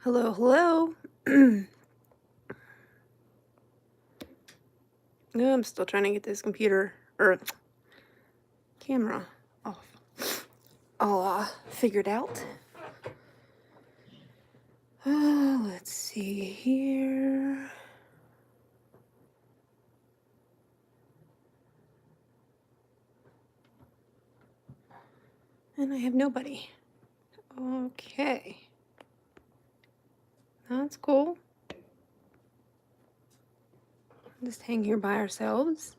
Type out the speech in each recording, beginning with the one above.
Hello, hello. No, I'm still trying to get this computer or camera off. All figured out. Let's see here. And I have nobody. Okay. That's cool. Just hang here by ourselves.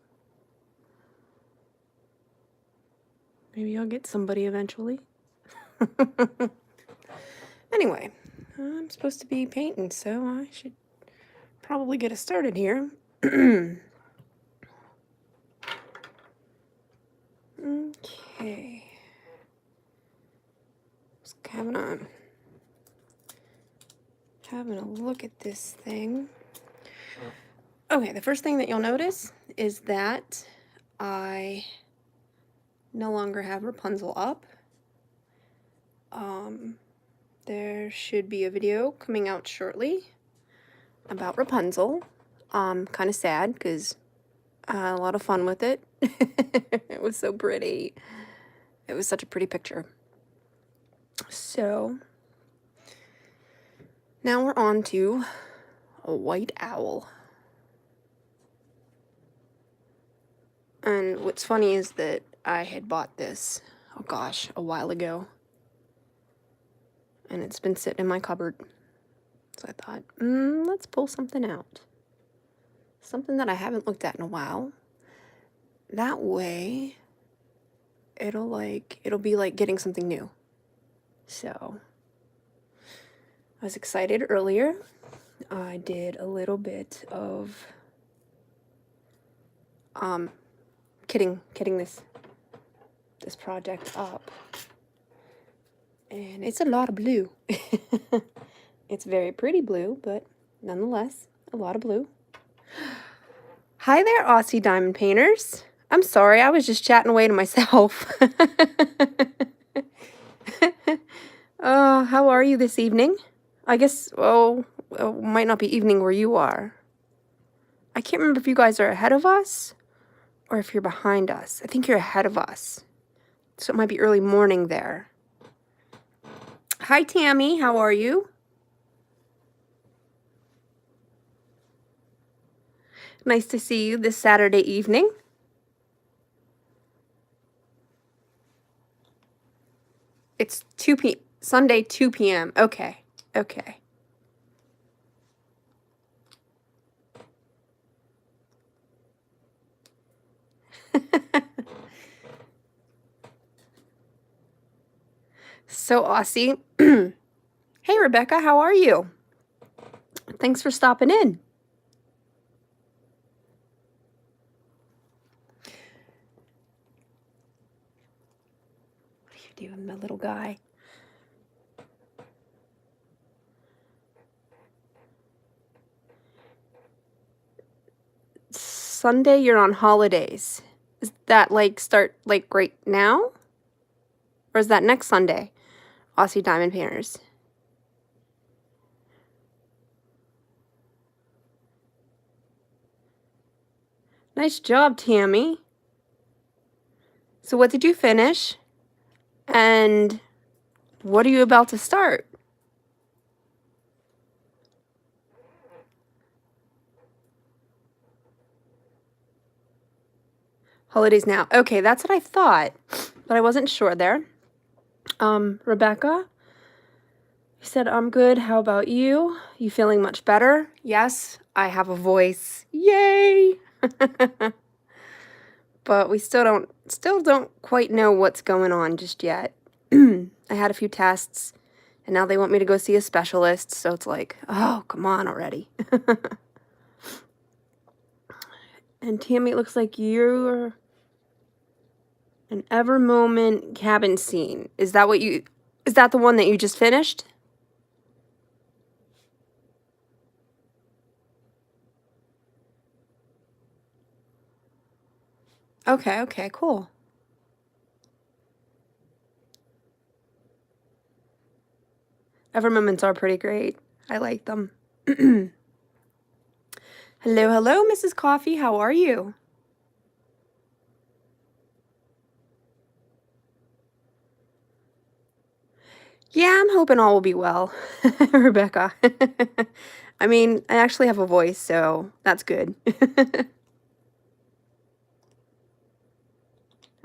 Maybe I'll get somebody eventually. Anyway, I'm supposed to be painting, so I should probably get us started here. Okay. Just having a look at this thing. Okay, the first thing that you'll notice is that I no longer have Rapunzel up. There should be a video coming out shortly about Rapunzel. Kind of sad because I had a lot of fun with it. It was so pretty. It was such a pretty picture. So now we're on to a white owl. And what's funny is that I had bought this, oh gosh, a while ago. And it's been sitting in my cupboard. So I thought, let's pull something out. Something that I haven't looked at in a while. That way, it'll be like getting something new. So, I was excited earlier. I did a little bit of, kitting this project up. And it's a lot of blue. It's very pretty blue, but nonetheless, a lot of blue. Hi there, Aussie Diamond Painters. I'm sorry, I was just chatting away to myself. How are you this evening? I guess, might not be evening where you are. I can't remember if you guys are ahead of us or if you're behind us. I think you're ahead of us. So it might be early morning there. Hi, Tammy. How are you? Nice to see you this Saturday evening. It's Sunday, 2 p.m. Okay. Okay. So, Aussie. Hey, Rebecca. How are you? Thanks for stopping in. What are you doing, my little guy? Sunday, you're on holidays. Is that start right now? Or is that next Sunday? Aussie Diamond Painters. Nice job, Tammy. So what did you finish? And what are you about to start? Holidays now. Okay, that's what I thought, but I wasn't sure there. Rebecca, you said I'm good. How about you? You feeling much better? Yes, I have a voice. Yay! But we still don't quite know what's going on just yet. I had a few tests, and now they want me to go see a specialist, so it's like, oh, come on already. And Tammy, it looks like you're an Ever Moment cabin scene. Is that the one that you just finished? Okay, cool. Ever Moments are pretty great. I like them. Hello, hello, Mrs. Coffee. How are you? Yeah, I'm hoping all will be well, Rebecca. I mean, I actually have a voice, so that's good.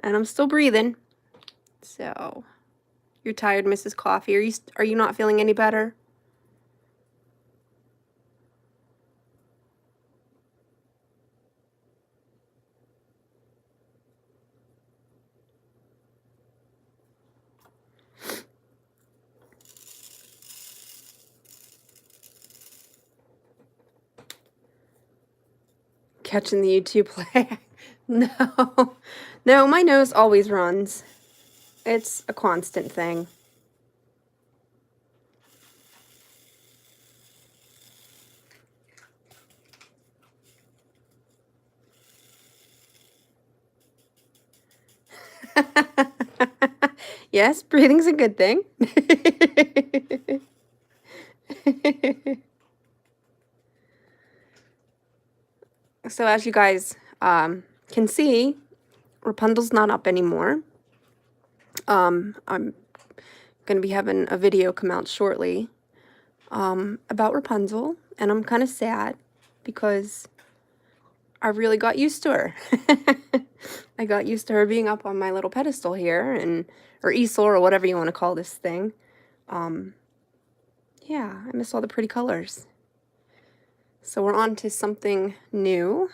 And I'm still breathing. So, you're tired, Mrs. Coffee. Are you not feeling any better? Catching the YouTube play. No. No, my nose always runs. It's a constant thing. Yes, breathing's a good thing. So as you guys can see, Rapunzel's not up anymore. I'm going to be having a video come out shortly about Rapunzel, and I'm kind of sad because I really got used to her. I got used to her being up on my little pedestal here, or easel, or whatever you want to call this thing. Yeah, I miss all the pretty colors. So we're on to something new,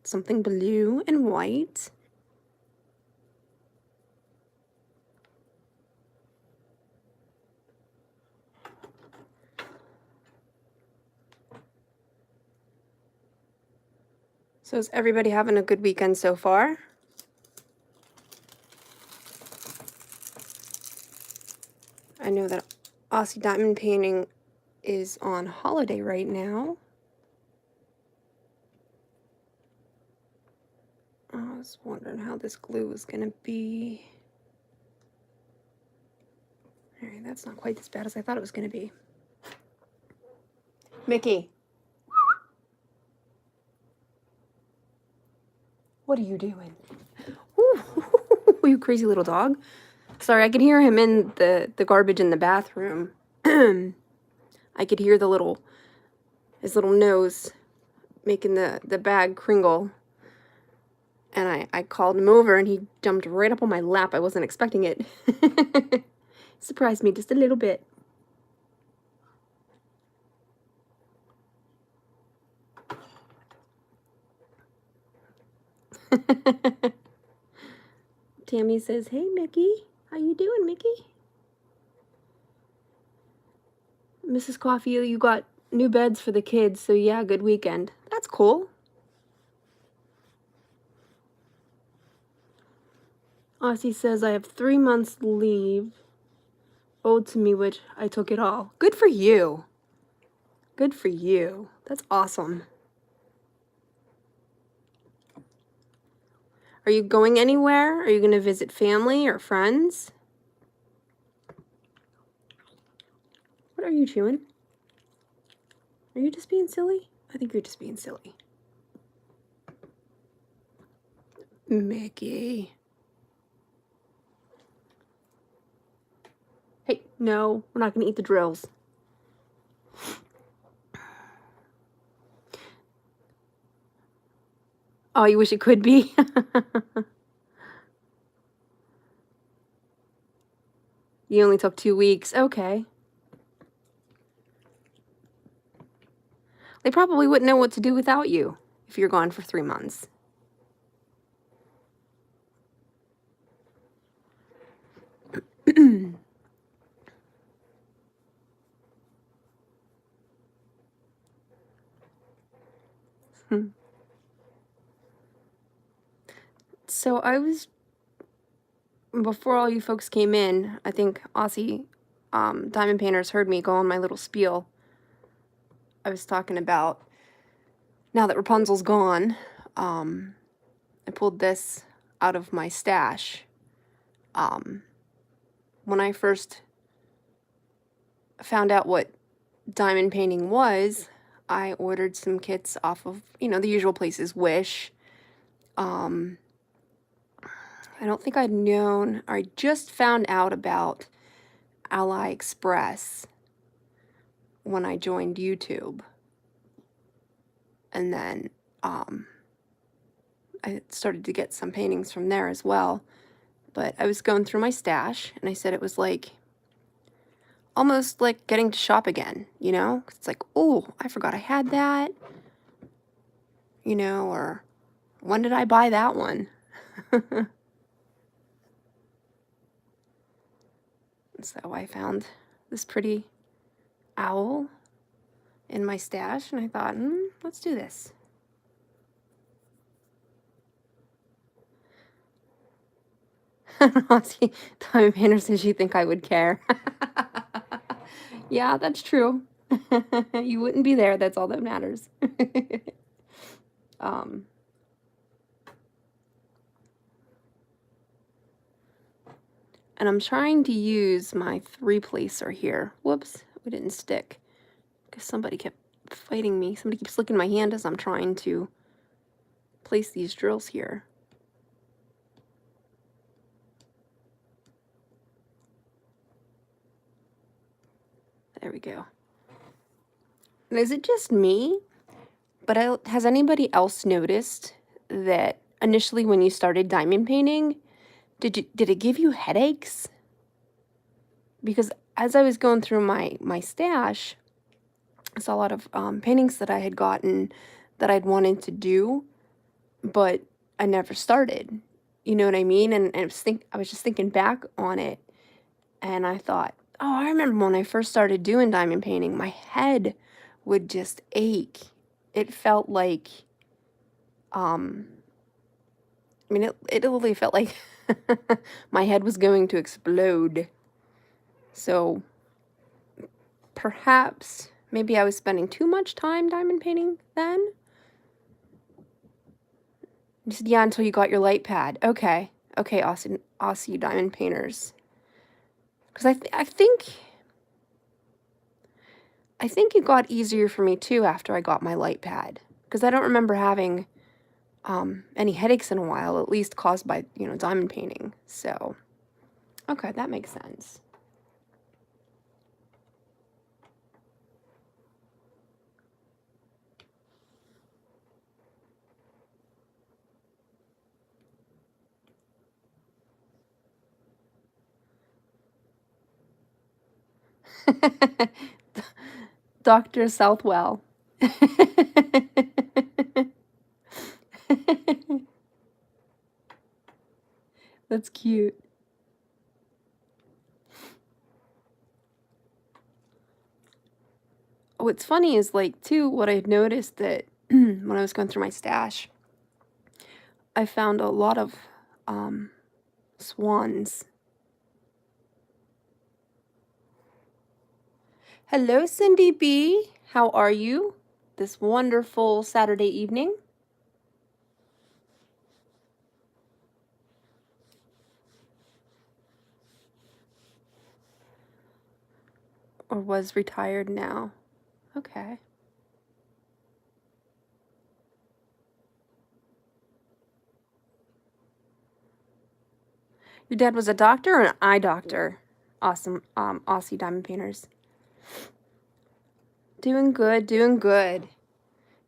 something blue and white. So is everybody having a good weekend so far? I know that Aussie Diamond Painting is on holiday right now. I was wondering how this glue was going to be. Alright, that's not quite as bad as I thought it was going to be. Mickey. What are you doing? Ooh, you crazy little dog. Sorry, I could hear him in the garbage in the bathroom. I could hear his little nose making the bag kringle. And I called him over and he jumped right up on my lap. I wasn't expecting it. Surprised me just a little bit. Tammy says, "Hey, Mickey. How you doing, Mickey?" Mrs. Coffee, you got new beds for the kids, so yeah, good weekend. That's cool. Aussie says, "I have 3 months leave owed to me, which I took it all." Good for you. Good for you. That's awesome. Are you going anywhere? Are you going to visit family or friends? What are you chewing? Are you just being silly? I think you're just being silly. Mickey. Hey, no, we're not going to eat the drills. Oh, you wish it could be? You only took 2 weeks. Okay. They probably wouldn't know what to do without you if you're gone for 3 months. So before all you folks came in, I think Aussie Diamond Painters heard me go on my little spiel. I was talking about, now that Rapunzel's gone, I pulled this out of my stash. When I first found out what diamond painting was, I ordered some kits off of, the usual places, Wish. Um, I don't think I'd known, or I just found out about AliExpress when I joined YouTube. And then I started to get some paintings from there as well. But I was going through my stash, and I said it was like almost like getting to shop again, 'Cause it's like, oh, I forgot I had that, or when did I buy that one? So I found this pretty owl in my stash, and I thought, let's do this. Aussie Diamond Painter says you think I would care. Yeah, that's true. You wouldn't be there, that's all that matters. um, and I'm trying to use my 3-placer here. Whoops, we didn't stick. Because somebody kept fighting me. Somebody keeps licking my hand as I'm trying to place these drills here. There we go. And is it just me? But has anybody else noticed that initially when you started diamond painting, did it give you headaches? Because as I was going through my stash, I saw a lot of paintings that I had gotten that I'd wanted to do, but I never started. You know what I mean? And I was just thinking back on it, and I thought, oh, I remember when I first started doing diamond painting, my head would just ache. It felt like, I mean, it literally felt like my head was going to explode. So perhaps, maybe I was spending too much time diamond painting then? You said, yeah, until you got your light pad. Okay, Aussie Diamond Painters. Because I think it got easier for me too after I got my light pad. Because I don't remember having any headaches in a while, at least caused by, diamond painting. So, okay, that makes sense. Dr. Southwell. That's cute. What's funny is, like, too, what I've noticed that when I was going through my stash, I found a lot of swans. Hello, Cindy B. How are you this wonderful Saturday evening? Or was retired now? Okay. Your dad was a doctor or an eye doctor? Awesome. Aussie Diamond Painters. Doing good, doing good.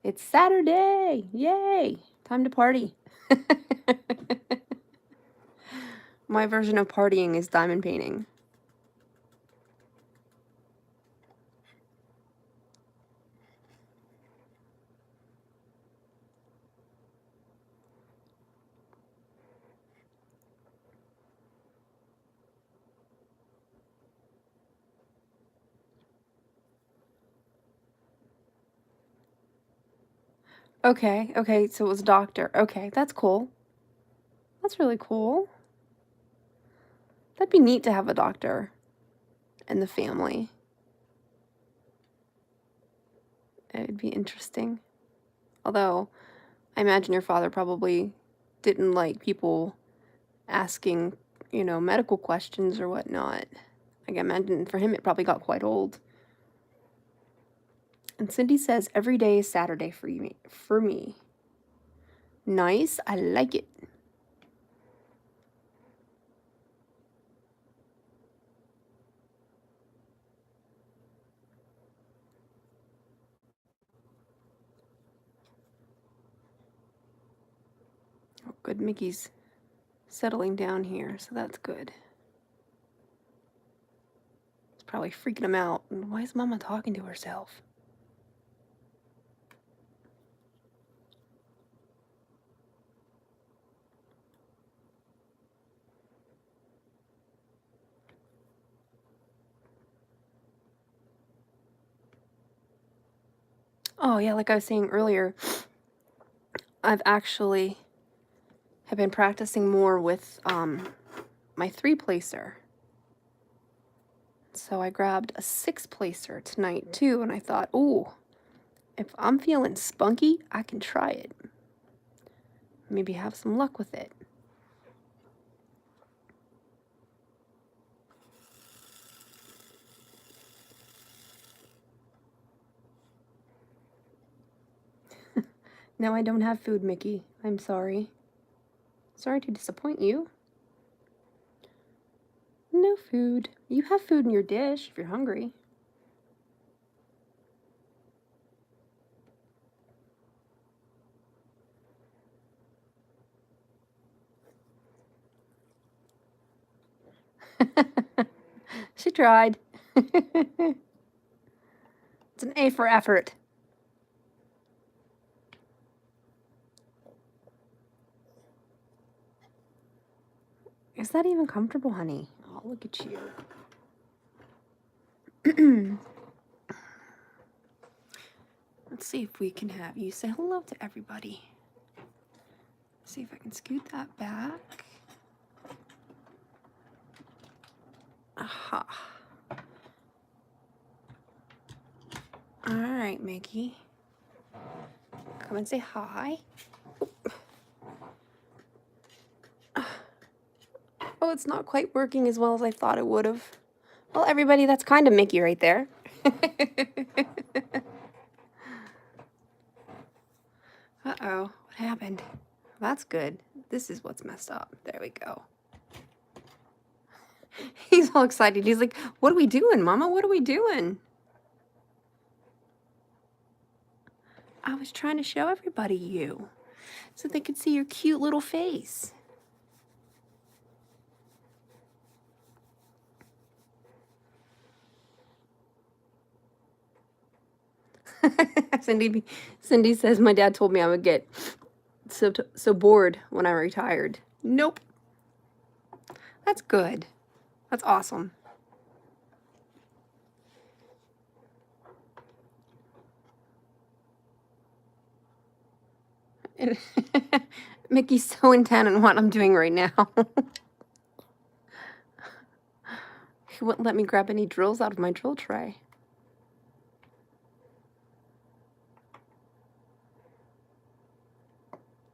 It's Saturday. Yay. Time to party. My version of partying is diamond painting. Okay, so it was a doctor. Okay, that's cool. That's really cool. That'd be neat to have a doctor in the family. It would be interesting. Although, I imagine your father probably didn't like people asking, medical questions or whatnot. Like, I imagine for him it probably got quite old. And Cindy says every day is Saturday for you, for me. Nice. I like it. Oh, good. Mickey's settling down here, so that's good. It's probably freaking him out. Why is Mama talking to herself? Oh, yeah, like I was saying earlier, I've actually have been practicing more with my 3-placer. So I grabbed a 6-placer tonight too, and I thought, ooh, if I'm feeling spunky, I can try it. Maybe have some luck with it. No, I don't have food, Mickey. I'm sorry. Sorry to disappoint you. No food. You have food in your dish if you're hungry. She tried. It's an A for effort. Is that even comfortable, honey? Oh, look at you. Let's see if we can have you say hello to everybody. See if I can scoot that back. Aha. All right, Mickey. Come and say hi. Oh, it's not quite working as well as I thought it would have. Well, everybody, that's kind of Mickey right there. Uh-oh, what happened? That's good. This is what's messed up. There we go. He's all excited. He's like, what are we doing, Mama? What are we doing? I was trying to show everybody you so they could see your cute little face. Cindy says my dad told me I would get so bored when I retired. Nope. That's good. That's awesome. Mickey's so intent on what I'm doing right now. He wouldn't let me grab any drills out of my drill tray.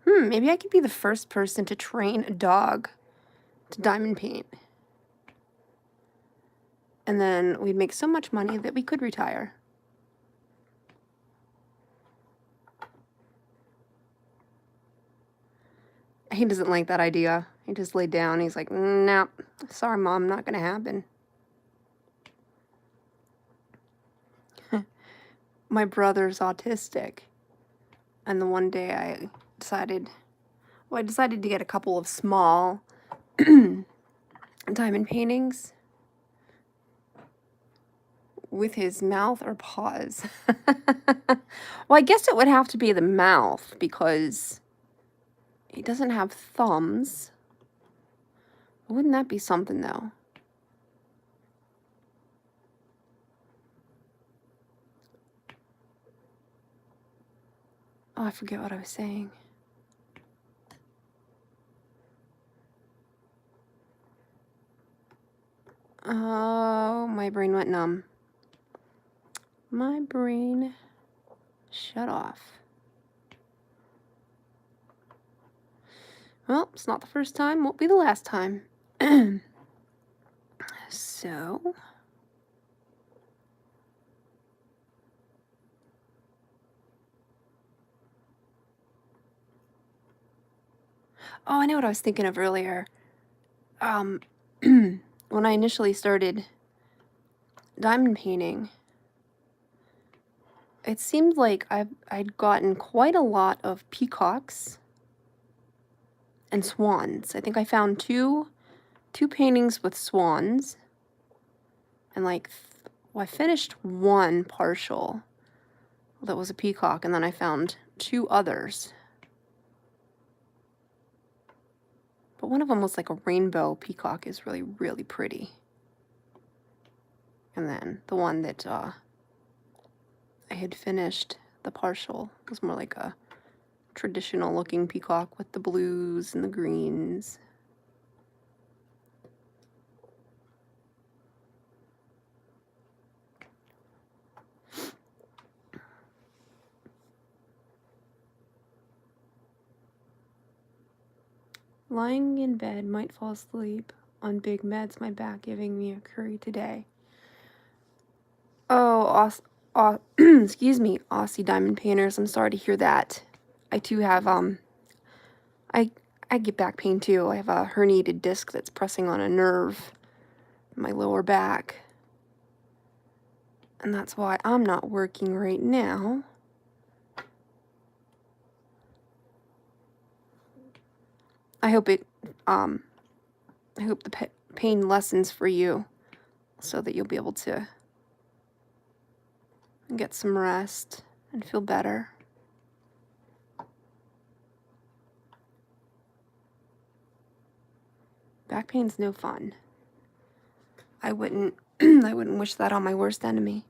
Maybe I could be the first person to train a dog to diamond paint. And then we'd make so much money that we could retire. He doesn't like that idea. He just laid down. He's like, nope, sorry, Mom, not gonna happen. My brother's autistic. And the one day I decided to get a couple of small diamond paintings with his mouth or paws. Well, I guess it would have to be the mouth because he doesn't have thumbs. Wouldn't that be something, though? Oh, I forget what I was saying. Oh, my brain went numb. My brain shut off. Well, it's not the first time, won't be the last time. So, Oh, I know what I was thinking of earlier. Um, when I initially started diamond painting, it seemed like I'd gotten quite a lot of peacocks and swans. I think I found two paintings with swans, and like, well, I finished one partial that was a peacock, and then I found two others. But one of them was like a rainbow peacock, is really, really pretty. And then the one that I had finished, the partial, was more like a traditional looking peacock with the blues and the greens. Lying in bed, might fall asleep on big meds, my back giving me a curry today. Oh, excuse me, Aussie Diamond Painters, I'm sorry to hear that. I too have, I get back pain too. I have a herniated disc that's pressing on a nerve in my lower back. And that's why I'm not working right now. I hope I hope the pain lessens for you so that you'll be able to get some rest and feel better. Back pain's no fun. I wouldn't I wouldn't wish that on my worst enemy.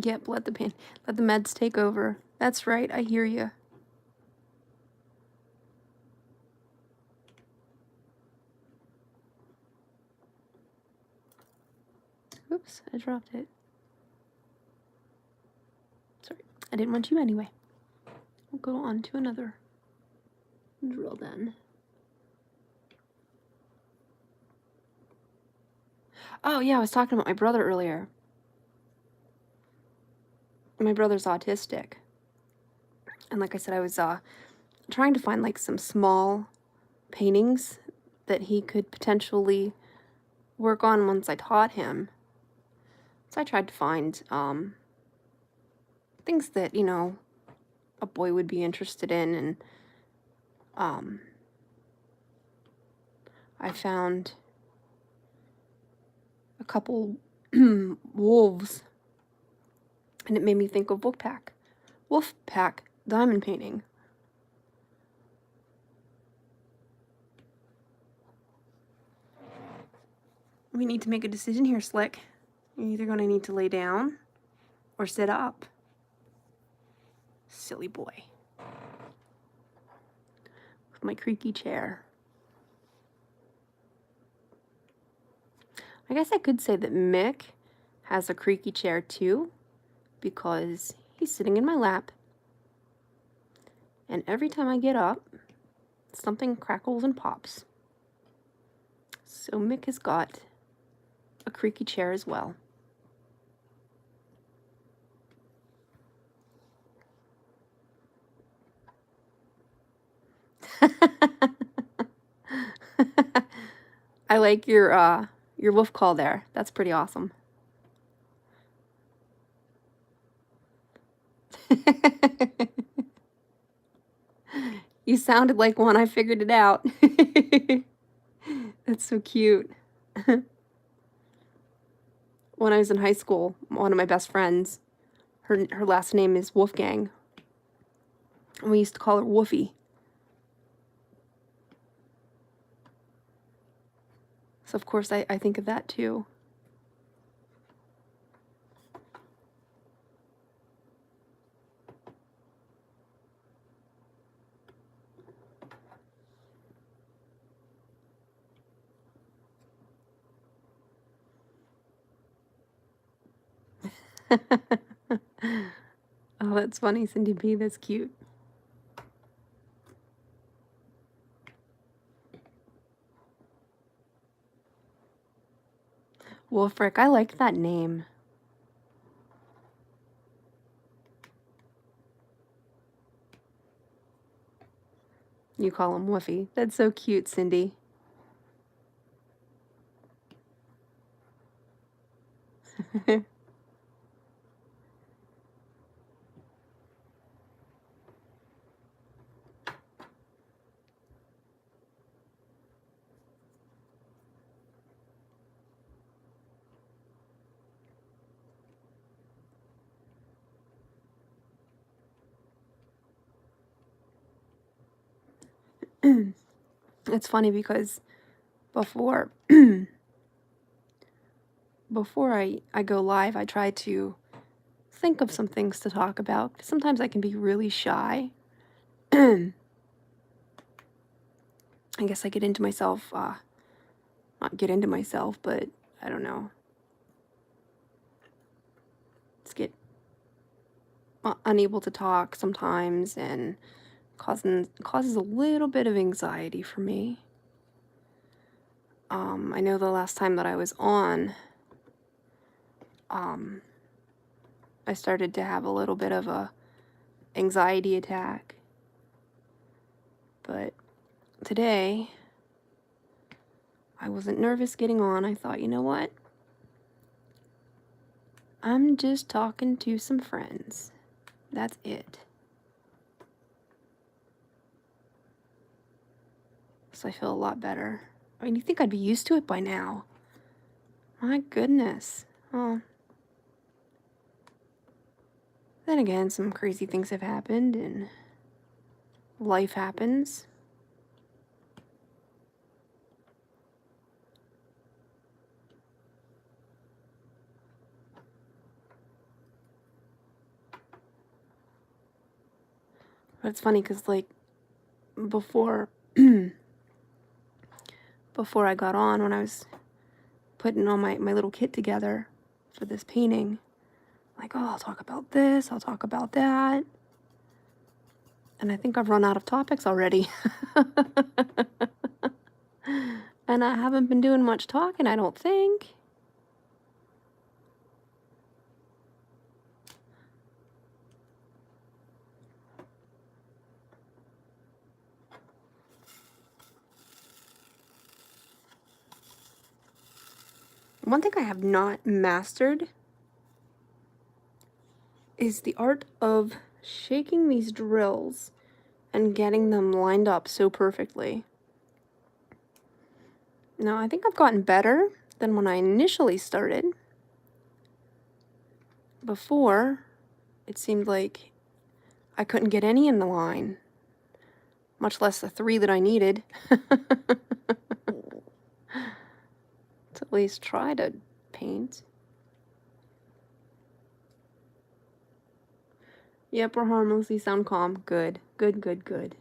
Yep, let the meds take over. That's right, I hear you. Oops, I dropped it. Sorry, I didn't want you anyway. We'll go on to another drill then. Oh yeah, I was talking about my brother earlier. My brother's autistic. And like I said, I was trying to find like some small paintings that he could potentially work on once I taught him. So I tried to find things that, you know, a boy would be interested in, and I found a couple wolves, and it made me think of Wolfpack diamond painting. We need to make a decision here, Slick. You're either going to need to lay down or sit up. Silly boy. With my creaky chair. I guess I could say that Mick has a creaky chair too, because he's sitting in my lap, and every time I get up, something crackles and pops. So Mick has got a creaky chair as well. I like your wolf call there. That's pretty awesome. You sounded like one. I figured it out. That's so cute. When I was in high school, one of my best friends, her last name is Wolfgang, and we used to call her Woofy. So of course I think of that too. Oh, that's funny, Cindy B. That's cute. Wolfric, I like that name. You call him Woofy. That's so cute, Cindy. It's funny because before before I go live, I try to think of some things to talk about. Sometimes I can be really shy. I guess I get into myself, not get into myself, but I don't know. Just get unable to talk sometimes and causes a little bit of anxiety for me. I know the last time that I was on, I started to have a little bit of a anxiety attack. But today, I wasn't nervous getting on. I thought, you know what? I'm just talking to some friends. That's it. So I feel a lot better. I mean, you think I'd be used to it by now. My goodness. Oh. Then again, some crazy things have happened and life happens. But it's funny because, like, before before I got on, when I was putting all my little kit together for this painting, like, oh, I'll talk about this, I'll talk about that. And I think I've run out of topics already. And I haven't been doing much talking, I don't think. One thing I have not mastered is the art of shaking these drills and getting them lined up so perfectly. Now, I think I've gotten better than when I initially started. Before, it seemed like I couldn't get any in the line, much less the 3 that I needed to at least try to paint. Yep, we're harmless. You sound calm. Good. Good, good, good.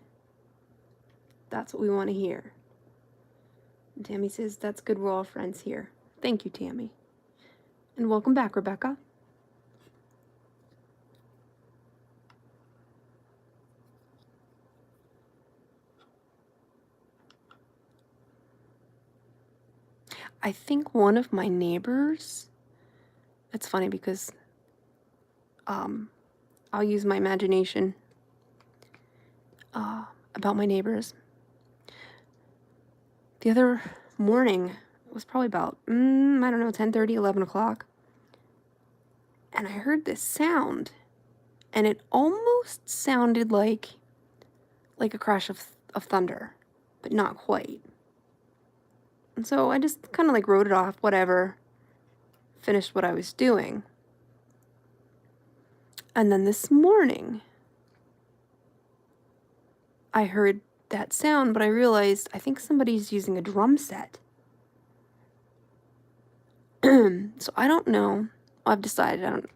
That's what we want to hear. And Tammy says, that's good, we're all friends here. Thank you, Tammy. And welcome back, Rebecca. I think one of my neighbors, it's funny because I'll use my imagination about my neighbors. The other morning, it was probably about, I don't know, 10:30, 11 o'clock. And I heard this sound, and it almost sounded like a crash of thunder, but not quite. And so I just kind of like wrote it off, whatever, finished what I was doing. And then this morning, I heard that sound, but I realized I think somebody's using a drum set. So I don't know. I've decided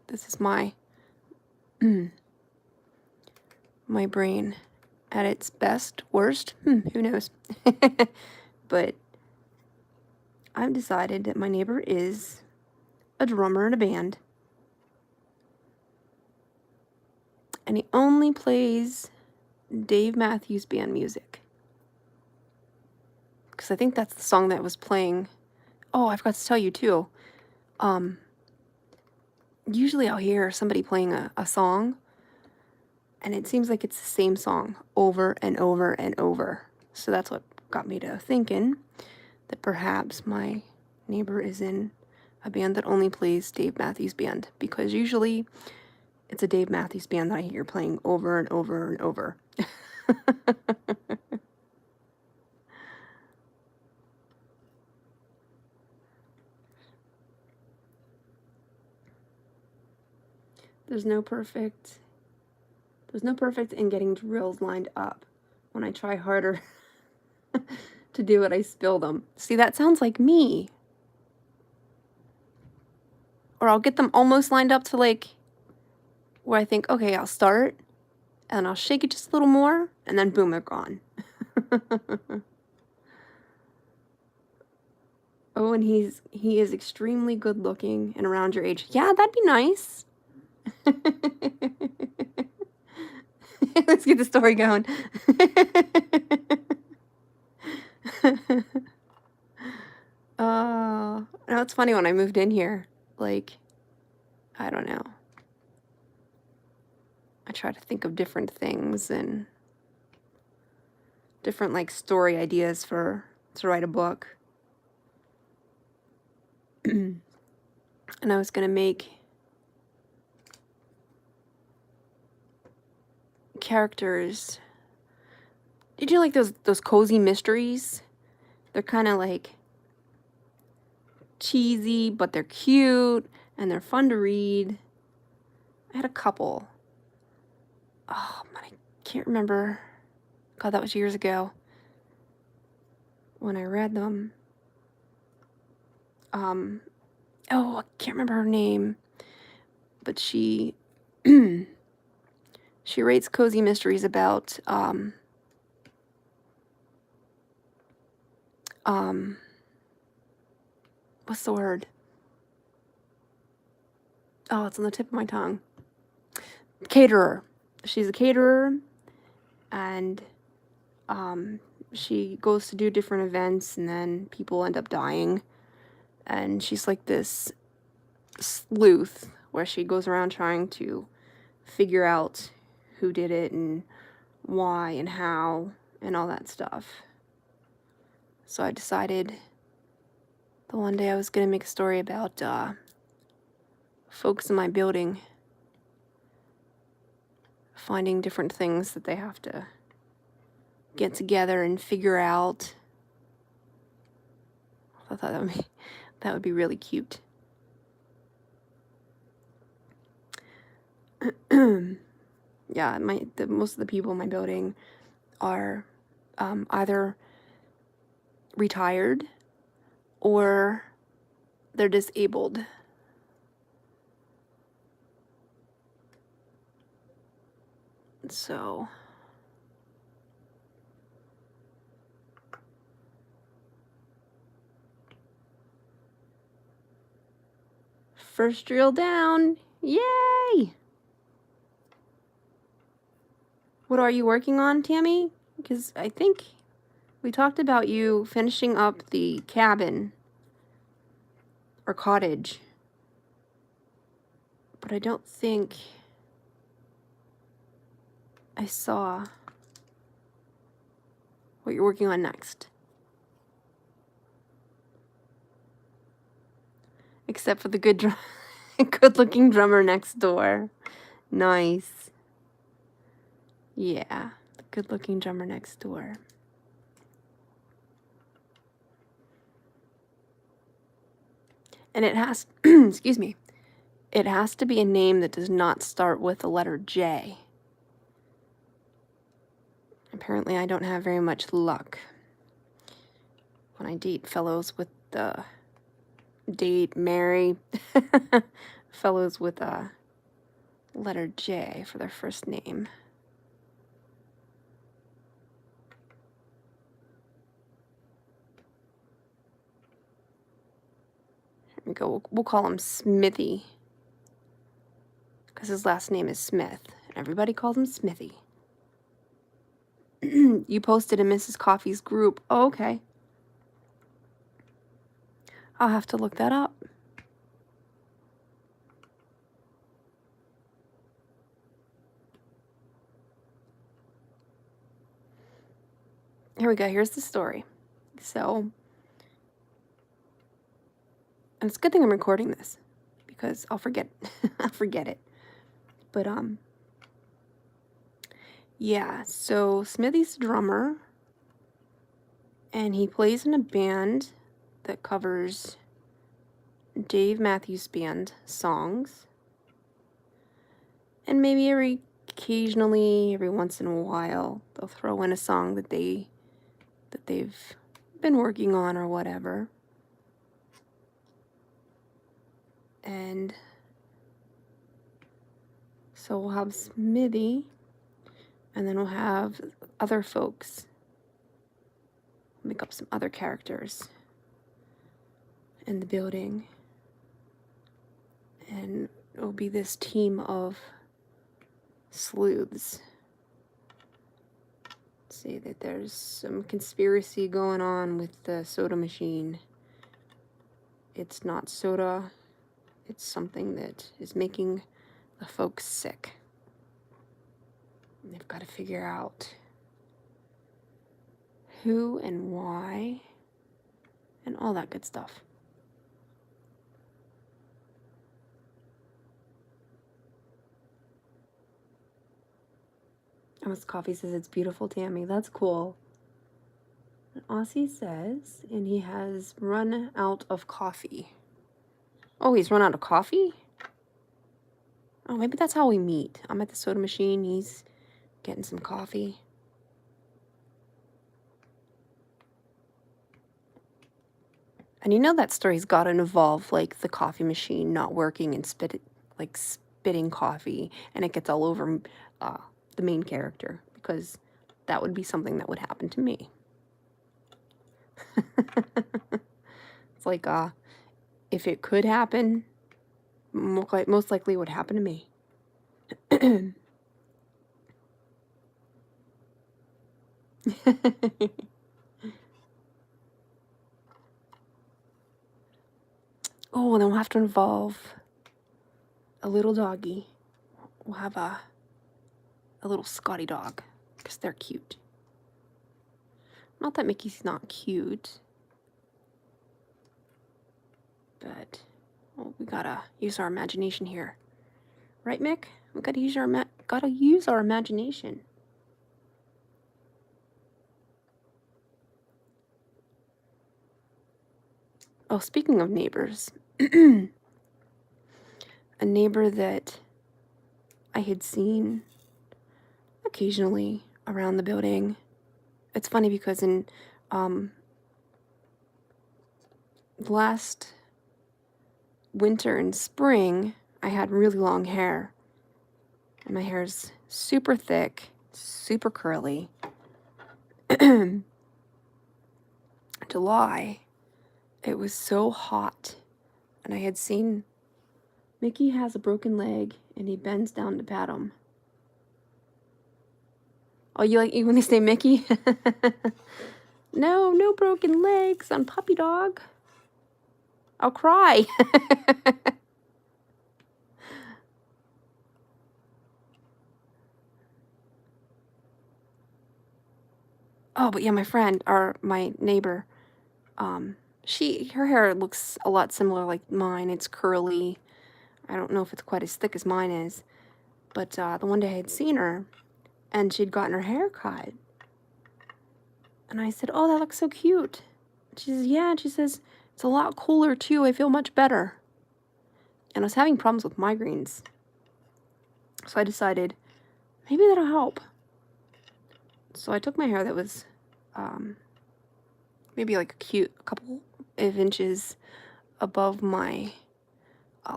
this is my my brain at its best, worst, who knows. But I've decided that my neighbor is a drummer in a band. And he only plays Dave Matthews Band music. Because I think that's the song that was playing. Oh, I forgot to tell you too. Usually I'll hear somebody playing a song, and it seems like it's the same song over and over and over. So that's what got me to thinking that perhaps my neighbor is in a band that only plays Dave Matthews Band, because usually it's a Dave Matthews Band that I hear playing over and over and over. There's no perfect in getting drills lined up. When I try harder to do it, I spill them. See, that sounds like me. Or I'll get them almost lined up to like where I think, okay, I'll start, and I'll shake it just a little more, and then boom, they're gone. Oh, and he is extremely good looking and around your age. Yeah, that'd be nice. Let's get the story going. Now it's funny, when I moved in here, like, I don't know. I try to think of different things and different like story ideas to write a book. And I was gonna make characters. Did you like those cozy mysteries? They're kind of like cheesy, but they're cute and they're fun to read. I had a couple. Oh, I can't remember. God, that was years ago when I read them. Oh, I can't remember her name, but she she writes cozy mysteries about what's the word? Oh, it's on the tip of my tongue. Caterer. She's a caterer, and she goes to do different events, and then people end up dying. And she's like this sleuth where she goes around trying to figure out who did it and why and how and all that stuff. So I decided the one day I was going to make a story about folks in my building finding different things that they have to get together and figure out. I thought that would be really cute. Yeah, most of the people in my building are either retired or they're disabled. So first drill down. Yay! What are you working on, Tammy? Because I think we talked about you finishing up the cabin or cottage, but I don't think I saw what you're working on next. Except for the good-looking drummer next door. Nice. Yeah, the good-looking drummer next door. And it has, excuse me, it has to be a name that does not start with the letter J. Apparently I don't have very much luck when I marry fellows with a letter J for their first name. Here we go. We'll call him Smithy, because his last name is Smith, and everybody calls him Smithy. You posted in Mrs. Coffee's group. Oh, okay. I'll have to look that up. Here we go. Here's the story. So, and it's a good thing I'm recording this because I'll forget. I'll forget it. But yeah. So Smithy's a drummer, and he plays in a band that covers Dave Matthews Band songs, and maybe occasionally, every once in a while, they'll throw in a song that they've been working on or whatever. And so we'll have Smithy, and then we'll have other folks make up some other characters in the building. And it'll be this team of sleuths. Say that there's some conspiracy going on with the soda machine. It's not soda, it's something that is making the folks sick. And they've got to figure out who and why and all that good stuff. Miss Coffee says it's beautiful, Tammy. That's cool. And Aussie says, and he has run out of coffee. Oh, he's run out of coffee? Oh, maybe that's how we meet. I'm at the soda machine. He's getting some coffee. And you know that story's got to involve, like, the coffee machine not working and spitting coffee, and it gets all over the main character, because that would be something that would happen to me. It's like, if it could happen, most likely it would happen to me. Oh, and then we'll have to involve a little doggy. We'll have a little Scotty dog, because they're cute. Not that Mickey's not cute, but we gotta use our imagination here, right, Mick? We gotta use our imagination. Oh, speaking of neighbors, a neighbor that I had seen occasionally around the building. It's funny because in last winter and spring, I had really long hair. And my hair's super thick, super curly. July, it was so hot. And I had seen Mickey has a broken leg and he bends down to pat him. Oh, you like when they say Mickey? No broken legs on puppy dog. I'll cry. Oh, but yeah, my friend, or my neighbor, her hair looks a lot similar like mine. It's curly. I don't know if it's quite as thick as mine is. But the one day I had seen her, and she'd gotten her hair cut. And I said, oh, that looks so cute. She says, yeah. And she says, it's a lot cooler, too. I feel much better. And I was having problems with migraines. So I decided, maybe that'll help. So I took my hair that was maybe like a couple of inches above my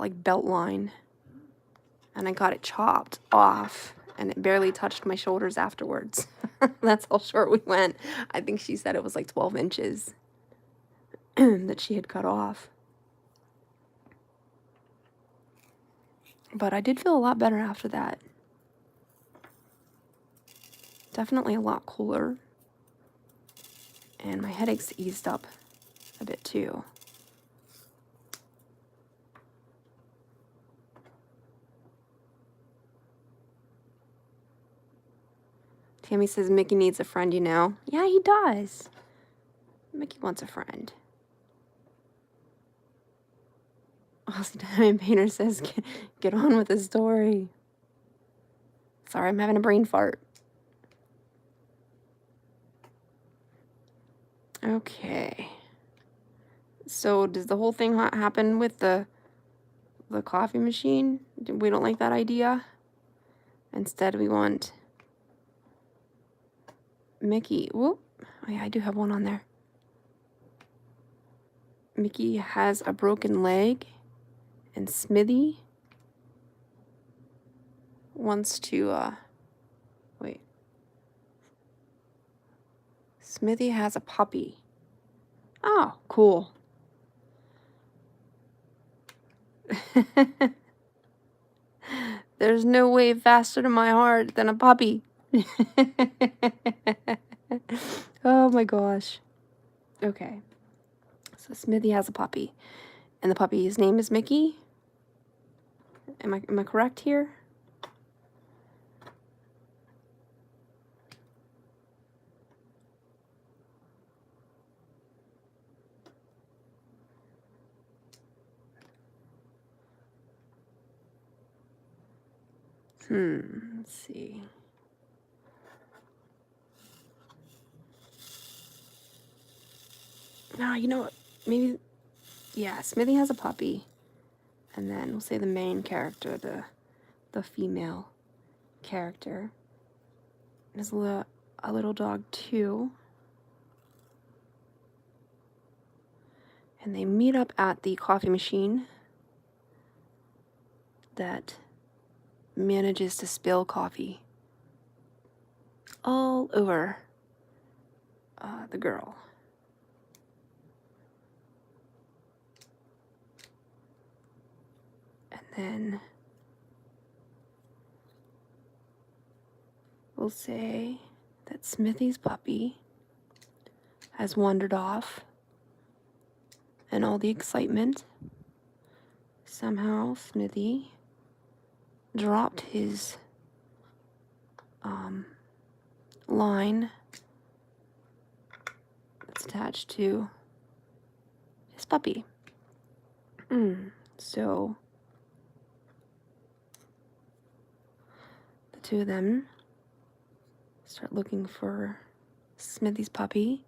like belt line. And I got it chopped off. And it barely touched my shoulders afterwards. That's how short we went. I think she said it was like 12 inches that she had cut off. But I did feel a lot better after that. Definitely a lot cooler. And my headache's eased up a bit too. Tammy says Mickey needs a friend, you know. Yeah, he does. Mickey wants a friend. Aussie Diamond Painter says, get on with the story. Sorry, I'm having a brain fart. Okay. So does the whole thing happen with the coffee machine? We don't like that idea. Instead, we want Mickey. Whoop. Oh yeah, I do have one on there. Mickey has a broken leg, and Smithy wants to, wait. Smithy has a puppy. Oh, cool. There's no way faster to my heart than a puppy. Oh my gosh. Okay. So Smithy has a puppy. And the puppy's name is Mickey? Am I correct here? Let's see. No, you know what? Maybe, yeah, Smithy has a puppy. And then we'll say the main character, the female character, is a little dog too. And they meet up at the coffee machine that manages to spill coffee all over the girl. And then we'll say that Smithy's puppy has wandered off, and all the excitement, somehow Smithy dropped his line that's attached to his puppy. So the two of them start looking for Smithy's puppy.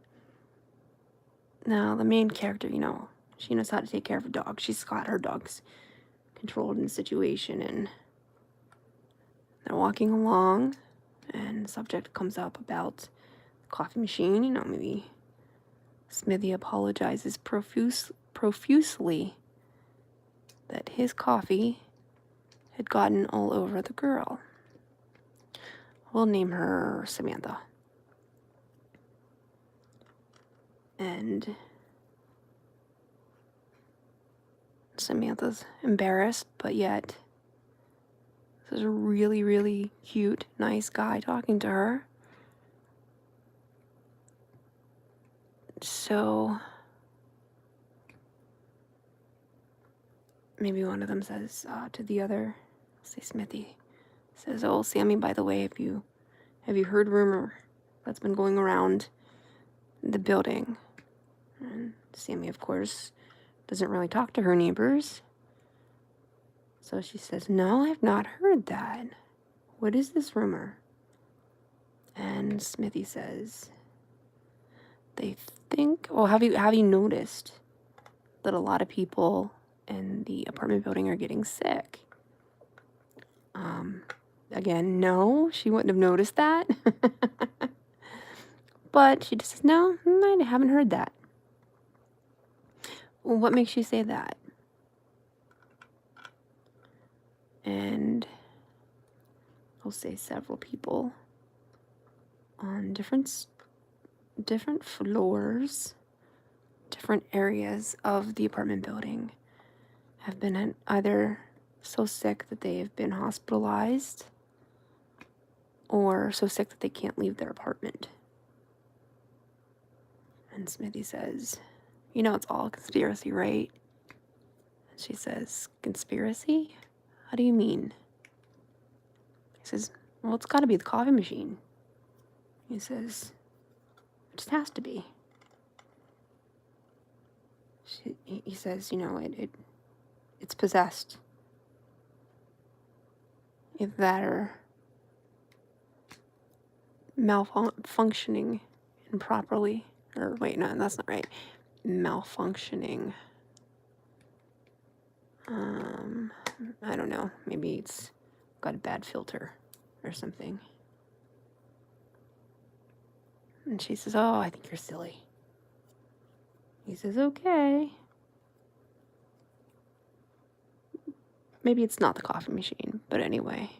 Now, the main character, you know, she knows how to take care of a dog. She's got her dogs controlled in the situation, and they're walking along, and the subject comes up about the coffee machine. You know, maybe Smithy apologizes profusely that his coffee had gotten all over the girl. We'll name her Samantha. And Samantha's embarrassed, but yet this is a really, really cute, nice guy talking to her. So maybe one of them says to the other, say Smithy, says, "Oh, Sammy, by the way, have you heard rumor that's been going around the building?" And Sammy, of course, doesn't really talk to her neighbors. So she says, "No, I've not heard that. What is this rumor?" And Smithy says, "They think, well, have you noticed that a lot of people in the apartment building are getting sick?" Again, no, she wouldn't have noticed that. But she just says, "No, I haven't heard that." Well, what makes you say that? And I'll say several people on different floors, different areas of the apartment building have been either so sick that they have been hospitalized, or so sick that they can't leave their apartment. And Smithy says, you know, it's all a conspiracy, right? And she says, conspiracy? How do you mean? He says, well, it's got to be the coffee machine. He says, it just has to be. He says, you know, it's possessed. Either that or malfunctioning improperly. Or wait, no, that's not right. Malfunctioning. I don't know. Maybe it's got a bad filter or something. And she says, oh, I think you're silly. He says, okay. Maybe it's not the coffee machine, but anyway.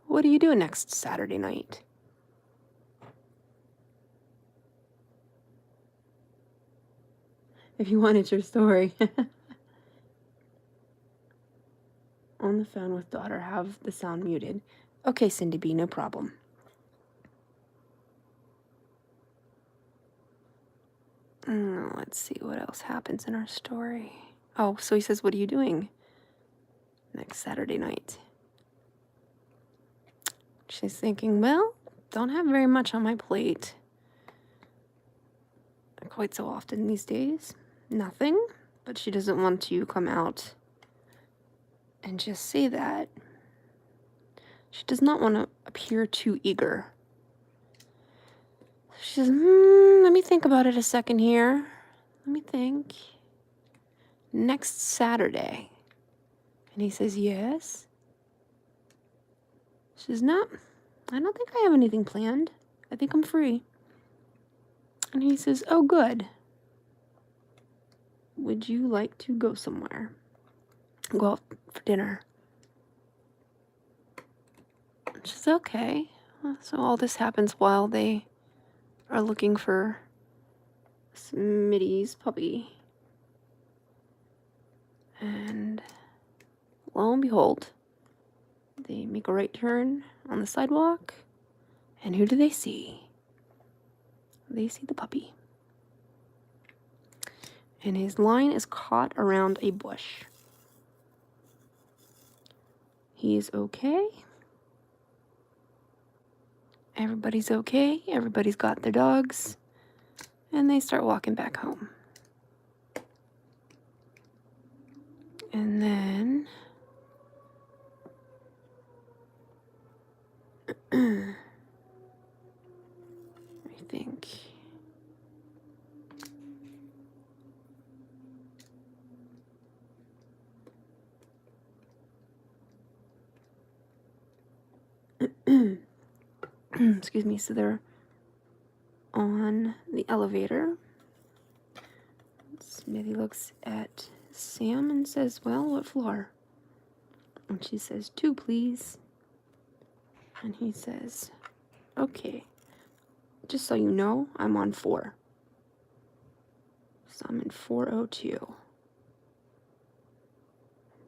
What are you doing next Saturday night? If you wanted your story. On the phone with daughter, have the sound muted. Okay, Cindy B, no problem. Let's see what else happens in our story. Oh, so he says, what are you doing next Saturday night? She's thinking, well, don't have very much on my plate. Quite so often these days. Nothing. But she doesn't want to come out and just say that. She does not want to appear too eager. She says, let me think about it a second here. Let me think. Next Saturday. And he says, yes. She says, no, I don't think I have anything planned. I think I'm free. And he says, oh, good. Would you like to go somewhere? Go out for dinner? She says, okay. So all this happens while they are looking for Smitty's puppy. And lo and behold, they make a right turn on the sidewalk. And who do they see? They see the puppy. And his line is caught around a bush. He's okay. Everybody's okay. Everybody's got their dogs. And they start walking back home. And then I think excuse me, so they're on the elevator. Smithy looks at Sam and says, well, what floor? And she says, 2, please. And he says, okay. Just so you know, I'm on 4. So I'm in 402.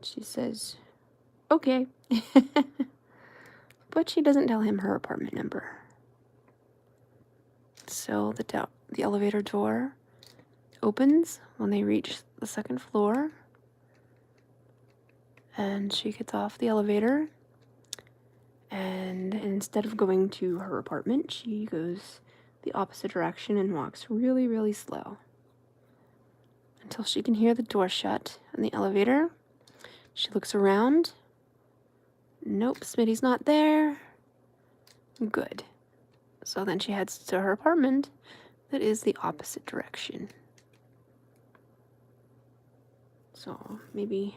She says, okay. But she doesn't tell him her apartment number. So the elevator door opens when they reach the 2nd floor. And she gets off the elevator. And instead of going to her apartment, she goes the opposite direction and walks really, really slow. Until she can hear the door shut in the elevator. She looks around. Nope, Smitty's not there. Good. So then she heads to her apartment that is the opposite direction. So maybe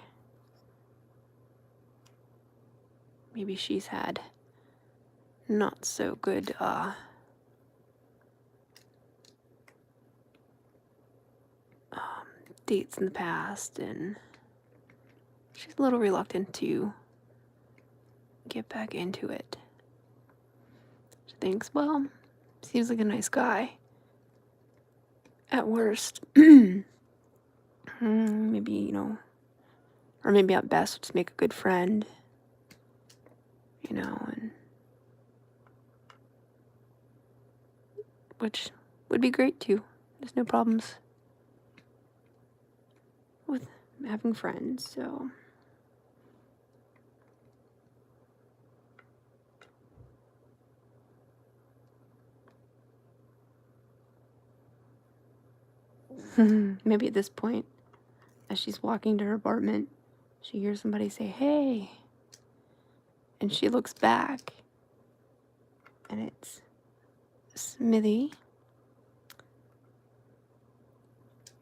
she's had not so good dates in the past, and she's a little reluctant to get back into it. She thinks, well, seems like a nice guy. At worst, maybe, or maybe at best, just make a good friend, and which would be great too. There's no problems with having friends, so. Maybe at this point, as she's walking to her apartment, she hears somebody say, "Hey," and she looks back, and it's Smithy,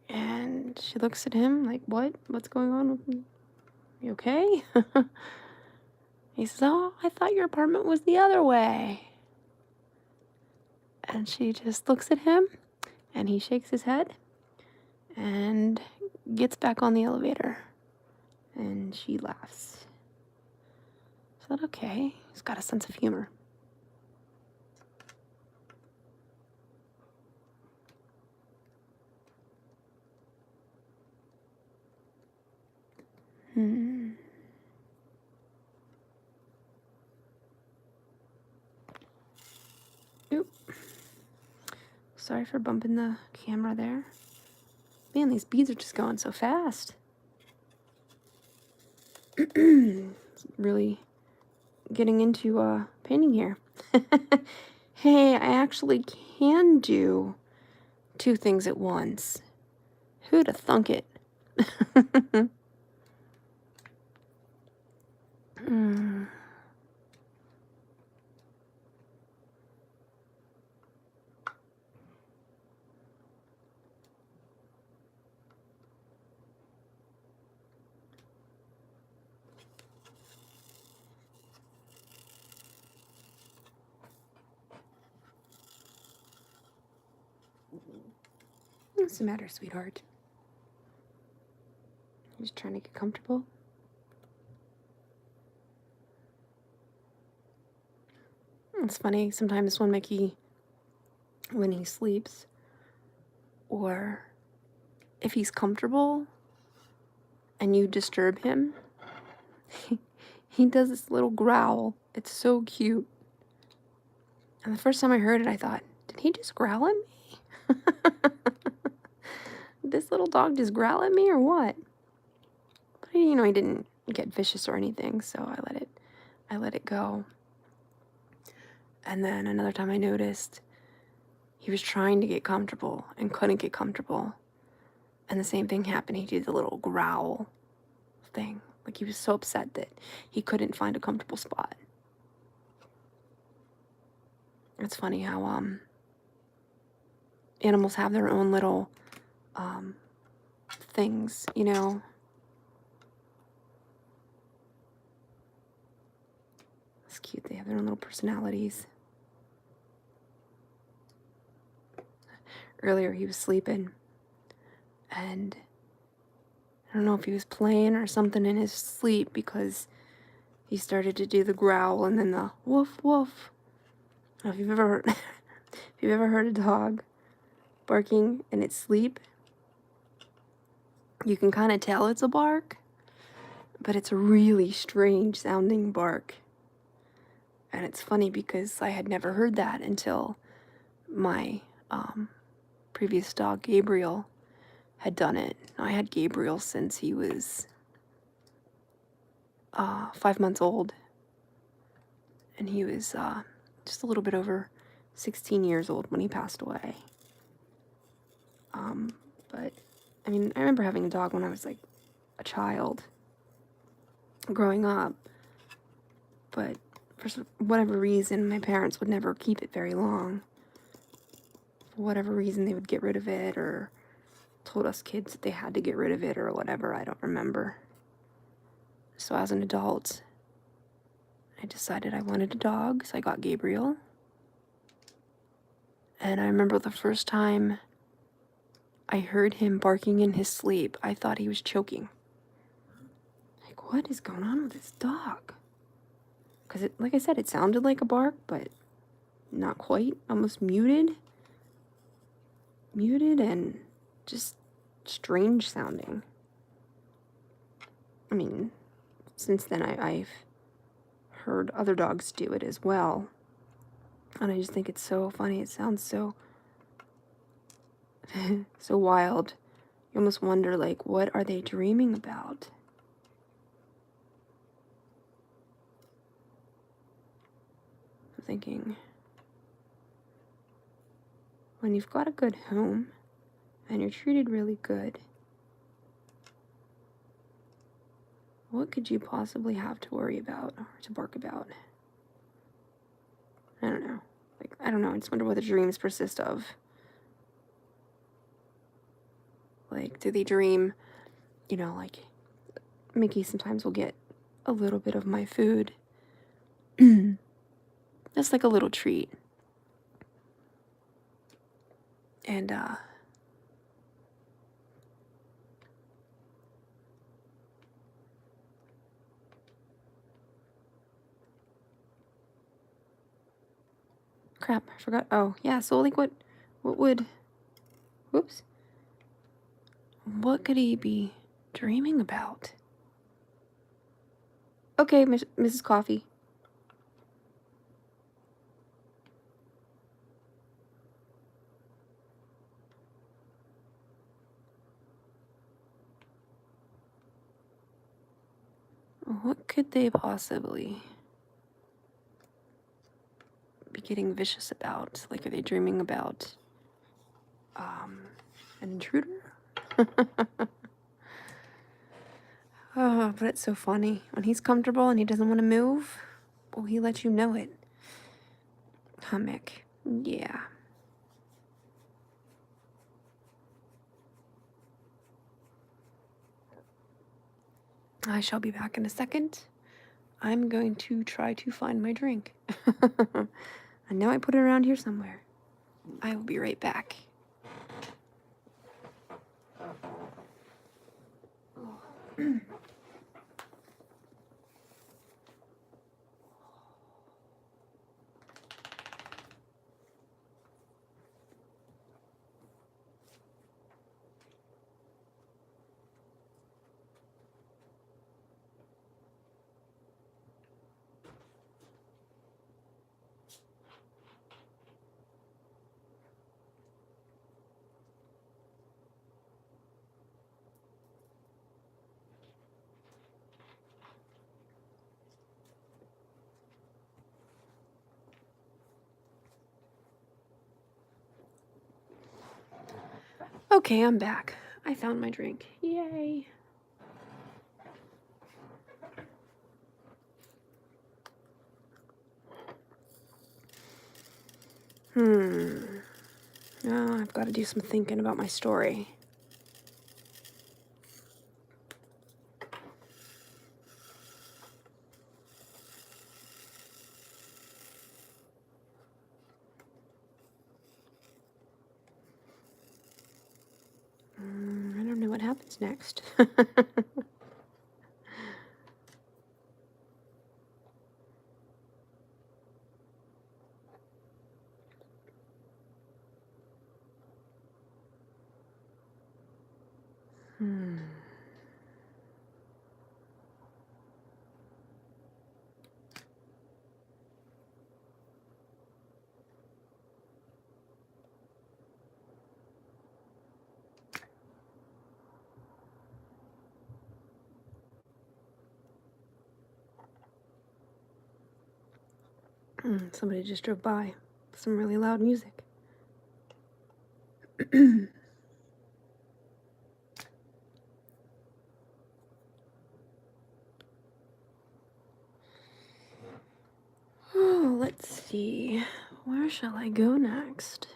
and she looks at him like, "What? What's going on with me? You okay?" He says, "Oh, I thought your apartment was the other way." And she just looks at him, and he shakes his head and gets back on the elevator. And she laughs. I thought, okay, he's got a sense of humor. Oop. Sorry for bumping the camera there. Man, these beads are just going so fast. Really getting into painting here. Hey, I actually can do 2 things at once. Who'd have thunk it? What's the matter, sweetheart? You just trying to get comfortable? It's funny, sometimes when Mickey, when he sleeps, or if he's comfortable and you disturb him, he does this little growl. It's so cute. And the first time I heard it, I thought, did he just growl at me? Did this little dog just growl at me or what? But he didn't get vicious or anything, so I let it go. And then another time I noticed he was trying to get comfortable and couldn't get comfortable. And the same thing happened. He did the little growl thing. Like he was so upset that he couldn't find a comfortable spot. It's funny how animals have their own little things, It's cute. They have their own little personalities. Earlier he was sleeping, and I don't know if he was playing or something in his sleep, because he started to do the growl and then the woof woof. I don't know if you've ever heard a dog barking in its sleep. You can kind of tell it's a bark, but it's a really strange sounding bark. And it's funny because I had never heard that until my previous dog, Gabriel, had done it. I had Gabriel since he was 5 months old. And he was just a little bit over 16 years old when he passed away. But, I remember having a dog when I was like a child, growing up. But for whatever reason, my parents would never keep it very long. For whatever reason, they would get rid of it, or told us kids that they had to get rid of it, or whatever. I don't remember. So as an adult, I decided I wanted a dog, so I got Gabriel. And I remember the first time I heard him barking in his sleep, I thought he was choking. Like, what is going on with this dog? Because, like I said, it sounded like a bark, but not quite. Almost muted. Muted and just strange sounding. Since then I've heard other dogs do it as well. And I just think it's so funny. It sounds so So wild. You almost wonder, like, what are they dreaming about? I'm thinking, when you've got a good home and you're treated really good, what could you possibly have to worry about or to bark about? I don't know. Like, I don't know. I just wonder what the dreams persist of. Like, do they dream, like Mickey sometimes will get a little bit of my food. Just like a little treat. And, crap, I forgot. Oh, yeah, so like what would, whoops, what could he be dreaming about? Okay, Mrs. Coffee. What could they possibly be getting vicious about? Like, are they dreaming about, an intruder? Oh, but it's so funny. When he's comfortable and he doesn't want to move, well, he lets you know it. Huh, Mick? Yeah. I shall be back in a second. I'm going to try to find my drink. I know I put it around here somewhere. I will be right back. Okay, I'm back. I found my drink. Yay. Now I've got to do some thinking about my story. I don't know what happens next. Somebody just drove by. Some really loud music. Oh, let's see. Where shall I go next?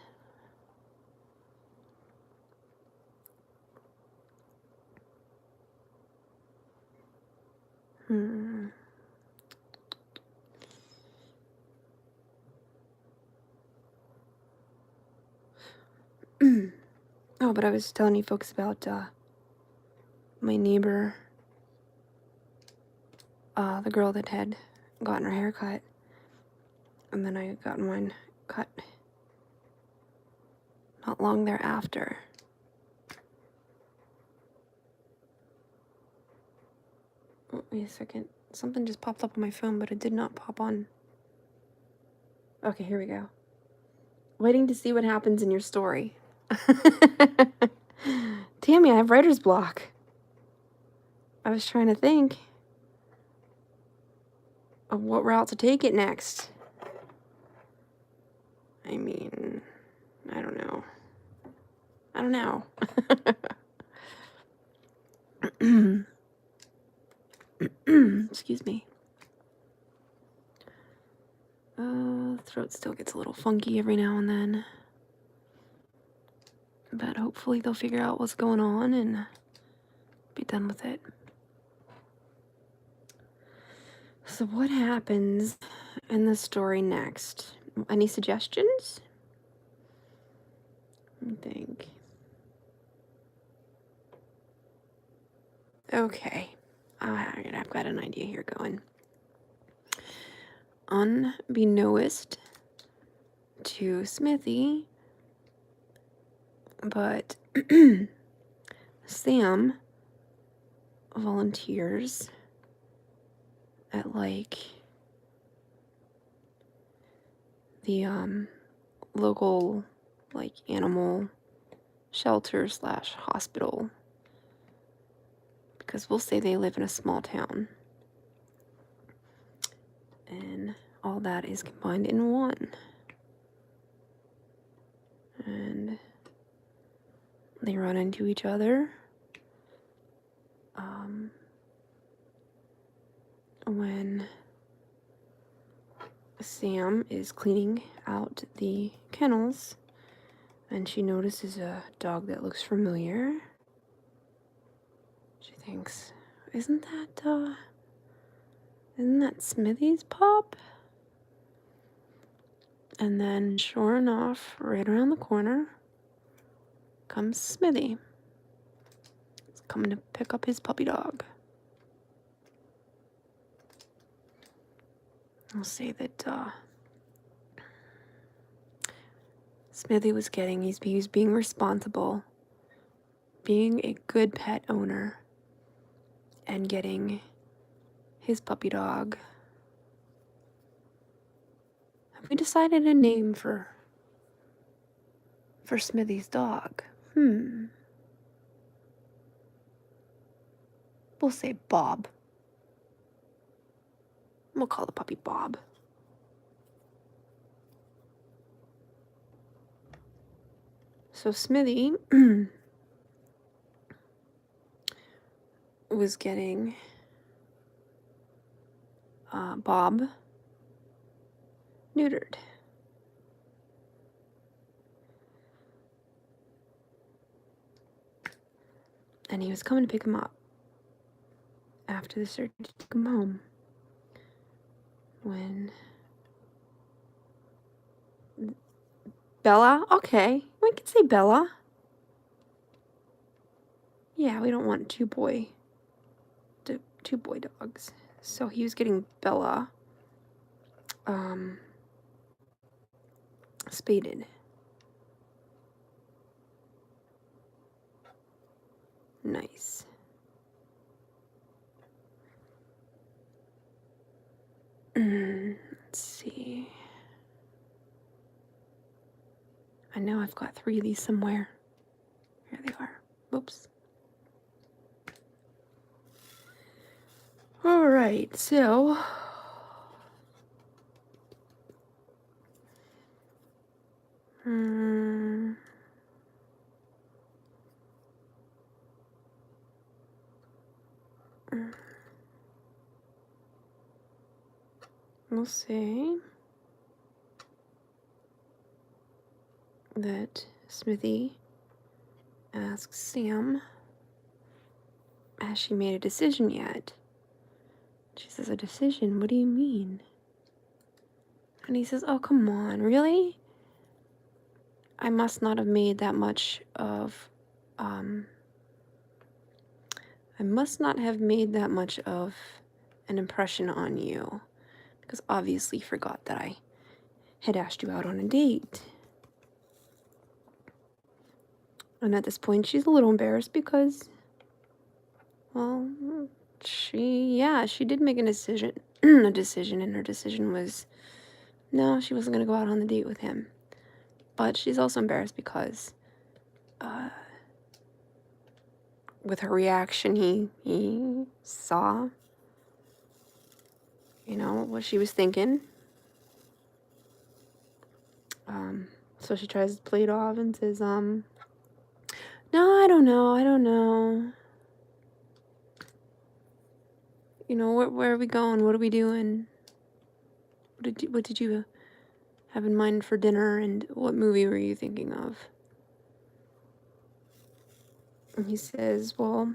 Oh, but I was telling you folks about my neighbor, the girl that had gotten her hair cut, and then I had gotten mine cut not long thereafter. Oh, wait a second. Something just popped up on my phone, but it did not pop on. Okay, here we go. Waiting to see what happens in your story. Tammy, I have writer's block. I was trying to think of what route to take it next. I mean, I don't know. I don't know. Excuse me. Throat still gets a little funky every now and then. But hopefully they'll figure out what's going on and be done with it. So what happens in the story next? Any suggestions? Let me think. Okay. I've got an idea here going. Unbeknownst to Smithy, but Sam volunteers at like the local like animal shelter / hospital, because we'll say they live in a small town, and all that is combined in one. And they run into each other when Sam is cleaning out the kennels, and she notices a dog that looks familiar. She thinks, isn't that Smithy's pup? And then, sure enough, right around the corner comes Smithy. He's coming to pick up his puppy dog. I'll say that Smithy was being responsible, being a good pet owner, and getting his puppy dog. Have we decided a name for Smithy's dog? We'll say Bob. We'll call the puppy Bob. So Smithy was getting Bob neutered. And he was coming to pick him up after the surgery to take him home. When Bella? Okay, we can say Bella. Yeah, we don't want two boy dogs. So he was getting Bella spaded. Nice. Let's see. I know I've got 3 of these somewhere. Here they are. Oops. All right, so we'll say that Smithy asks Sam, has she made a decision yet? She says, a decision? What do you mean? And he says, oh, come on, really? I must not have made that much of, an impression on you, because obviously you forgot that I had asked you out on a date. And at this point, she's a little embarrassed because, well, she did make a decision, and her decision was, no, she wasn't going to go out on the date with him. But she's also embarrassed because with her reaction, he saw, what she was thinking. So she tries to play it off and says, no, I don't know. Where are we going? What are we doing? What did you have in mind for dinner, and what movie were you thinking of? And he says, well,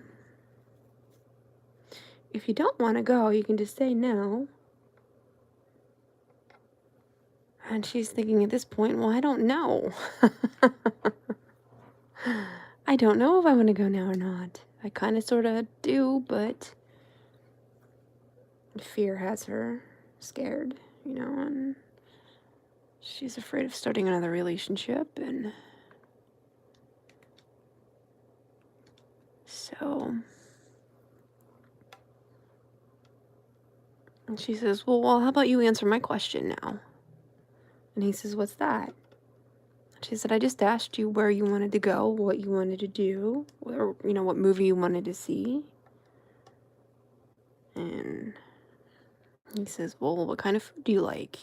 if you don't want to go, you can just say no. And she's thinking at this point, well, I don't know. I don't know if I want to go now or not. I kind of sort of do, but fear has her scared, and she's afraid of starting another relationship, and so... And she says, well, how about you answer my question now? And he says, what's that? She said, I just asked you where you wanted to go, what you wanted to do, or, what movie you wanted to see. And he says, well, what kind of food do you like?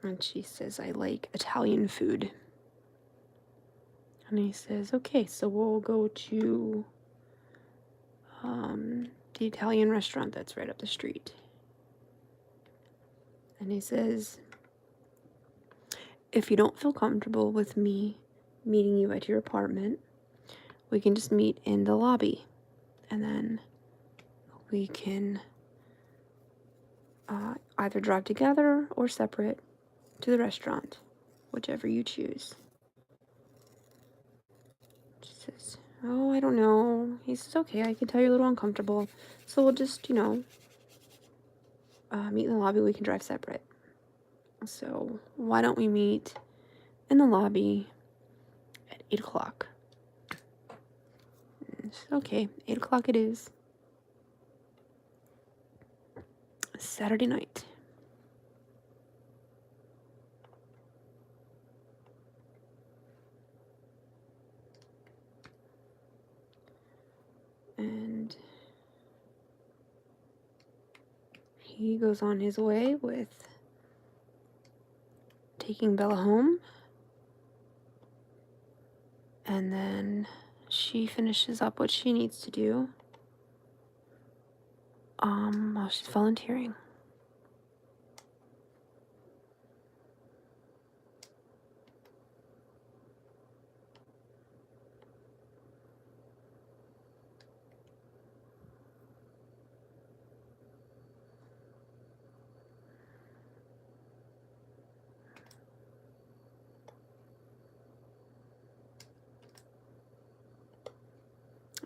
And she says, I like Italian food. And he says, okay, so we'll go to the Italian restaurant that's right up the street. And he says, if you don't feel comfortable with me meeting you at your apartment, we can just meet in the lobby. And then we can either drive together or separate to the restaurant, whichever you choose. She says, oh, I don't know. He says, okay, I can tell you're a little uncomfortable. So we'll just, meet in the lobby. We can drive separate. So why don't we meet in the lobby at 8 o'clock? And she said, okay, 8 o'clock it is. Saturday night. And he goes on his way with taking Bella home. And then she finishes up what she needs to do while she's volunteering.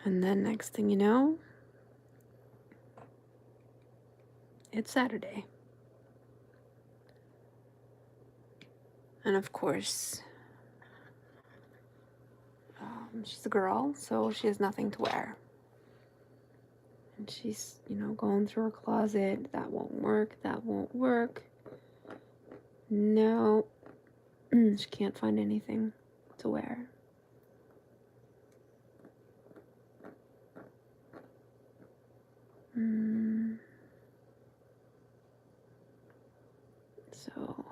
And then next thing you know, it's Saturday. And of course, she's a girl, so she has nothing to wear. And she's, going through her closet. That won't work. That won't work. No. She can't find anything to wear. So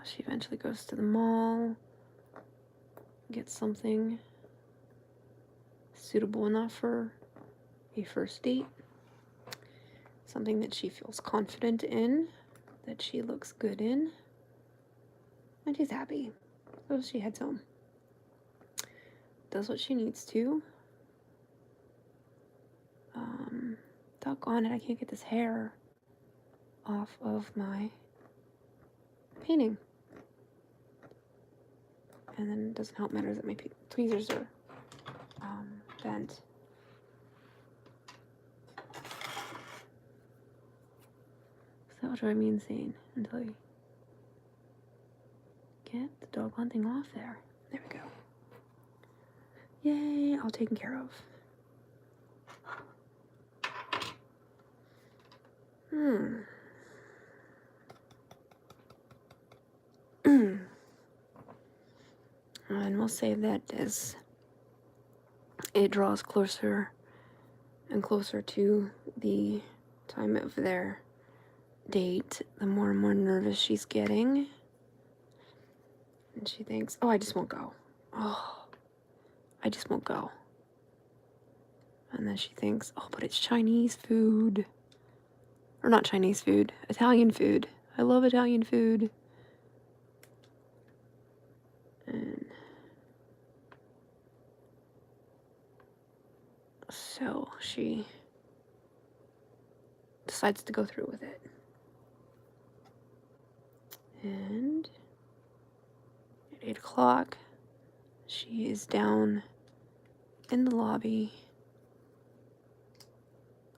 she eventually goes to the mall, gets something suitable enough for a first date, something that she feels confident in, that she looks good in, and she's happy. So she heads home, does what she needs to. Doggone it, I can't get this hair off of my painting. And then it doesn't help matters that my tweezers are bent. So that will drive me insane until I get the doggone thing off there. There we go. Yay, all taken care of. And we'll say that as it draws closer and closer to the time of their date, the more and more nervous she's getting. And she thinks, oh, I just won't go. Oh, I just won't go. And then she thinks, oh, but it's Chinese food. Or not Chinese food, Italian food. I love Italian food. And so she decides to go through with it. And at 8 o'clock, she is down in the lobby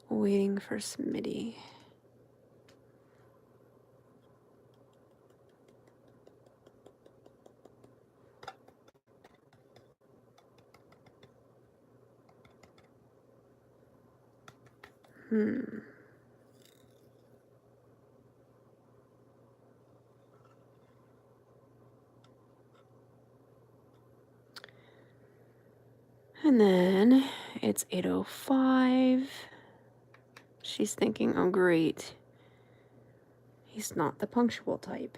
waiting for Smitty. And then it's 8:05. She's thinking, oh great, he's not the punctual type.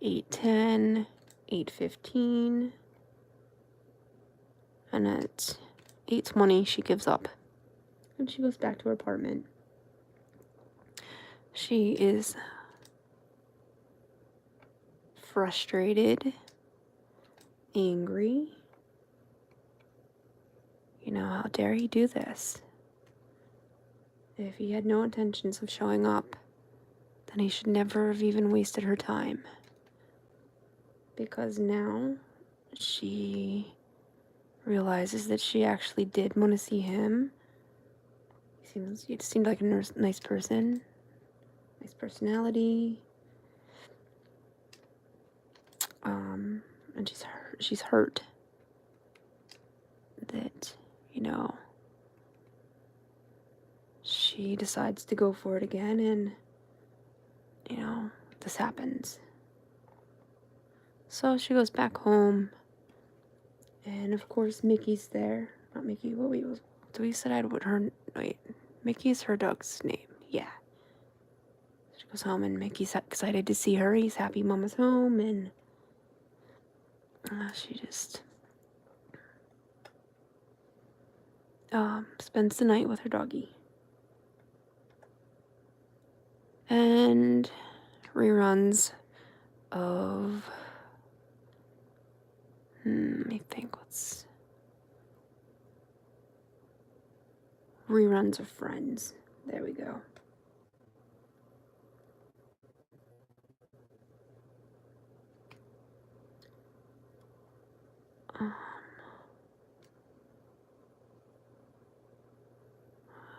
8:10, 8:15, and at 8:20 she gives up and she goes back to her apartment. She is frustrated, angry. You know, how dare he do this? If he had no intentions of showing up, then he should never have even wasted her time. Because now she realizes that she actually did want to see him. He seemed like a nice person, nice personality. And she's hurt that, you know, she decides to go for it again and, you know, this happens. So she goes back home, and of course Mickey's there. Not Mickey, do we decide what her, wait, Mickey's her dog's name, yeah. She goes home and Mickey's excited to see her. He's happy Mama's home, and she just spends the night with her doggy. And reruns of, let me think, reruns of Friends. There we go.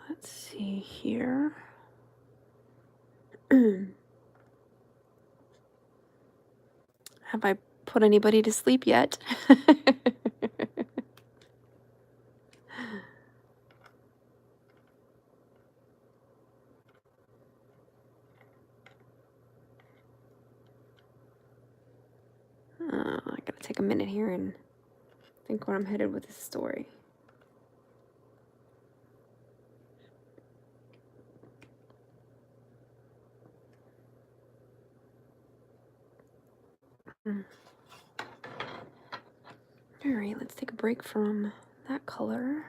Let's see here. Have I put anybody to sleep yet? I gotta take a minute here and think where I'm headed with this story. Alright, let's take a break from that color.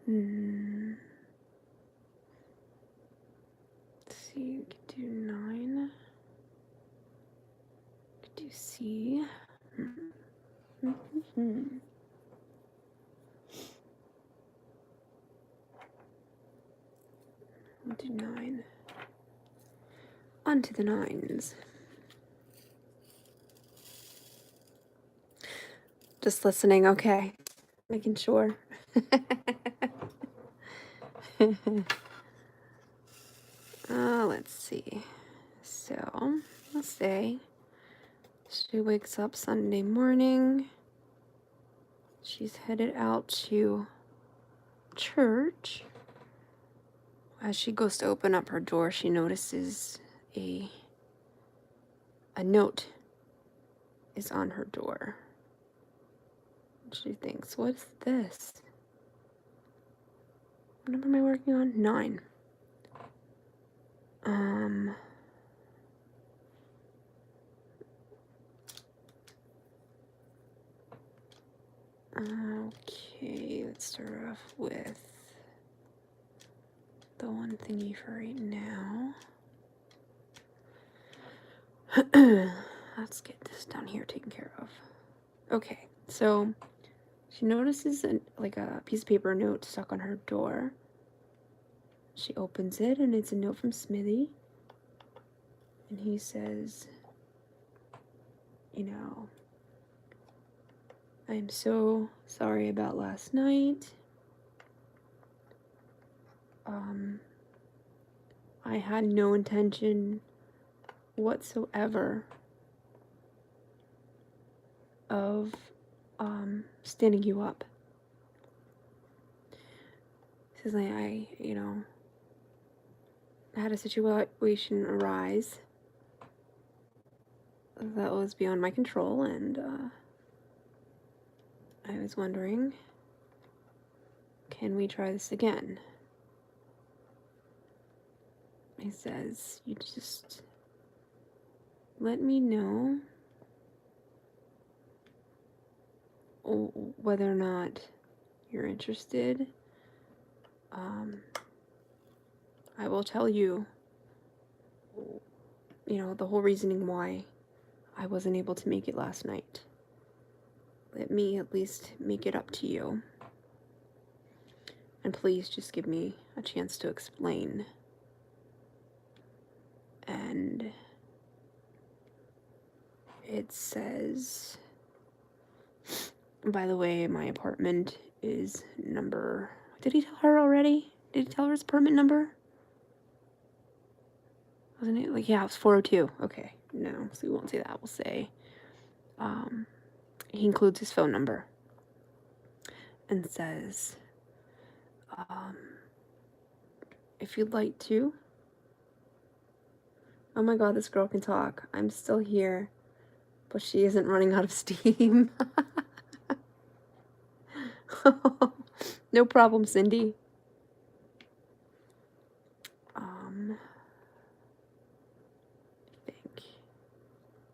Let's see, we could do 9. We could do C. We'll do 9. On to the 9s. Just listening, okay. Making sure. Let's see. So, let's say she wakes up Sunday morning. She's headed out to church As she goes to open up her door, she notices a note is on her door. She thinks, what's this? What number am I working on? 9. Okay, let's start off with the one thingy for right now. Let's get this down here taken care of. Okay, so she notices a piece of paper note stuck on her door. She opens it, and it's a note from Smithy. And he says, I am so sorry about last night. I had no intention whatsoever of standing you up. He says, I had a situation arise that was beyond my control, and I was wondering, can we try this again? He says, you just let me know whether or not you're interested. I will tell you, the whole reasoning why I wasn't able to make it last night. Let me at least make it up to you. And please just give me a chance to explain. And it says, by the way, my apartment is number... Did he tell her already? Did he tell her his apartment number? Wasn't it? Yeah, it was 402. Okay, no, so we won't say that. We'll say, he includes his phone number. And says, if you'd like to... Oh my god, this girl can talk. I'm still here, but she isn't running out of steam. No problem, Cindy. I think.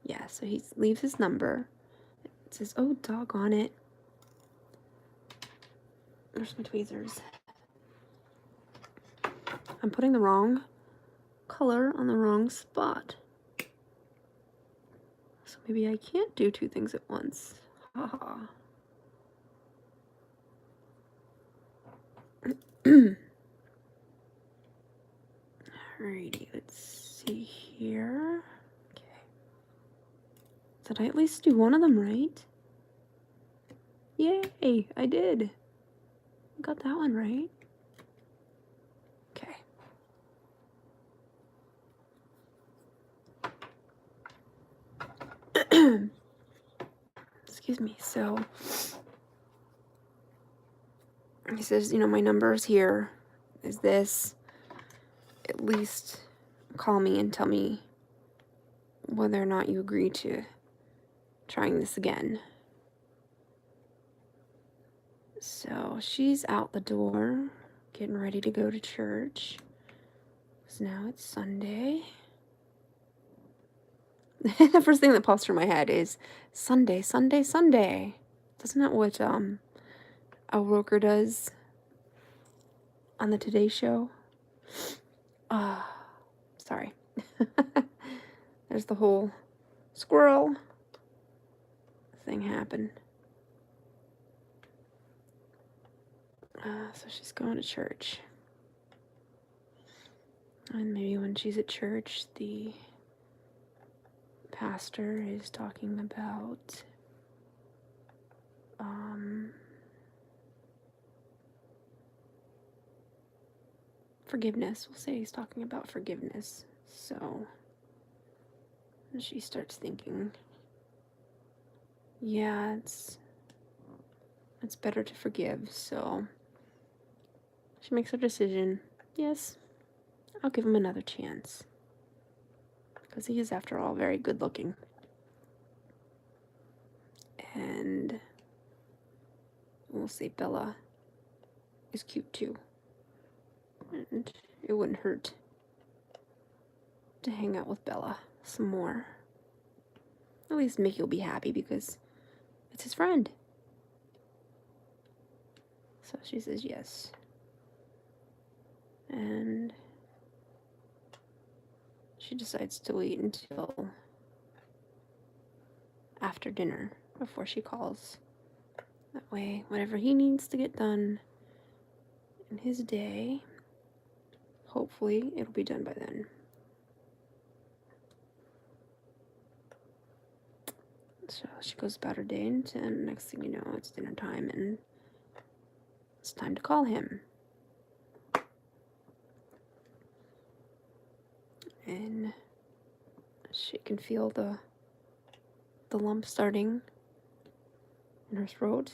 Yeah, so he leaves his number. It says, oh, doggone it. There's my tweezers. I'm putting the wrong color on the wrong spot. So maybe I can't do 2 things at once. Haha. Alrighty, let's see here. Okay. Did I at least do one of them right? Yay, I did. Got that one right. Okay. Excuse me. So he says, my number's here. Is this? At least call me and tell me whether or not you agree to trying this again. So she's out the door, getting ready to go to church. So now it's Sunday. The first thing that pops through my head is Sunday, Sunday, Sunday. Isn't that what Al Roker does on the Today Show? Sorry. There's the whole squirrel thing happened. So she's going to church. And maybe when she's at church, the pastor is talking about forgiveness. We'll say he's talking about forgiveness. So she starts thinking, yeah, it's better to forgive. So she makes her decision. Yes, I'll give him another chance. Because he is, after all, very good looking. And we'll say Bella is cute too. And it wouldn't hurt to hang out with Bella some more. At least Mickey will be happy because it's his friend. So she says yes. And she decides to wait until after dinner before she calls. That way, whatever he needs to get done in his day, hopefully it'll be done by then. So she goes about her day, and next thing you know, it's dinner time, and it's time to call him. And she can feel the lump starting in her throat.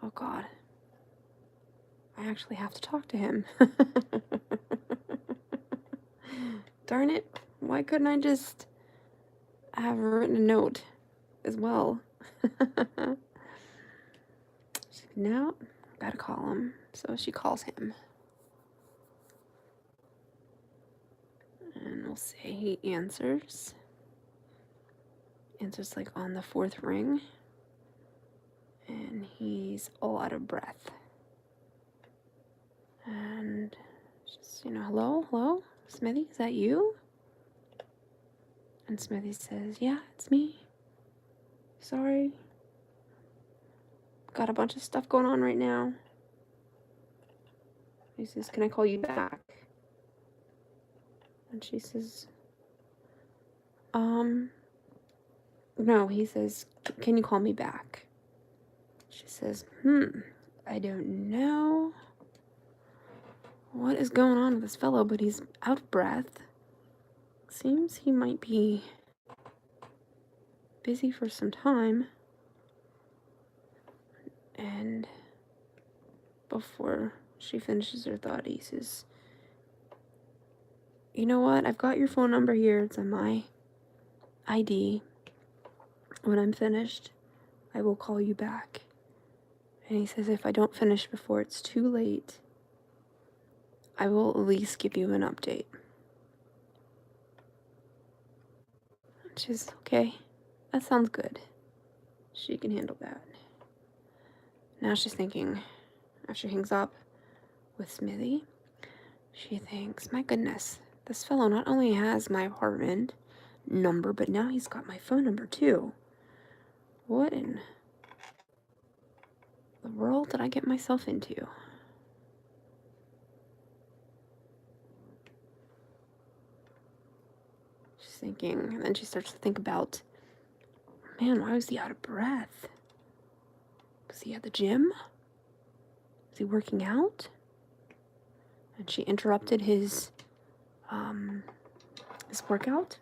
Oh God, I actually have to talk to him. Darn it, why couldn't I just have written a note as well? She's like, no, gotta call him. So she calls him. And we'll say he answers. Answers like on the fourth ring. And he's all out of breath. And just, hello, Smithy, is that you? And Smithy says, yeah, it's me. Sorry. Got a bunch of stuff going on right now. He says, can I call you back? And she says, no, he says, can you call me back? She says, I don't know what is going on with this fellow, but he's out of breath. Seems he might be busy for some time. And before she finishes her thought, he says, you know what? I've got your phone number here. It's on my ID. When I'm finished, I will call you back. And he says, if I don't finish before it's too late, I will at least give you an update. She's okay. That sounds good. She can handle that. Now she's thinking, after she hangs up with Smithy, she thinks, my goodness, this fellow not only has my apartment number, but now he's got my phone number too. What in the world did I get myself into? She's thinking, and then she starts to think about, man, why was he out of breath? Was he at the gym? Was he working out? And she interrupted his workout.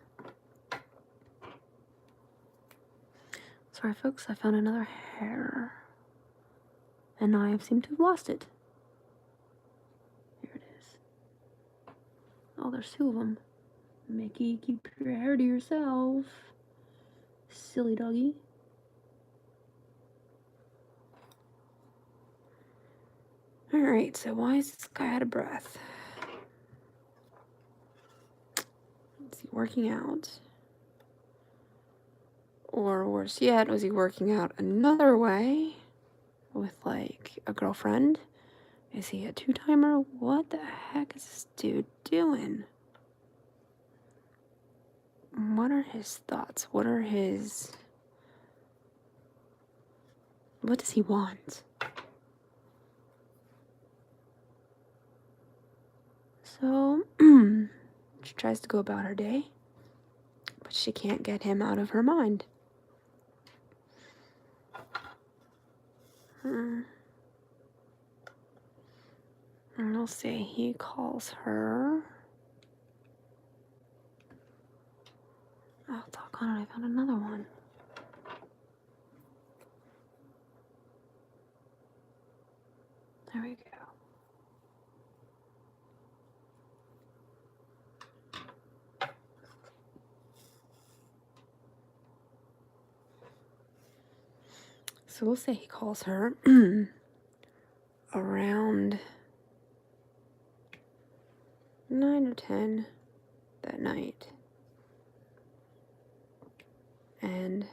Sorry, folks, I found another hair. And I seem to have lost it. Here it is. Oh, there's two of them. Mickey, keep your hair to yourself. Silly doggy. Alright, so why is this guy out of breath? Is he working out? Or worse yet, was he working out another way? With, like, a girlfriend? Is he a two-timer? What the heck is this dude doing? What are his thoughts? What does he want? So, she tries to go about her day, but she can't get him out of her mind. And we'll see, he calls her. Oh, doggone it, I found another one. There we go. So we'll say he calls her around 9 or 10 that night. And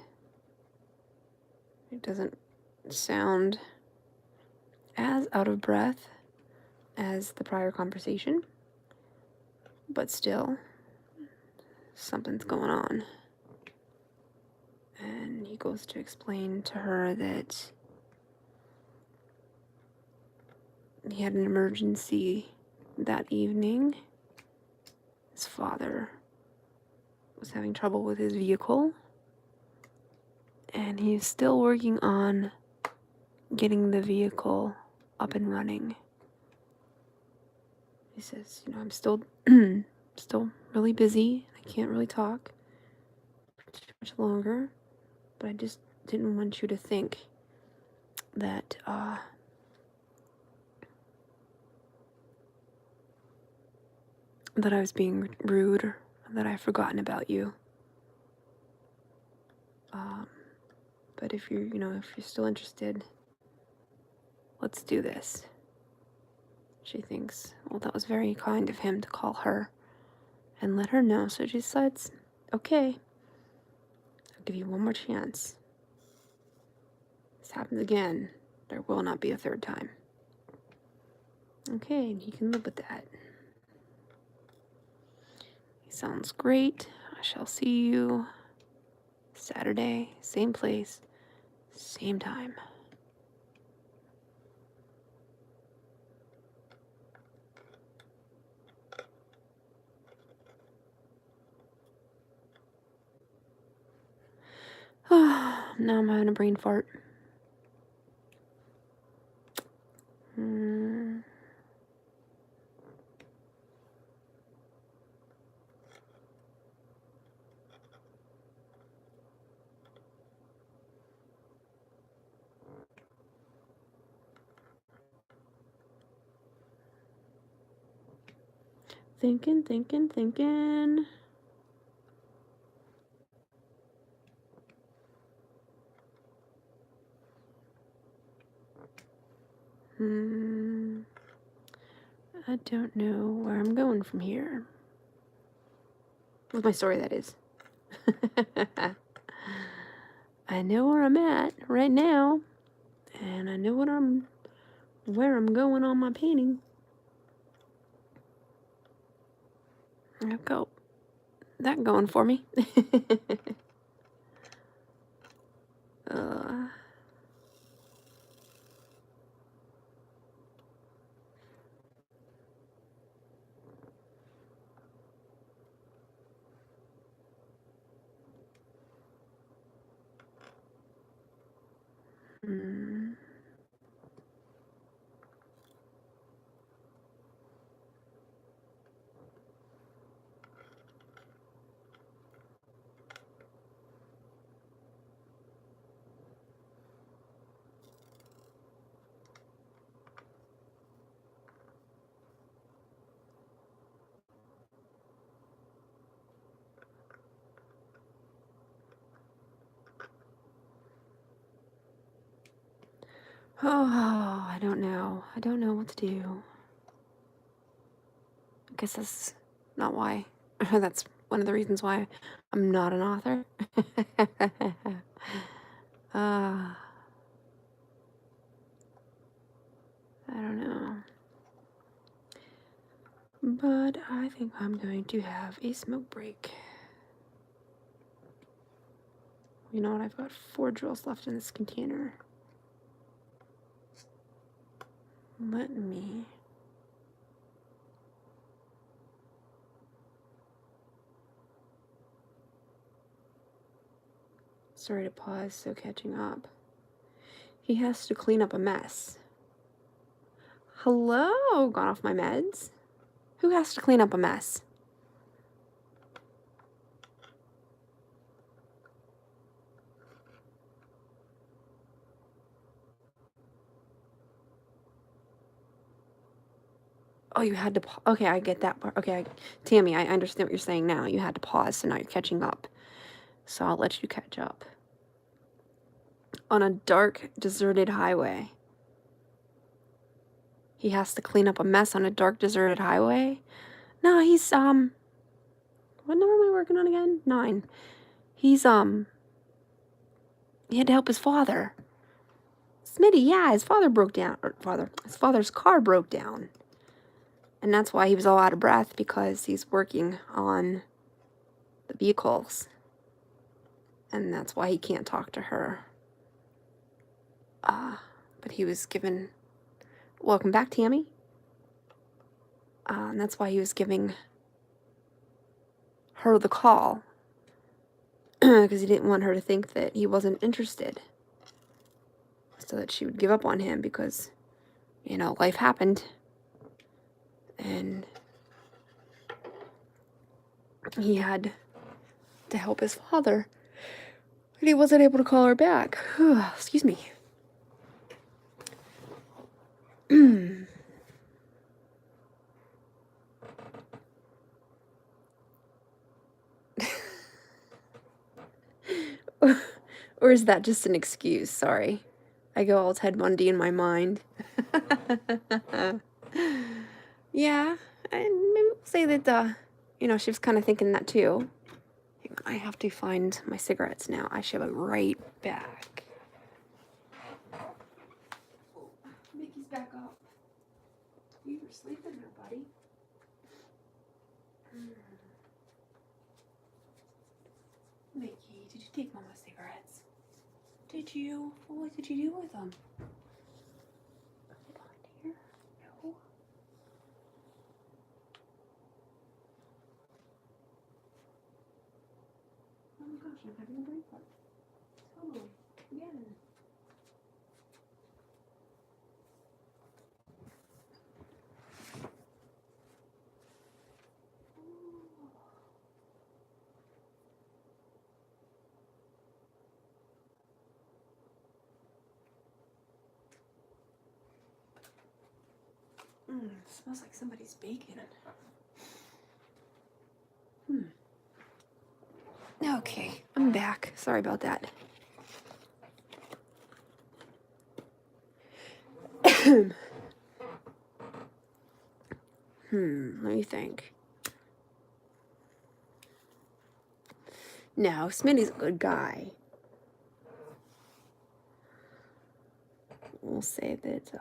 it doesn't sound as out of breath as the prior conversation, but still, something's going on. And he goes to explain to her that he had an emergency that evening. His father was having trouble with his vehicle, and he's still working on getting the vehicle up and running. He says, I'm still really busy. I can't really talk for too much longer, but I just didn't want you to think that that I was being rude or that I've forgotten about you. But if you're still interested, let's do this. She thinks, well, that was very kind of him to call her and let her know. So she decides, okay, I'll give you one more chance. This happens again, there will not be a third time. Okay, and he can live with that. He sounds great. I shall see you Saturday, same place, same time. Now I'm having a brain fart. Thinking. I don't know where I'm going from here. With my story, that is. I know where I'm at right now, and I know where I'm going on my painting. I've got that going for me. Oh, I don't know. I don't know what to do. I guess that's not why. That's one of the reasons why I'm not an author. I don't know. But I think I'm going to have a smoke break. You know what? I've got 4 drills left in this container. Let me sorry to pause, so catching up. He has to clean up a mess. Hello, gone off my meds. Who has to clean up a mess? Oh, you had to okay, I get that part. Okay, Tammy, I understand what you're saying now. You had to pause, so now you're catching up. So I'll let you catch up. on a dark, deserted highway. He has to clean up a mess on a dark, deserted highway? No, he's, what number am I working on again? 9. He's, he had to help his father. Smitty, yeah, his father broke down, his father's car broke down. And that's why he was all out of breath, because he's working on the vehicles. And that's why he can't talk to her. But he was given, welcome back, Tammy. And that's why he was giving her the call. Because he didn't want her to think that he wasn't interested. So that she would give up on him, because, you know, life happened. And he had to help his father. And he wasn't able to call her back. Excuse me. Or is that just an excuse? Sorry. I go all Ted Bundy in my mind. Yeah, and maybe we'll say that, you know, she was kind of thinking that too. Hang on, I have to find my cigarettes now. I should be right back. Mickey's back up. You were sleeping there, buddy. Mickey, did you take Mama's cigarettes? Did you? What did you do with them? Here? No. Oh my gosh, I'm having a brain fart. Totally. Again. Smells like somebody's baking. Okay, I'm back. Sorry about that. Let me think. No, Smitty's a good guy. We'll say that,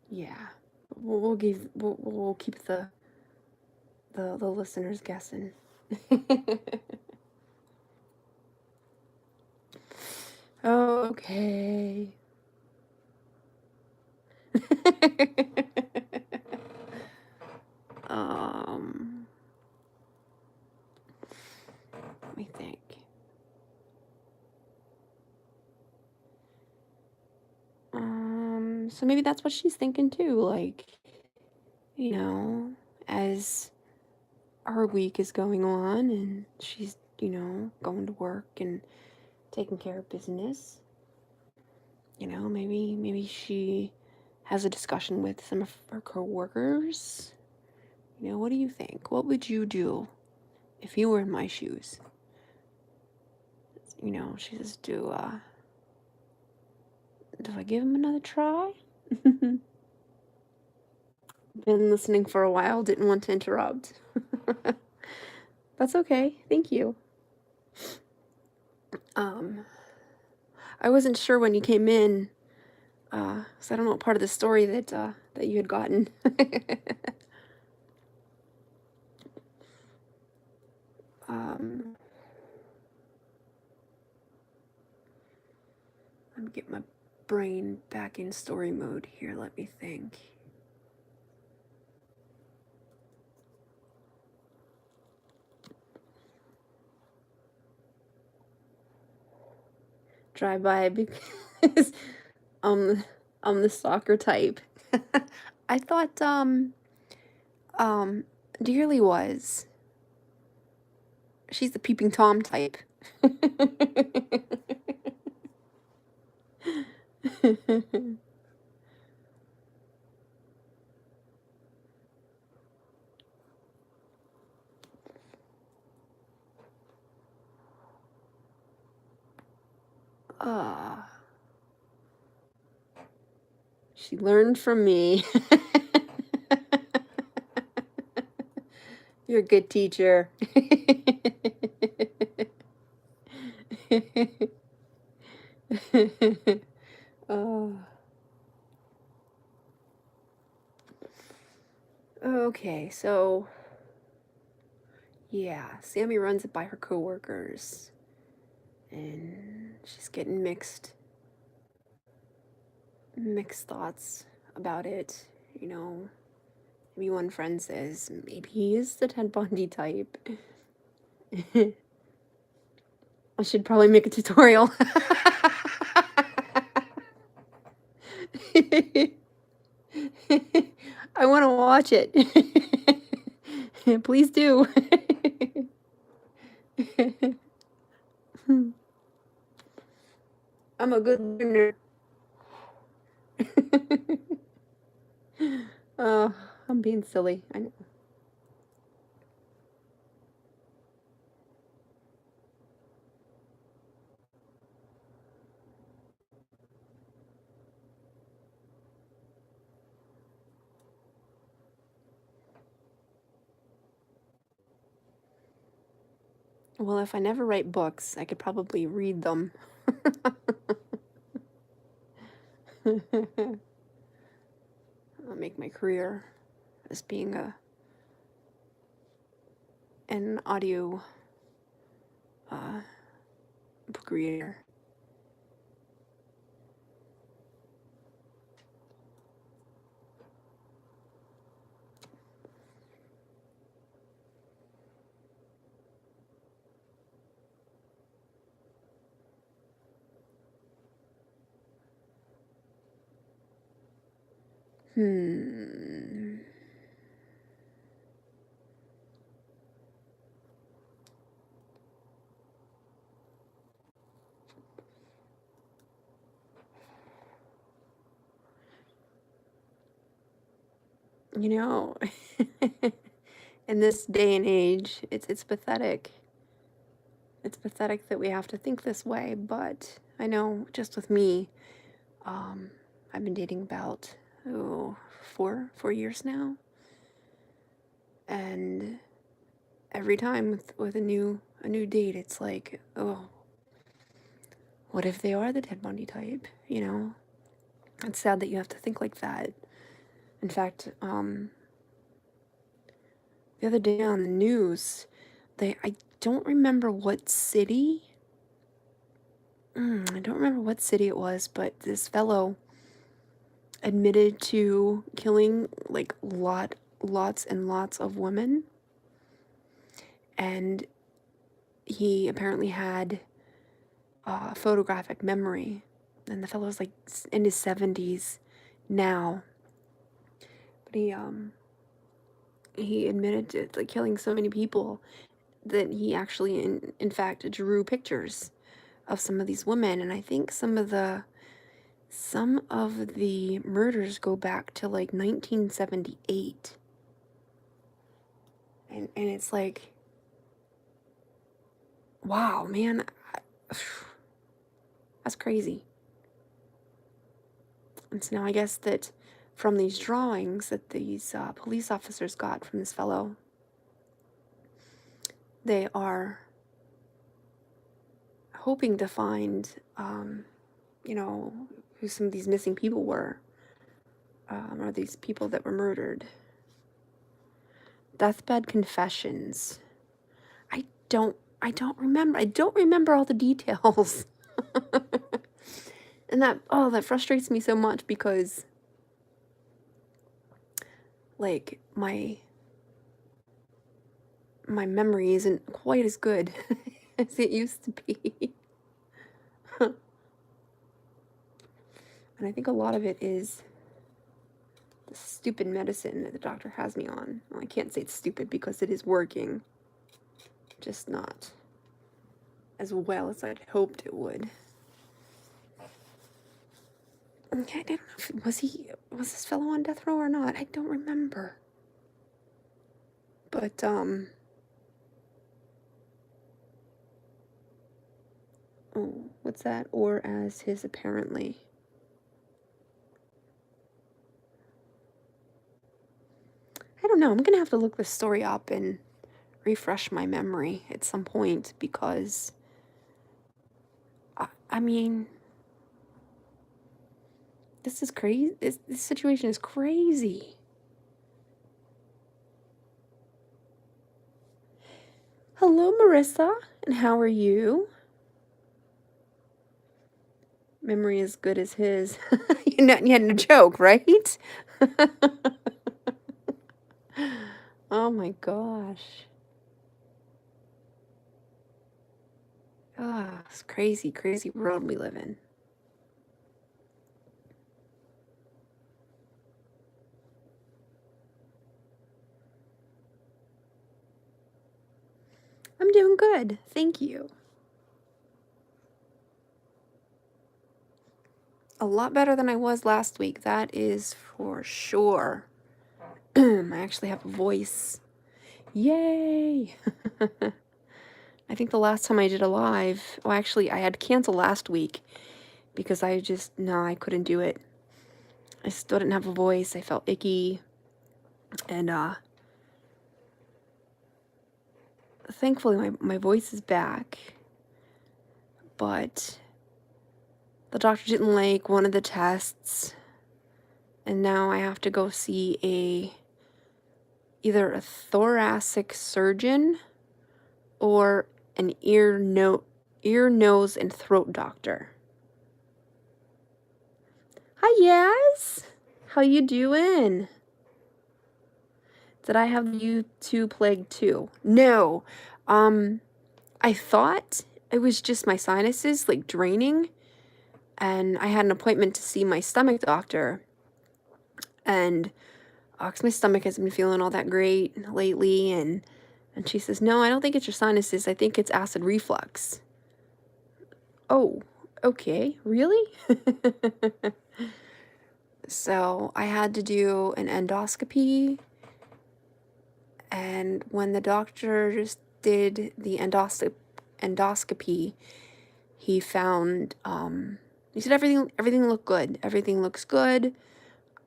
yeah. We'll keep the listeners guessing. Okay. Let me think. So maybe that's what she's thinking too, like, you know, as her week is going on and she's, you know, going to work and taking care of business. You know, maybe she has a discussion with some of her coworkers. You know, what do you think? What would you do if you were in my shoes? You know, she says, do I give him another try? Been listening for a while, didn't want to interrupt. That's okay, thank you. I wasn't sure when you came in, so I don't know what part of the story that you had gotten. Let me get my brain back in story mode here, let me think. Drive by because I'm the stalker type. I thought Dearly was. She's the peeping Tom type. Uh, she learned from me. You're a good teacher. Oh, okay, so yeah, Sammy runs it by her coworkers, and she's getting mixed thoughts about it. You know, maybe one friend says maybe he is the Ted Bundy type. I should probably make a tutorial. I want to watch it. Please do. I'm a good learner. Oh, I'm being silly. I know. Well, if I never write books, I could probably read them. I'll make my career as being an audio uh, book reader. Hmm. You know, in this day and age, it's pathetic. It's pathetic that we have to think this way, but I know just with me, um, I've been dating about four years now, and every time with a new date, it's like, oh, what if they are the Ted Bundy type? You know, it's sad that you have to think like that. In fact, the other day on the news, I don't remember what city. I don't remember what city it was, but this fellow admitted to killing like lots and lots of women, and he apparently had photographic memory, and the fellow's like in his 70s now, but he admitted to like killing so many people that he actually in fact drew pictures of some of these women, and I think some of the murders go back to like 1978, and it's like, wow, man, that's crazy. And so now I guess that from these drawings that these police officers got from this fellow, they are hoping to find, you know, who some of these missing people were, or these people that were murdered. Deathbed confessions. I don't remember. I don't remember all the details. And that frustrates me so much because like my memory isn't quite as good as it used to be. And I think a lot of it is the stupid medicine that the doctor has me on. Well, I can't say it's stupid because it is working, just not as well as I'd hoped it would. Okay, I don't know if was this fellow on death row or not. I don't remember. But Oh, what's that? Or as his apparently. I don't know. I'm gonna have to look this story up and refresh my memory at some point because I mean, this is crazy. This situation is crazy. Hello, Marissa, and how are you? Memory as good as his. You had a joke, right? Oh my gosh. Ah, it's crazy, crazy world we live in. I'm doing good, thank you. A lot better than I was last week, that is for sure. I actually have a voice. Yay! I think the last time I did a live, well, actually, I had to cancel last week because I couldn't do it. I still didn't have a voice. I felt icky. And, thankfully, my voice is back. But the doctor didn't like one of the tests. And now I have to go see either a thoracic surgeon or an ear, nose, and throat doctor. Hi, Yaz. How you doing? Did I have the YouTube plague too? No. I thought it was just my sinuses, like, draining. And I had an appointment to see my stomach doctor. And, 'cause my stomach hasn't been feeling all that great lately. And she says, no, I don't think it's your sinuses. I think it's acid reflux. Oh, okay. Really? So I had to do an endoscopy. And when the doctors did the endoscopy, he found, he said everything looked good. Everything looks good.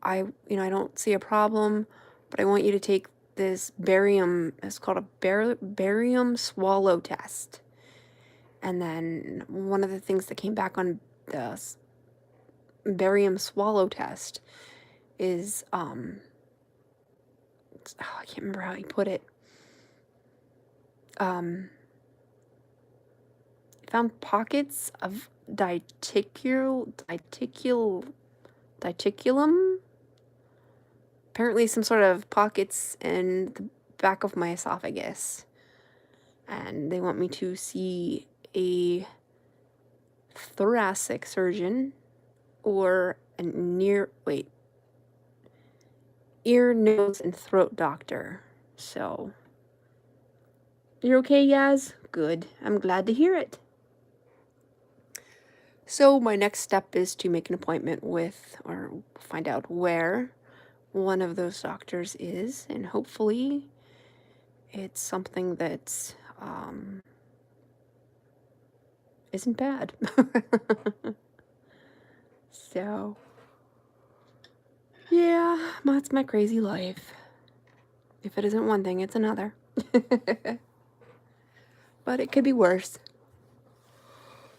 I don't see a problem, but I want you to take this barium, it's called a barium swallow test. And then one of the things that came back on the barium swallow test is, I can't remember how he put it. Found pockets of reticulum. Apparently some sort of pockets in the back of my esophagus. And they want me to see a thoracic surgeon or ear, nose, and throat doctor. So, you're okay, Yaz? Good. I'm glad to hear it. So my next step is to make an appointment with, or find out where one of those doctors is, and hopefully it's something that's isn't bad. So yeah, that's my crazy life. If it isn't one thing, it's another. But it could be worse.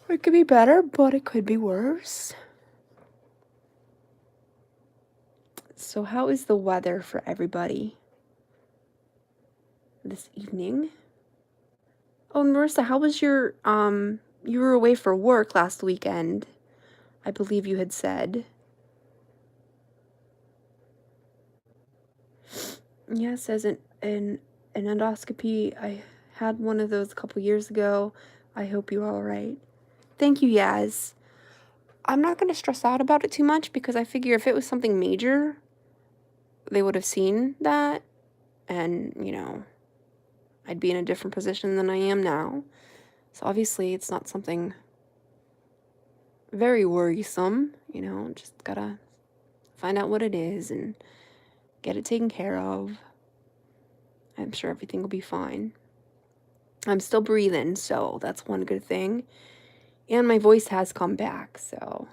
It could be better, but it could be worse. So how is the weather for everybody this evening? Oh, Marissa, how was your, you were away for work last weekend, I believe you had said. Yeah, it says an endoscopy. I had one of those a couple years ago. I hope you're all right. Thank you, Yaz. I'm not going to stress out about it too much because I figure if it was something major, they would have seen that and, I'd be in a different position than I am now. So obviously it's not something very worrisome, just gotta find out what it is and get it taken care of. I'm sure everything will be fine. I'm still breathing, so that's one good thing. And my voice has come back, so.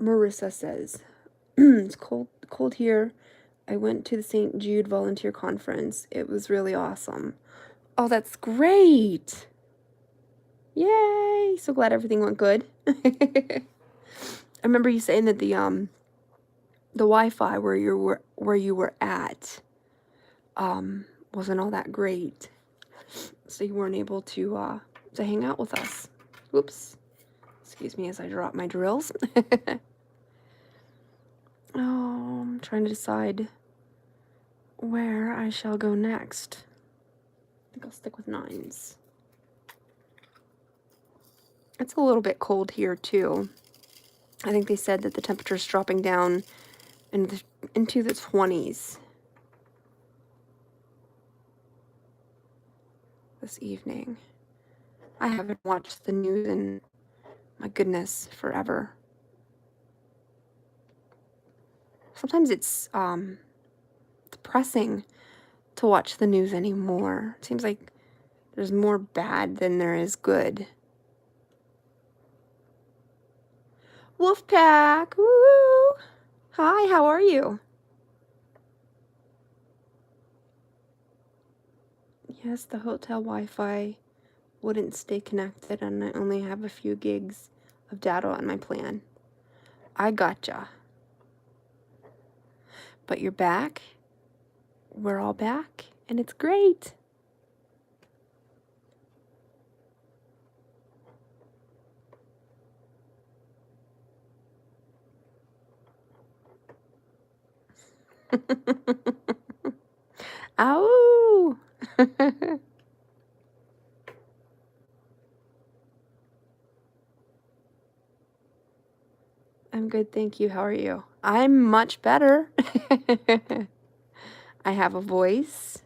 Marissa says, it's cold here. I went to the St. Jude Volunteer Conference. It was really awesome. Oh, that's great. Yay. So glad everything went good. I remember you saying that the Wi-Fi where you were at wasn't all that great. So you weren't able to hang out with us. Whoops. Excuse me as I drop my drills. Oh, I'm trying to decide where I shall go next. I think I'll stick with 9s. It's a little bit cold here too. I think they said that the temperature's dropping down into the 20s this evening. I haven't watched the news in, my goodness, forever. Sometimes it's depressing to watch the news anymore. It seems like there's more bad than there is good. Wolfpack! Woo! Hi, how are you? Yes, the hotel Wi-Fi wouldn't stay connected, and I only have a few gigs of data on my plan. I gotcha. But you're back. We're all back, and it's great. Ow! I'm good, thank you. How are you? I'm much better. I have a voice.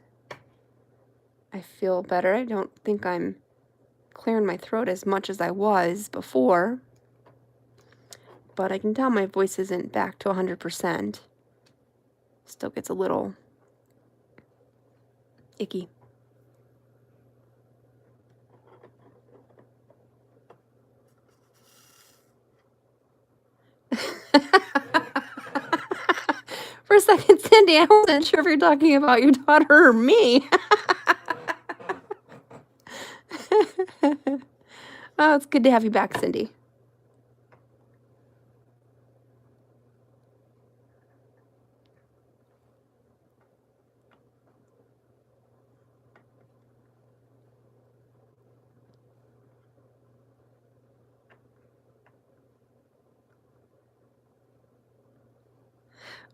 I feel better. I don't think I'm clearing my throat as much as I was before, but I can tell my voice isn't back to 100%. Still gets a little icky. For a second, Cindy, I wasn't sure if you're talking about your daughter or me. Oh, it's good to have you back, Cindy.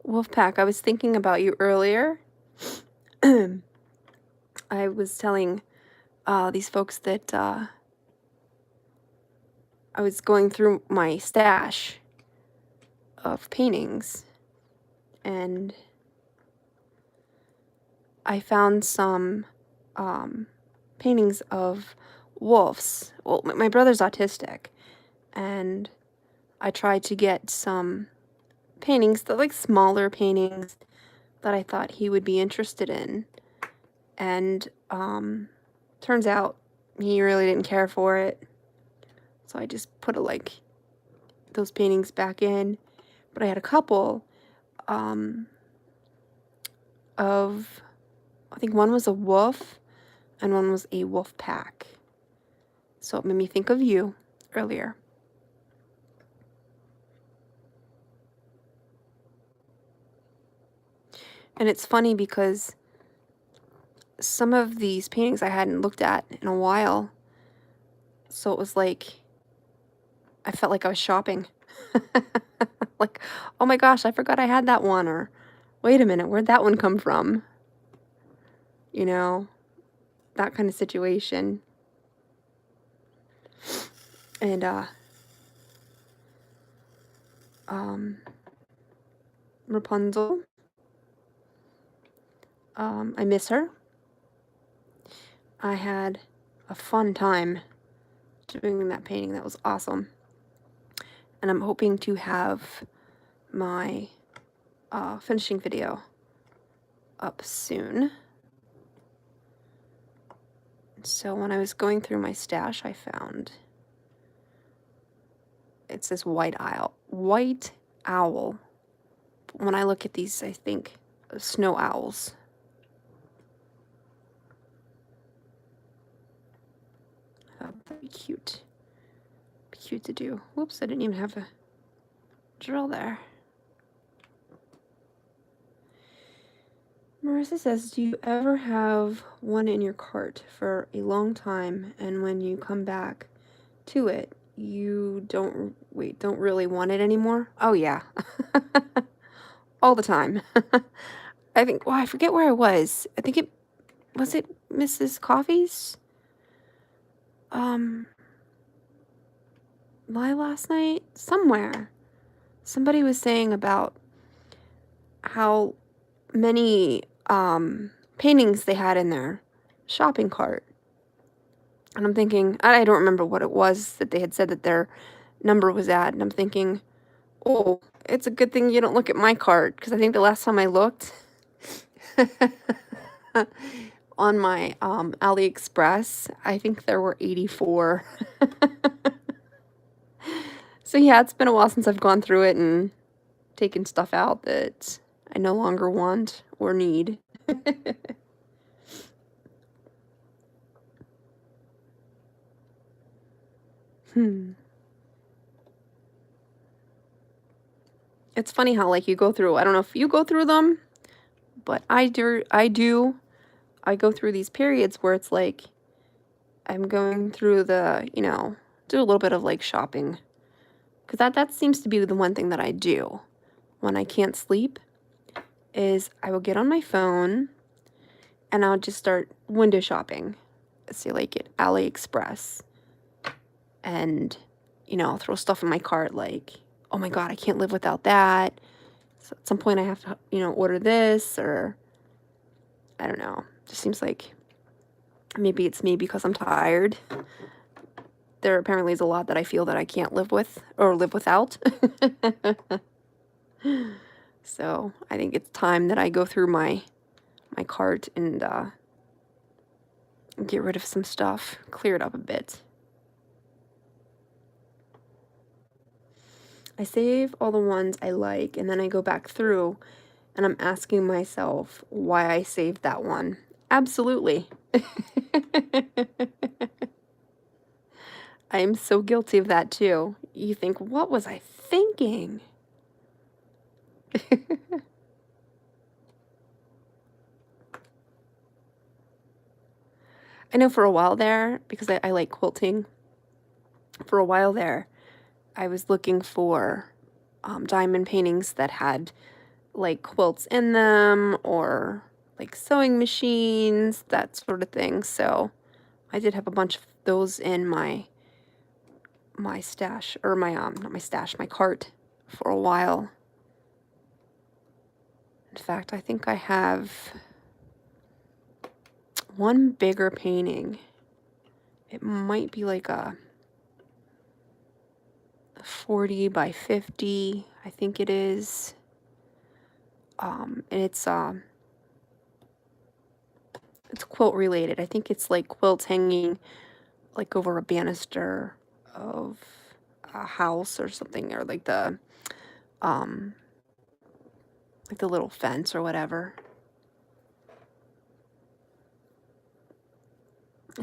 Wolfpack, I was thinking about you earlier. I was telling these folks that I was going through my stash of paintings, and I found some paintings of wolves. Well, my brother's autistic, and I tried to get some paintings, that like smaller paintings that I thought he would be interested in, and turns out he really didn't care for it, so I just put those paintings back in. But I had a couple of, I think one was a wolf and one was a wolf pack, so it made me think of you earlier. And it's funny because some of these paintings I hadn't looked at in a while, so it was like I felt like I was shopping. Like, oh my gosh, I forgot I had that one, or wait a minute, where'd that one come from? You know, that kind of situation. And Rapunzel, I miss her. I had a fun time doing that painting. That was awesome. and I'm hoping to have my finishing video up soon. So when I was going through my stash, I found it says white owl. When I look at these, I think snow owls. Oh, that'd be cute. Be cute to do. Whoops, I didn't even have a drill there. Marissa says, do you ever have one in your cart for a long time, and when you come back to it, you don't really want it anymore? Oh yeah. All the time. I think, well, I forget where I was. I think it Mrs. Coffee's live last night? Somewhere. Somebody was saying about how many paintings they had in their shopping cart. And I'm thinking, I don't remember what it was that they had said that their number was at. And I'm thinking, oh, it's a good thing you don't look at my cart, because I think the last time I looked on my AliExpress, I think there were 84. So yeah, it's been a while since I've gone through it and taken stuff out that I no longer want or need. It's funny how, like, you go through, I don't know if you go through them, but I do. I go through these periods where it's like I'm going through the, do a little bit of like shopping. Because that seems to be the one thing that I do when I can't sleep, is I will get on my phone and I'll just start window shopping. Say like at AliExpress. And, I'll throw stuff in my cart like, oh my God, I can't live without that. So at some point I have to, order this, or I don't know. Just seems like maybe it's me because I'm tired. There apparently is a lot that I feel that I can't live with or live without. So I think it's time that I go through my cart and get rid of some stuff, clear it up a bit. I save all the ones I like, and then I go back through and I'm asking myself why I saved that one. Absolutely. I am so guilty of that too. You think, what was I thinking? I know for a while there, because I like quilting, for a while there, I was looking for diamond paintings that had like quilts in them, or like sewing machines, that sort of thing. So I did have a bunch of those in my stash, or my not my stash, my cart for a while. In fact, I think I have one bigger painting. It might be like a 40 by 50, I think it is. And it's quilt related. I think it's like quilts hanging like over a banister of a house or something, or like the little fence or whatever.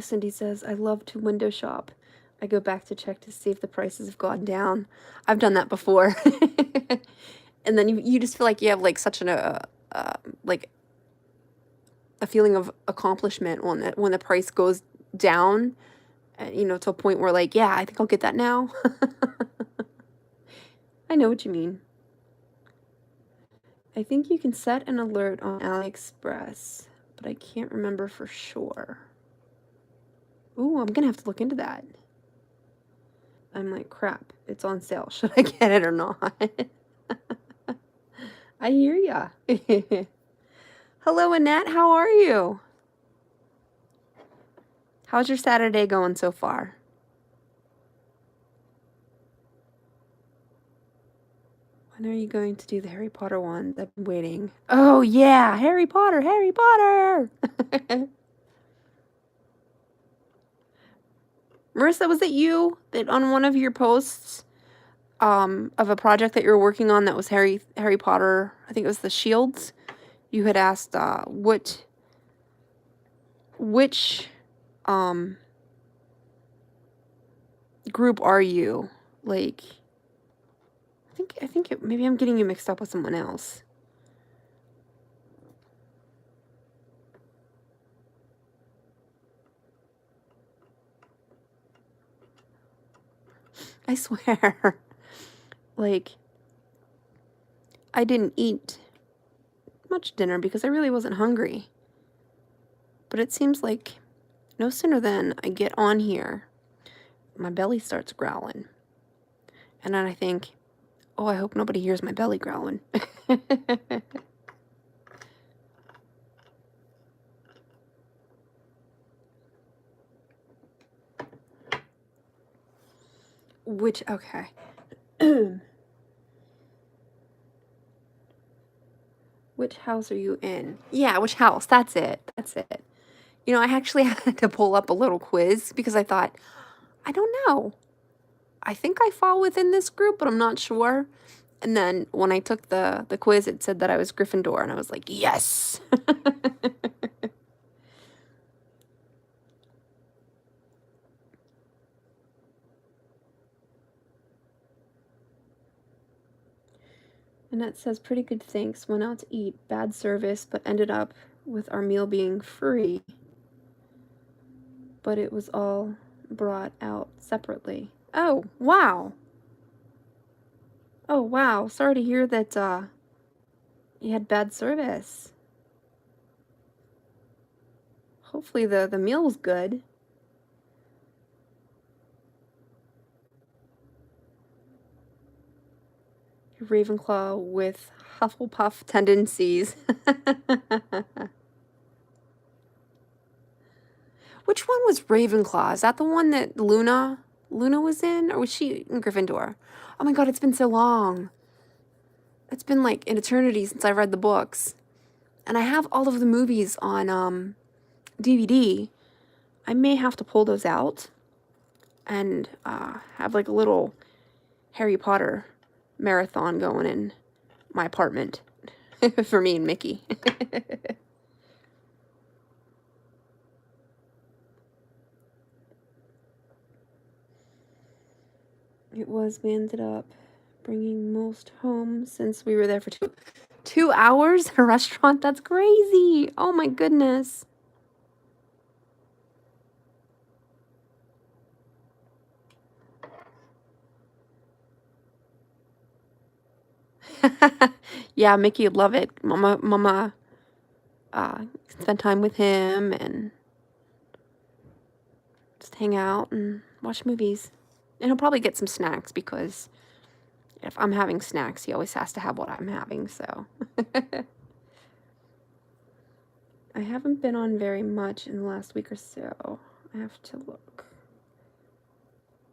Cindy says, I love to window shop. I go back to check to see if the prices have gone down. I've done that before. And then you just feel like you have like such like a feeling of accomplishment when the price goes down, to a point where like, yeah, I think I'll get that now. I know what you mean. I think you can set an alert on AliExpress, but I can't remember for sure. Ooh, I'm gonna have to look into that. I'm like, crap, it's on sale. Should I get it or not? I hear ya. Hello, Annette. How are you? How's your Saturday going so far? When are you going to do the Harry Potter one? I've been waiting. Oh, yeah, Harry Potter, Harry Potter! Marissa, was it you that on one of your posts of a project that you were working on that was Harry Potter, I think it was the Shields, you had asked which group are you? Like, I think maybe I'm getting you mixed up with someone else. I swear. Like, I didn't eat much dinner because I really wasn't hungry. But it seems like no sooner than I get on here, my belly starts growling. And then I think, oh, I hope nobody hears my belly growling. Which, okay. Which house are you in? Yeah, which house? That's it. That's it. You know, I actually had to pull up a little quiz because I thought, I don't know. I think I fall within this group, but I'm not sure. And then when I took the quiz, it said that I was Gryffindor, and I was like, yes! Annette says, pretty good thanks. Went out to eat. Bad service, but ended up with our meal being free. But it was all brought out separately. Oh, wow. Oh, wow. Sorry to hear that you had bad service. Hopefully the meal was good. Ravenclaw with Hufflepuff tendencies. Which one was Ravenclaw? Is that the one that Luna was in? Or was she in Gryffindor? Oh my god, it's been so long. It's been like an eternity since I read the books. And I have all of the movies on DVD. I may have to pull those out and have like a little Harry Potter marathon going in my apartment for me and Mickey. It was, we ended up bringing most home since we were there for 2 hours at a restaurant. That's crazy. Oh my goodness. Yeah, Mickey would love it. Mama spend time with him and just hang out and watch movies. And he'll probably get some snacks because if I'm having snacks, he always has to have what I'm having, so. I haven't been on very much in the last week or so. I have to look.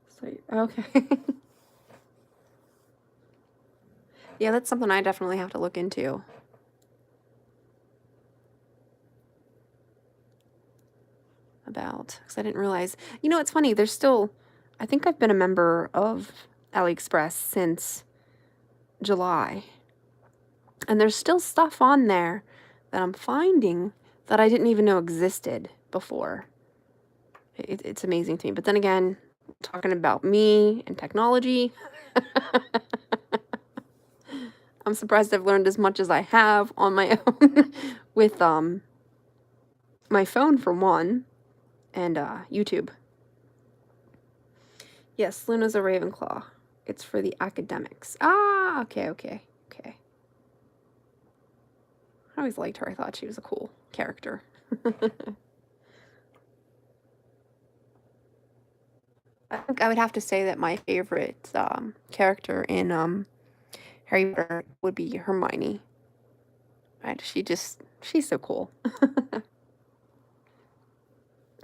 So, okay. Yeah, that's something I definitely have to look into. About, because I didn't realize. You know, it's funny, there's still, I think I've been a member of AliExpress since July. And there's still stuff on there that I'm finding that I didn't even know existed before. It's amazing to me. But then again, talking about me and technology, I'm surprised I've learned as much as I have on my own with my phone for one, and YouTube. Yes, Luna's a Ravenclaw. It's for the academics. Ah, okay. I always liked her. I thought she was a cool character. I think I would have to say that my favorite character in Harry Potter would be Hermione. She's so cool.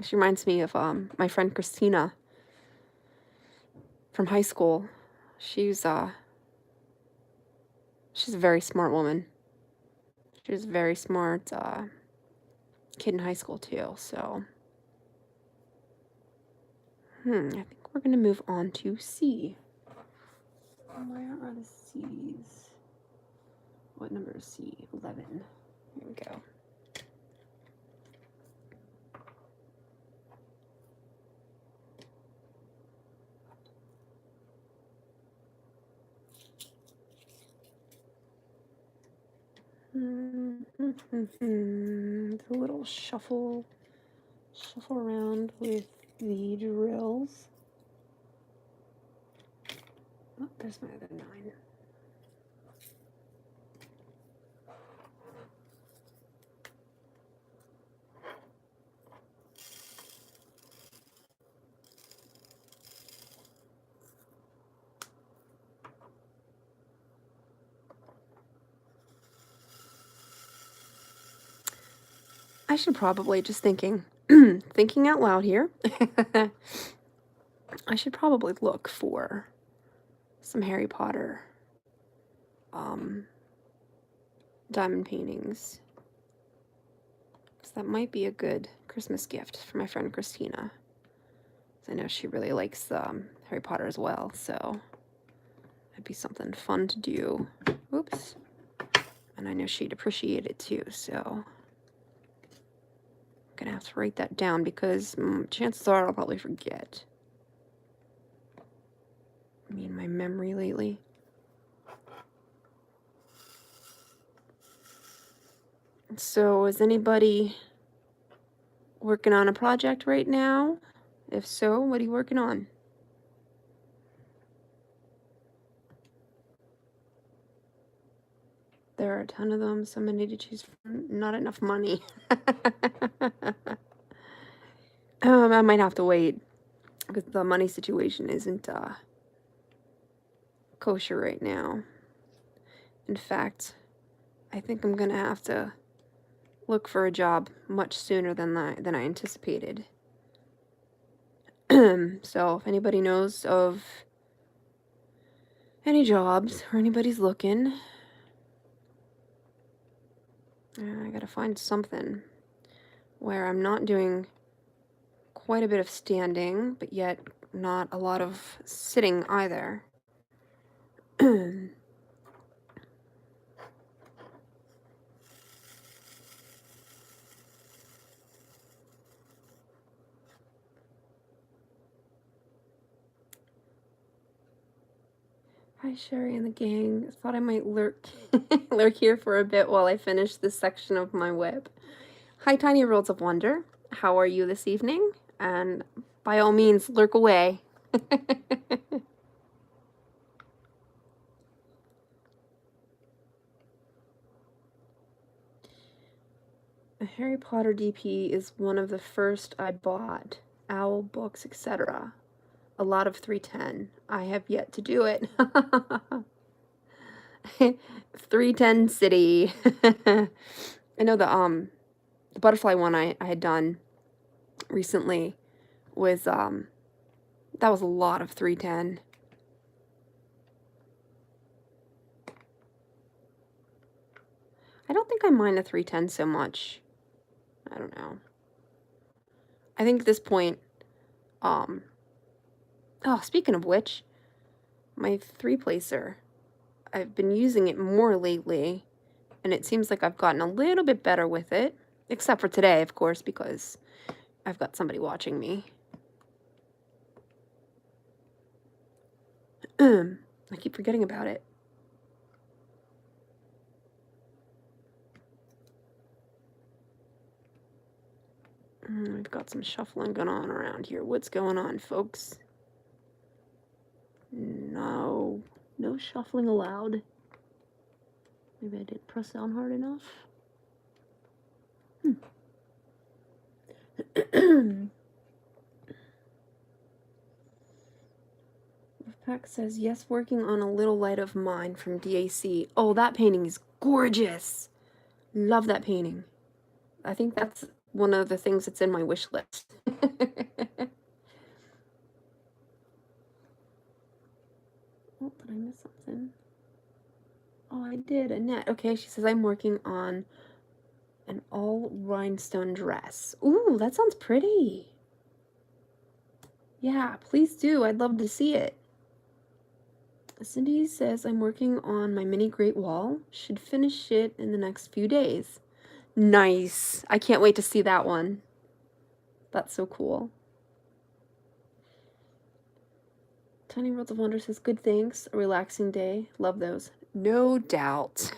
She reminds me of my friend Christina from high school. She's She's a very smart woman. She was a very smart kid in high school too, so I think we're gonna move on to C. Where are the C's? What number is C? 11. Here we go. A little shuffle around with the drills. Oh, there's my other 9. I should probably, just thinking out loud here, I should probably look for some Harry Potter diamond paintings. So that might be a good Christmas gift for my friend Christina. I know she really likes Harry Potter as well, so that'd be something fun to do. Oops. And I know she'd appreciate it too, so I'm gonna have to write that down because chances are I'll probably forget. I mean, my memory lately. So is anybody working on a project right now? If so, what are you working on? There are a ton of them, so many to choose from. Not enough money. I might have to wait because the money situation isn't kosher right now. In fact, I think I'm gonna have to look for a job much sooner than I anticipated. So if anybody knows of any jobs or anybody's looking, I gotta find something where I'm not doing quite a bit of standing, but yet not a lot of sitting either. Hi, Sherry and the gang. Thought I might lurk here for a bit while I finish this section of my web. Hi, Tiny Worlds of Wonder. How are you this evening? And by all means, lurk away. A Harry Potter DP is one of the first I bought. Owl books, etc. A lot of 310. I have yet to do it. 310 City. I know the butterfly one I had done recently was that was a lot of 310. I don't think I mind the 310 so much. I don't know. I think at this point, oh, speaking of which, my 3-placer, I've been using it more lately, and it seems like I've gotten a little bit better with it, except for today, of course, because I've got somebody watching me. I keep forgetting about it. We've got some shuffling going on around here. What's going on, folks? No shuffling allowed. Maybe I didn't press down hard enough. Pack says, yes, working on a little light of mine from DAC. Oh, that painting is gorgeous. Love that painting. I think that's one of the things that's in my wish list. Oh, did I miss something? Oh, I did. Annette. Okay, she says, I'm working on an all rhinestone dress. Ooh, that sounds pretty. Yeah, please do. I'd love to see it. Cindy says, I'm working on my mini Great Wall. Should finish it in the next few days. Nice. I can't wait to see that one. That's so cool. Tiny Worlds of Wonder says, good thanks. A relaxing day. Love those. No doubt.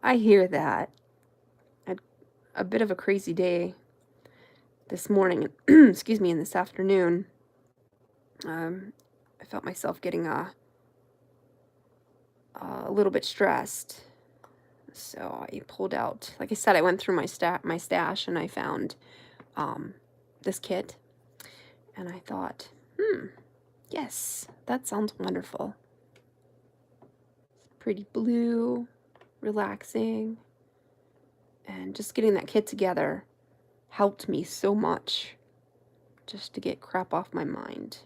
I hear that. A bit of a crazy day this morning, excuse me, and this afternoon. I felt myself getting a little bit stressed. So I pulled out, like I said, I went through my stash and I found this kit. And I thought, yes, that sounds wonderful. Pretty blue, relaxing. And just getting that kit together helped me so much just to get crap off my mind.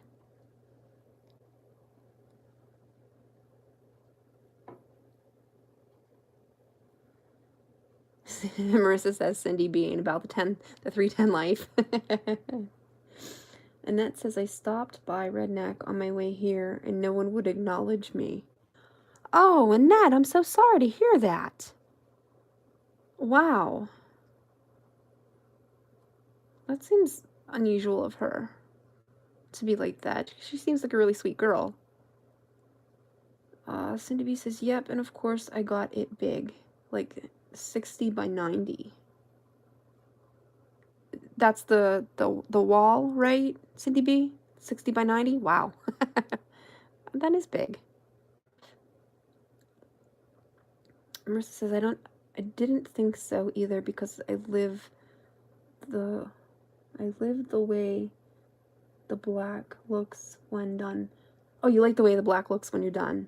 Marissa says Cindy being about the 310 life. Annette says I stopped by Redneck on my way here and no one would acknowledge me. Oh, Annette, I'm so sorry to hear that. Wow. That seems unusual of her to be like that. She seems like a really sweet girl. Cindy B says, yep, and of course I got it big. Like 60 by 90. That's the wall, right, Cindy B? 60 by 90? Wow. That is big. Marissa says, I didn't think so either because I live the way the black looks when done. Oh, you like the way the black looks when you're done.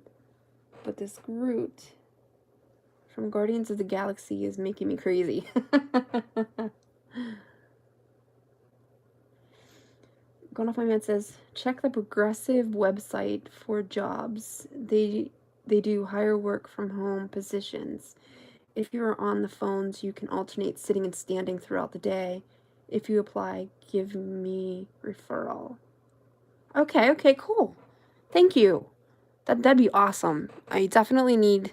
But this Groot from Guardians of the Galaxy is making me crazy. Going Off My Man says, check the Progressive website for jobs. They do hire work from home positions. If you're on the phones, you can alternate sitting and standing throughout the day. If you apply, give me referral. Okay, cool. Thank you. That'd be awesome. I definitely need...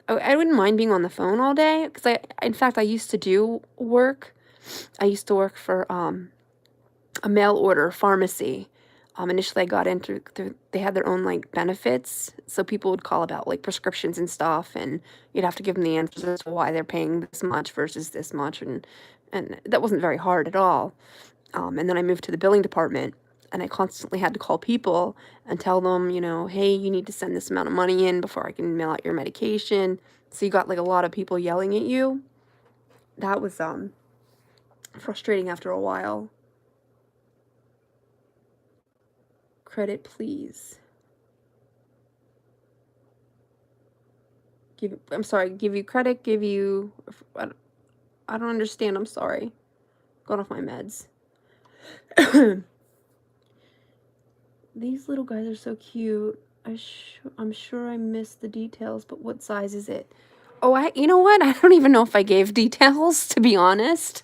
I wouldn't mind being on the phone all day, because in fact, I used to do work. I used to work for a mail order pharmacy. Initially I got into, they had their own like benefits, so people would call about like prescriptions and stuff, and you'd have to give them the answers as to why they're paying this much versus this much, and that wasn't very hard at all. And then I moved to the billing department, and I constantly had to call people and tell them, you know, hey, you need to send this amount of money in before I can mail out your medication. So you got like a lot of people yelling at you. That was frustrating after a while. Credit, please. I'm sorry, give you credit, give you... I don't understand, I'm sorry. Going off my meds. These little guys are so cute. I'm sure I missed the details, but what size is it? Oh, you know what? I don't even know if I gave details, to be honest.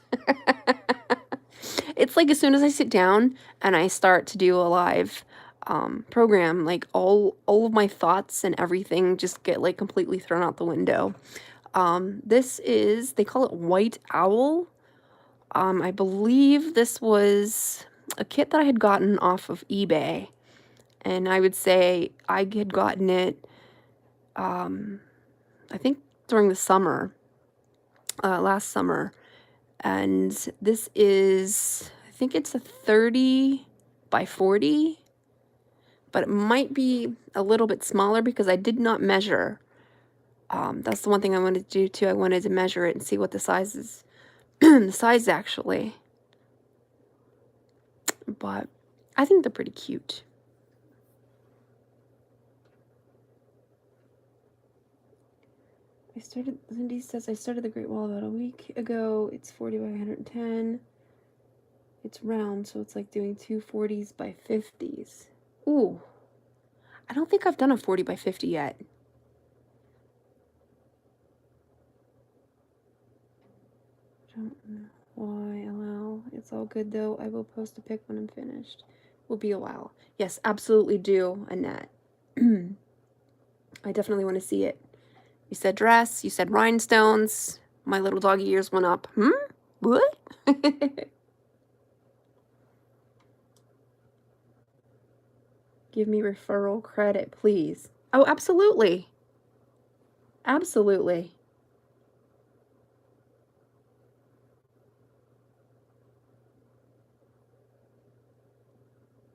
It's like as soon as I sit down and I start to do a live program, like all of my thoughts and everything just get like completely thrown out the window. This is, they call it White Owl. I believe this was a kit that I had gotten off of eBay. And I would say I had gotten it, I think during the summer, last summer. And this is, I think it's a 30 by 40, but it might be a little bit smaller because I did not measure. That's the one thing I wanted to do too. I wanted to measure it and see what the size is, the size actually. But I think they're pretty cute. Cindy says, I started the Great Wall about a week ago. It's 40 by 110. It's round, so it's like doing two 40s by 50s. Ooh. I don't think I've done a 40 by 50 yet. don't know why. Allow. It's all good though. I will post a pic when I'm finished. Will be a while. Yes, absolutely do, Annette. I definitely want to see it. You said dress. You said rhinestones. My little doggy ears went up. What? Give me referral credit, please. Oh, absolutely. Absolutely.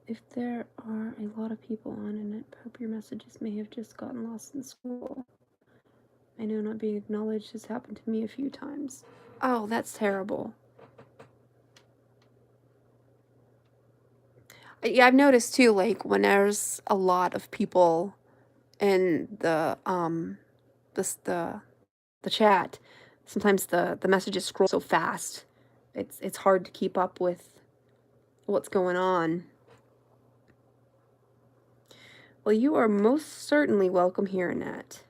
If there are a lot of people on and I hope your messages may have just gotten lost in school. I know not being acknowledged has happened to me a few times. Oh, that's terrible. Yeah, I've noticed too, like when there's a lot of people in the chat, sometimes the messages scroll so fast. It's hard to keep up with what's going on. Well, you are most certainly welcome here, Annette.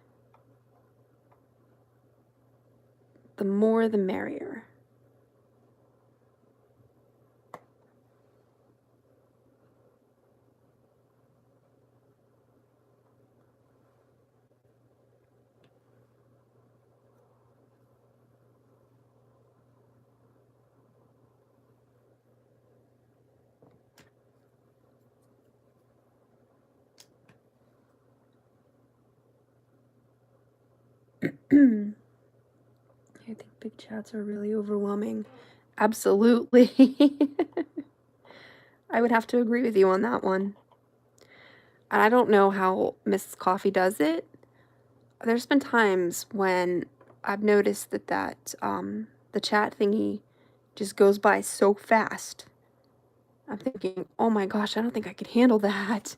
The more the merrier. I think big chats are really overwhelming. Absolutely. I would have to agree with you on that one. And I don't know how Mrs. Coffee does it. There's been times when I've noticed that the chat thingy just goes by so fast. I'm thinking, oh my gosh, I don't think I could handle that.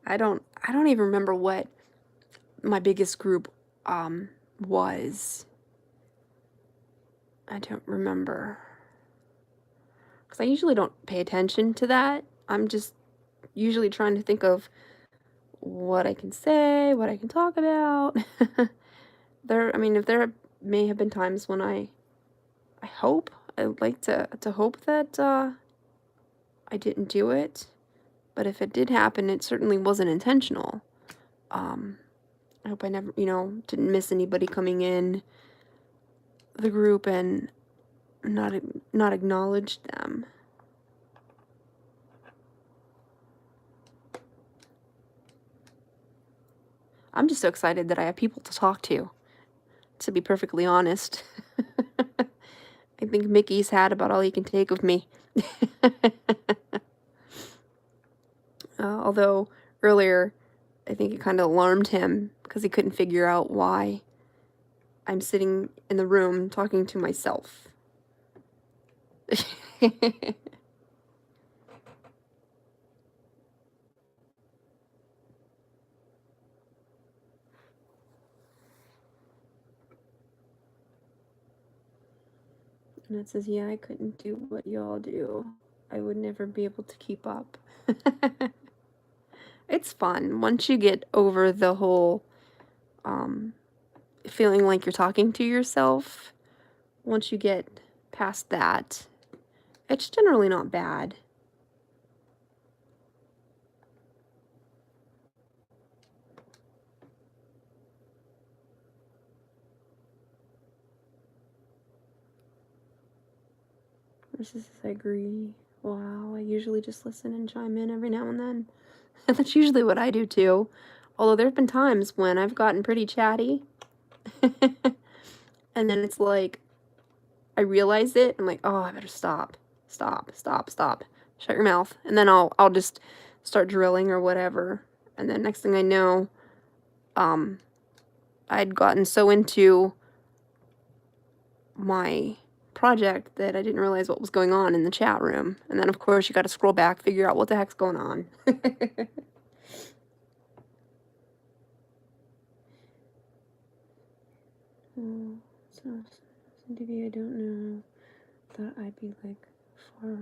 I don't even remember what my biggest group was. I don't remember. Because I usually don't pay attention to that. I'm just usually trying to think of what I can say, what I can talk about. If there may have been times when I would like to hope that I didn't do it. But if it did happen, it certainly wasn't intentional. I hope I never, didn't miss anybody coming in the group and not acknowledge them. I'm just so excited that I have people to talk to be perfectly honest. I think Mickey's had about all he can take of me. Although earlier, I think it kind of alarmed him because he couldn't figure out why I'm sitting in the room talking to myself. And it says, yeah, I couldn't do what y'all do. I would never be able to keep up. It's fun. Once you get over the whole feeling like you're talking to yourself, once you get past that, it's generally not bad. This is, I agree. Wow, I usually just listen and chime in every now and then. That's usually what I do too. Although there have been times when I've gotten pretty chatty. And then it's like, I realize it. I'm like, oh, I better stop. Stop. Shut your mouth. And then I'll just start drilling or whatever. And then next thing I know, I'd gotten so into my project that I didn't realize what was going on in the chat room. And then of course you got to scroll back, figure out what the heck's going on. So TV, I don't know that I'd be like far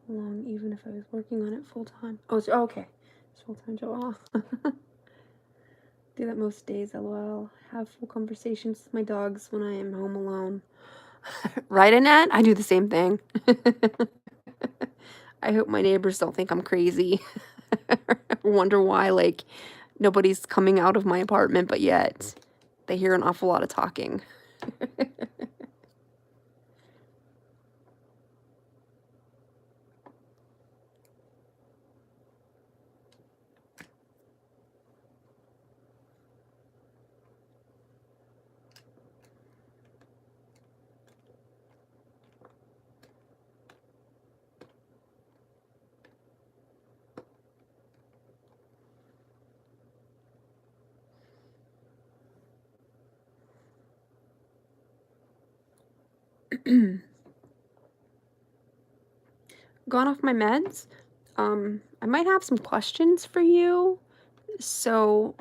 along even if I was working on it full time. Oh, it's okay. It's full time job. The do that most days, lol. Have full conversations with my dogs when I am home alone. Right, Annette? I do the same thing. I hope my neighbors don't think I'm crazy. Wonder why, like, nobody's coming out of my apartment, but yet they hear an awful lot of talking. Gone off my meds. I might have some questions for you. So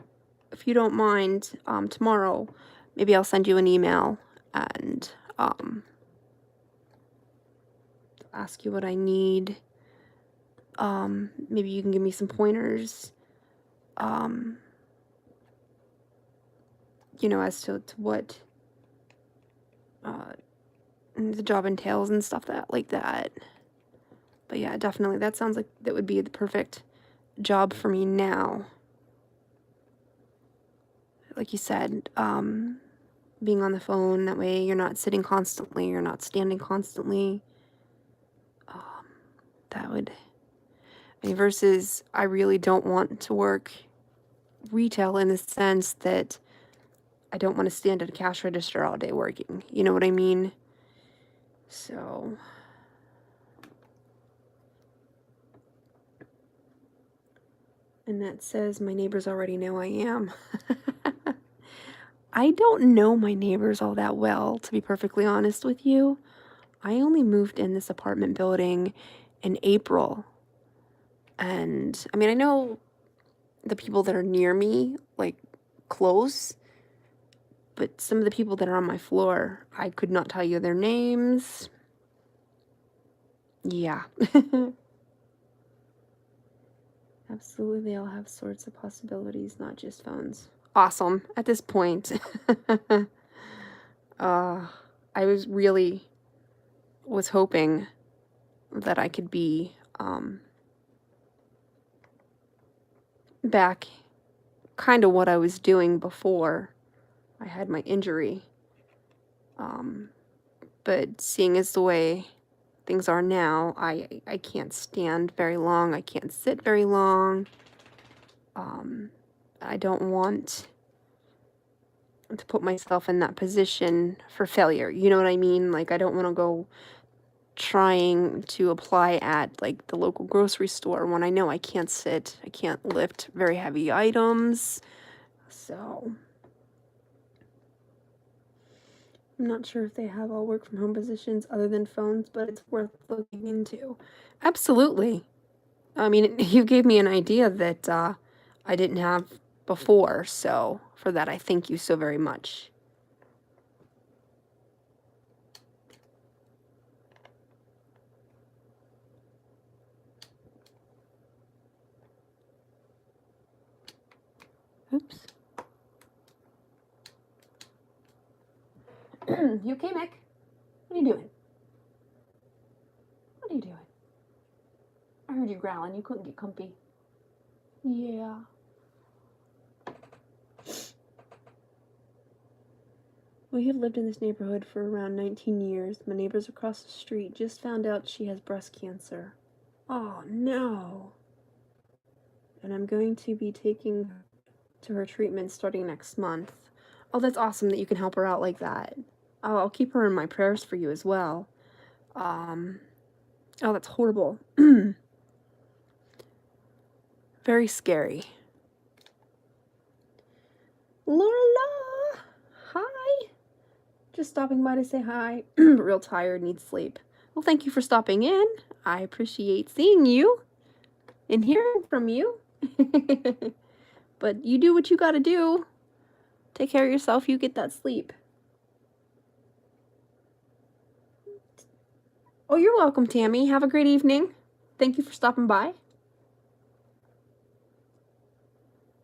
if you don't mind, tomorrow, maybe I'll send you an email and ask you what I need. Maybe you can give me some pointers, you know, as to what the job entails and stuff like that. But yeah, definitely, that sounds like that would be the perfect job for me now. Like you said, being on the phone, that way you're not sitting constantly, you're not standing constantly. That would, I mean, versus I really don't want to work retail in the sense that I don't want to stand at a cash register all day working. You know what I mean? So, and that says my neighbors already know I am. I don't know my neighbors all that well, to be perfectly honest with you. I only moved in this apartment building in April. And I mean, I know the people that are near me, like close, but some of the people that are on my floor, I could not tell you their names. Yeah. Absolutely, they all have sorts of possibilities, not just phones. Awesome. At this point, I was hoping that I could be back kind of what I was doing before I had my injury. But seeing as the way things are now, I can't stand very long. I can't sit very long. I don't want to put myself in that position for failure. You know what I mean? Like, I don't want to go trying to apply at like the local grocery store when I know I can't sit, I can't lift very heavy items. So I'm not sure if they have all work from home positions other than phones, but it's worth looking into. Absolutely. I mean, you gave me an idea that I didn't have before, so for that I thank you so very much. Oops. You okay, Mick? What are you doing? What are you doing? I heard you growling. You couldn't get comfy. Yeah. We have lived in this neighborhood for around 19 years. My neighbors across the street just found out she has breast cancer. Oh, no. And I'm going to be taking her to her treatment starting next month. Oh, that's awesome that you can help her out like that. Oh, I'll keep her in my prayers for you as well. Oh, that's horrible. Very scary. Laura! Hi! Just stopping by to say hi. Real tired, need sleep. Well, thank you for stopping in. I appreciate seeing you and hearing from you. But you do what you gotta do. Take care of yourself, you get that sleep. Oh, you're welcome, Tammy. Have a great evening. Thank you for stopping by.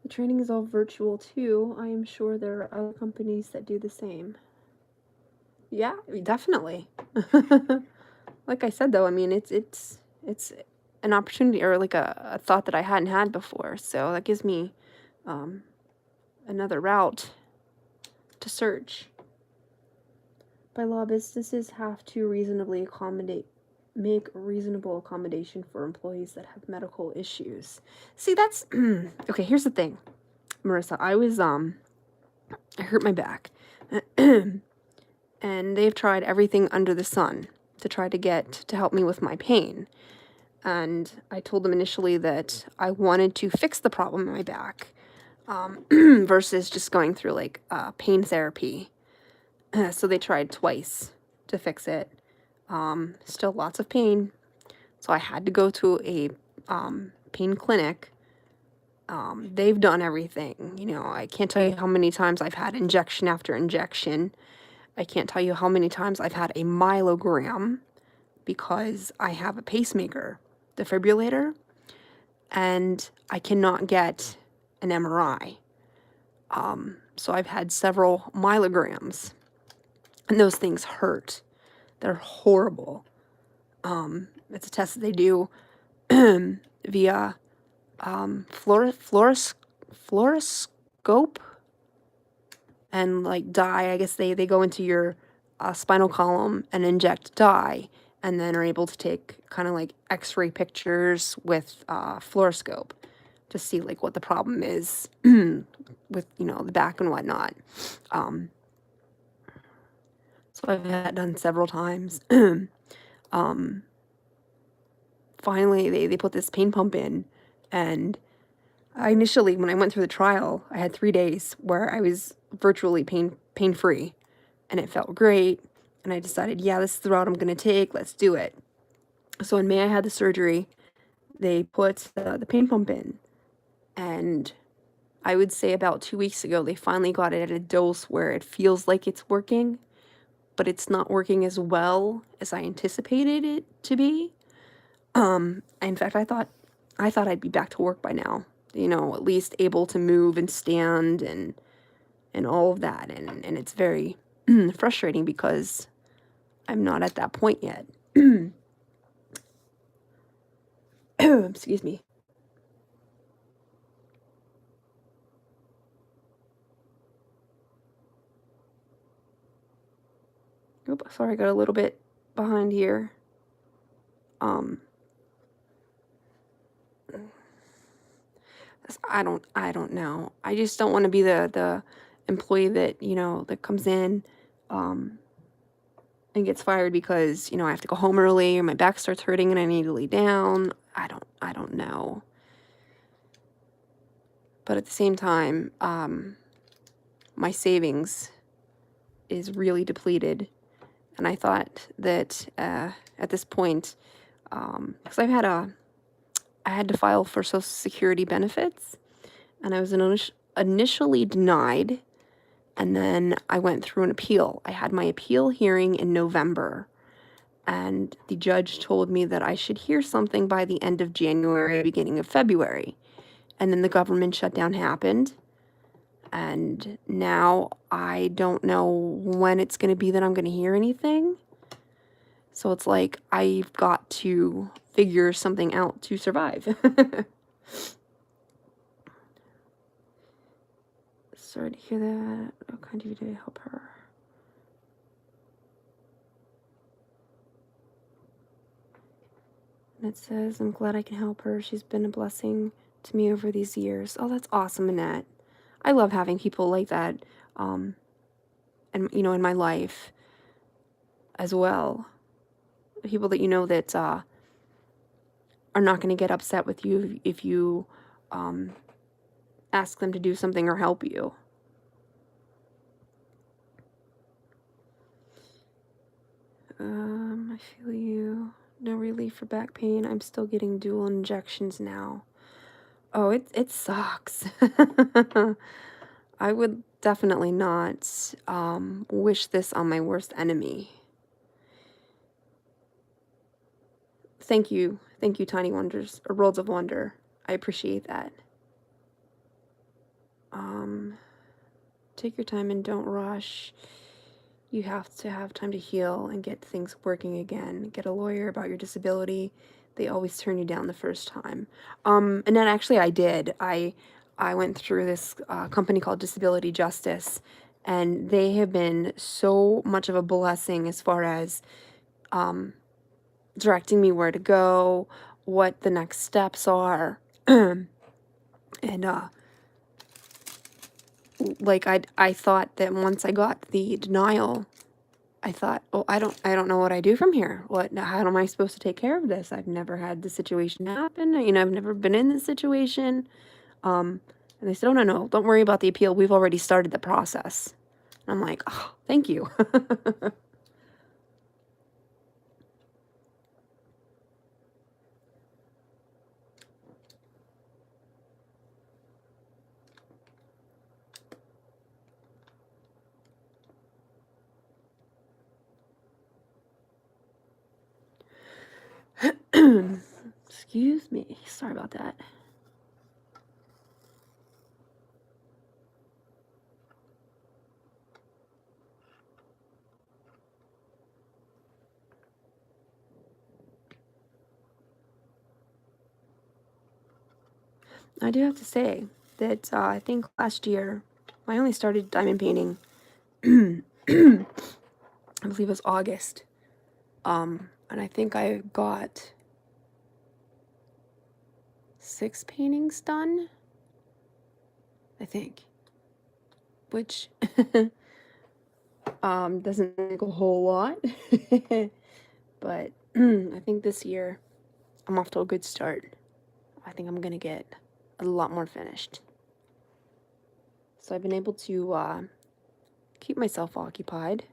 The training is all virtual too. I am sure there are other companies that do the same. Yeah, definitely. Like I said though, I mean it's an opportunity or like a thought that I hadn't had before. So that gives me another route to search. By law, businesses have to make reasonable accommodation for employees that have medical issues. See, that's okay, here's the thing, Marissa. I hurt my back. And they've tried everything under the sun to try to help me with my pain. And I told them initially that I wanted to fix the problem in my back, versus just going through like pain therapy. So they tried twice to fix it. Still lots of pain. So I had to go to a pain clinic. They've done everything. You know, I can't tell you how many times I've had injection after injection. I can't tell you how many times I've had a myelogram because I have a pacemaker defibrillator and I cannot get an MRI. So I've had several myelograms and those things hurt. They're horrible. It's a test that they do via fluoroscope and like dye. I guess they go into your spinal column and inject dye and then are able to take kind of like x-ray pictures with fluoroscope to see like what the problem is with, you know, the back and whatnot. So I've had that done several times. Finally, they put this pain pump in, and I initially, when I went through the trial, I had 3 days where I was virtually pain-free, and it felt great, and I decided, yeah, this is the route I'm going to take, let's do it. So in May, I had the surgery. They put the pain pump in, and I would say about 2 weeks ago, they finally got it at a dose where it feels like it's working, but it's not working as well as I anticipated it to be. In fact, I thought I'd be back to work by now, you know, at least able to move and stand and all of that. And it's very frustrating because I'm not at that point yet. Excuse me. Oop, sorry, I got a little bit behind here. I don't know. I just don't want to be the employee that, you know, that comes in and gets fired because, you know, I have to go home early or my back starts hurting and I need to lay down. I don't know. But at the same time, my savings is really depleted. And I thought that at this point, because I had to file for Social Security benefits, and I was initially denied, and then I went through an appeal. I had my appeal hearing in November, and the judge told me that I should hear something by the end of January, beginning of February. And then the government shutdown happened, and now I don't know when it's going to be that I'm going to hear anything. So it's like I've got to figure something out to survive. Sorry to hear that. What kind of you to help her? And it says, I'm glad I can help her. She's been a blessing to me over these years. Oh, that's awesome, Annette. I love having people like that, and you know, in my life as well. People that you know that are not going to get upset with you if you ask them to do something or help you. I feel you. No relief for back pain. I'm still getting dual injections now. Oh, it sucks. I would definitely not wish this on my worst enemy. Thank you, Tiny Wonders, or Worlds of Wonder. I appreciate that. take your time and don't rush. You have to have time to heal and get things working again. Get a lawyer about your disability. They always turn you down the first time. And then actually I did. I went through this company called Disability Justice, and they have been so much of a blessing as far as directing me where to go, what the next steps are. And like I thought that once I got the denial, I thought, oh, I don't know what I do from here. How am I supposed to take care of this? I've never had this situation happen. I've never been in this situation. And they said, oh, no, don't worry about the appeal. We've already started the process. And I'm like, oh, thank you. Excuse me. Sorry about that. I do have to say that I think last year I only started diamond painting. I believe it was August. And I think I got 6 paintings done. I think, which doesn't make a whole lot, but I think this year I'm off to a good start. I think I'm gonna get a lot more finished. So I've been able to keep myself occupied.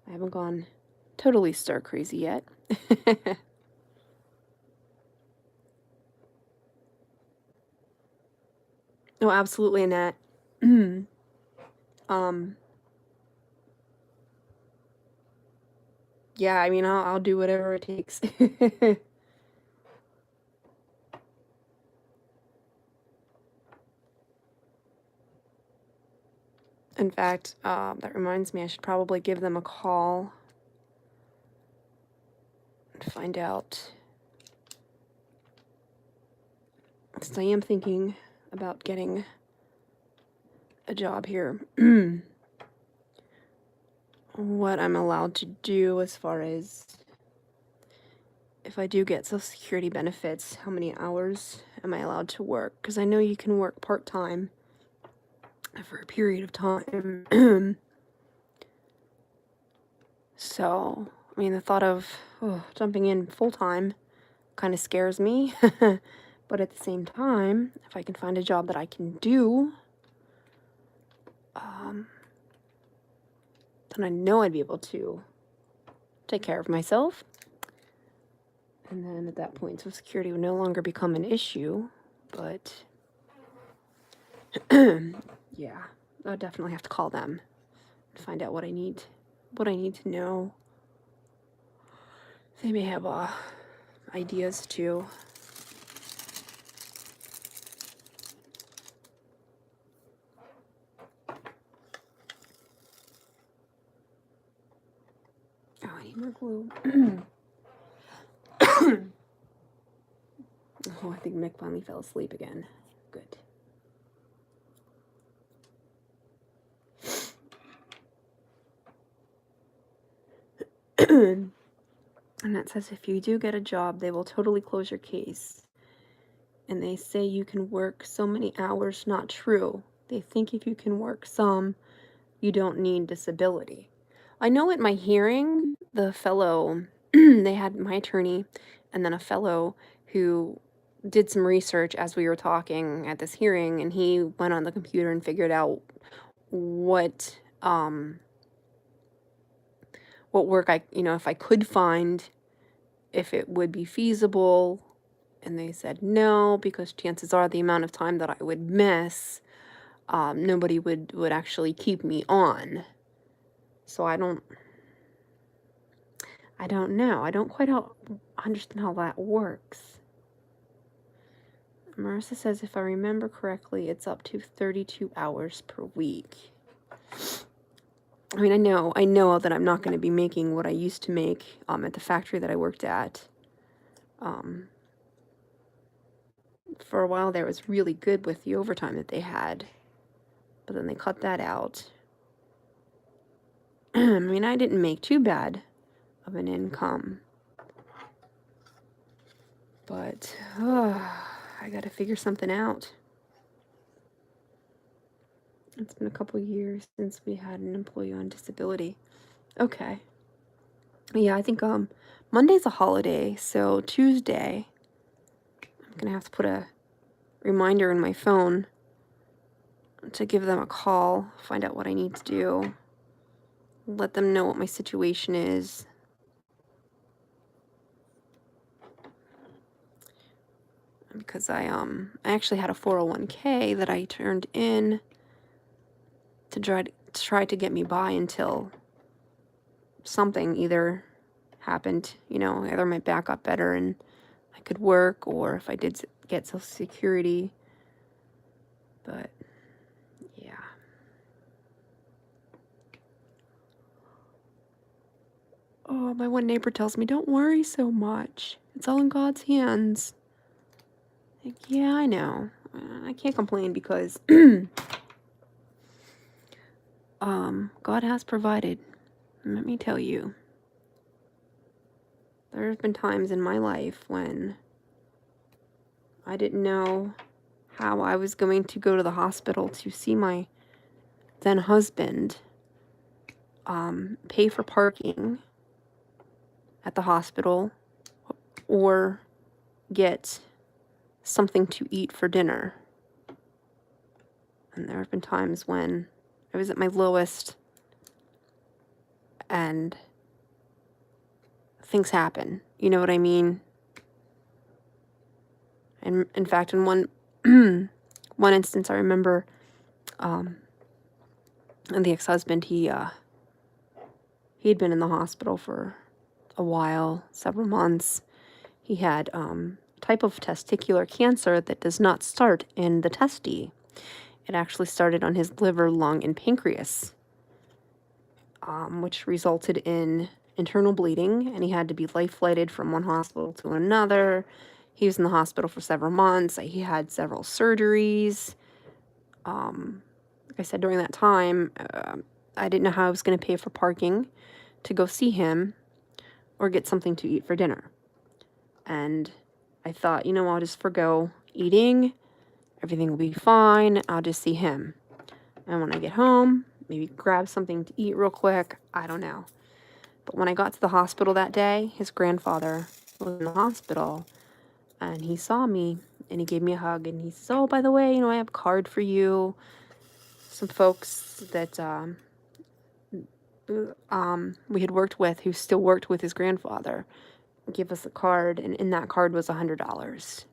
I haven't gone totally stir crazy yet. No, absolutely, Annette. Yeah, I mean, I'll do whatever it takes. In fact, that reminds me, I should probably give them a call and find out. Because I am thinking about getting a job here. What I'm allowed to do as far as if I do get Social Security benefits, how many hours am I allowed to work? Because I know you can work part-time for a period of time. So, I mean, the thought of jumping in full-time kind of scares me. But at the same time, if I can find a job that I can do, then I know I'd be able to take care of myself. And then at that point, Social Security would no longer become an issue. But yeah, I'll definitely have to call them and find out what I need to know. They may have ideas too. Oh, I need more glue. Oh, I think Mick finally fell asleep again. Good. And that says if you do get a job, they will totally close your case. And they say you can work so many hours. Not true. They think if you can work some, you don't need disability. I know at my hearing, the fellow, they had my attorney and then a fellow who did some research as we were talking at this hearing, and he went on the computer and figured out what work if I could find, if it would be feasible. And they said no, because chances are the amount of time that I would miss, nobody would actually keep me on. So I don't know. I don't quite understand how that works. Marissa says if I remember correctly, it's up to 32 hours per week. I mean, I know that I'm not going to be making what I used to make at the factory that I worked at. For a while there, it was really good with the overtime that they had, but then they cut that out. I mean, I didn't make too bad of an income, but I got to figure something out. It's been a couple years since we had an employee on disability. Okay. Yeah, I think Monday's a holiday, so Tuesday I'm gonna have to put a reminder in my phone to give them a call, find out what I need to do, let them know what my situation is. Because I actually had a 401k that I turned in to try to get me by until something either happened, either my back got better and I could work, or if I did get Social Security. But yeah. Oh, my one neighbor tells me, don't worry so much. It's all in God's hands. Like, yeah, I know. I can't complain because God has provided. Let me tell you. There have been times in my life when I didn't know how I was going to go to the hospital to see my then husband, pay for parking at the hospital, or get something to eat for dinner. And there have been times when I was at my lowest and things happen. You know what I mean? And in fact, in one instance, I remember, and the ex-husband, he had been in the hospital for a while, several months. He had type of testicular cancer that does not start in the testy. It actually started on his liver, lung, and pancreas, which resulted in internal bleeding, and he had to be life-flighted from one hospital to another. He was in the hospital for several months. He had several surgeries. Like I said, during that time, I didn't know how I was going to pay for parking to go see him or get something to eat for dinner. And I thought, I'll just forgo eating. Everything will be fine. I'll just see him. And when I get home, maybe grab something to eat real quick. I don't know. But when I got to the hospital that day, his grandfather was in the hospital, and he saw me, and he gave me a hug, and he said, oh, by the way, I have a card for you. Some folks that we had worked with, who still worked with his grandfather, gave us a card, and in that card was $100.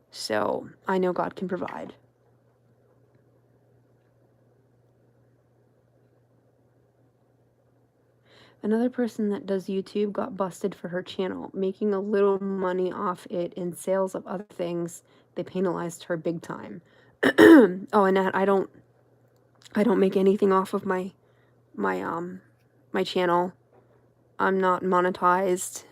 So I know God can provide. Another person that does YouTube got busted for her channel, making a little money off it in sales of other things. They penalized her big time. Oh, and I don't make anything off of my channel. I'm not monetized.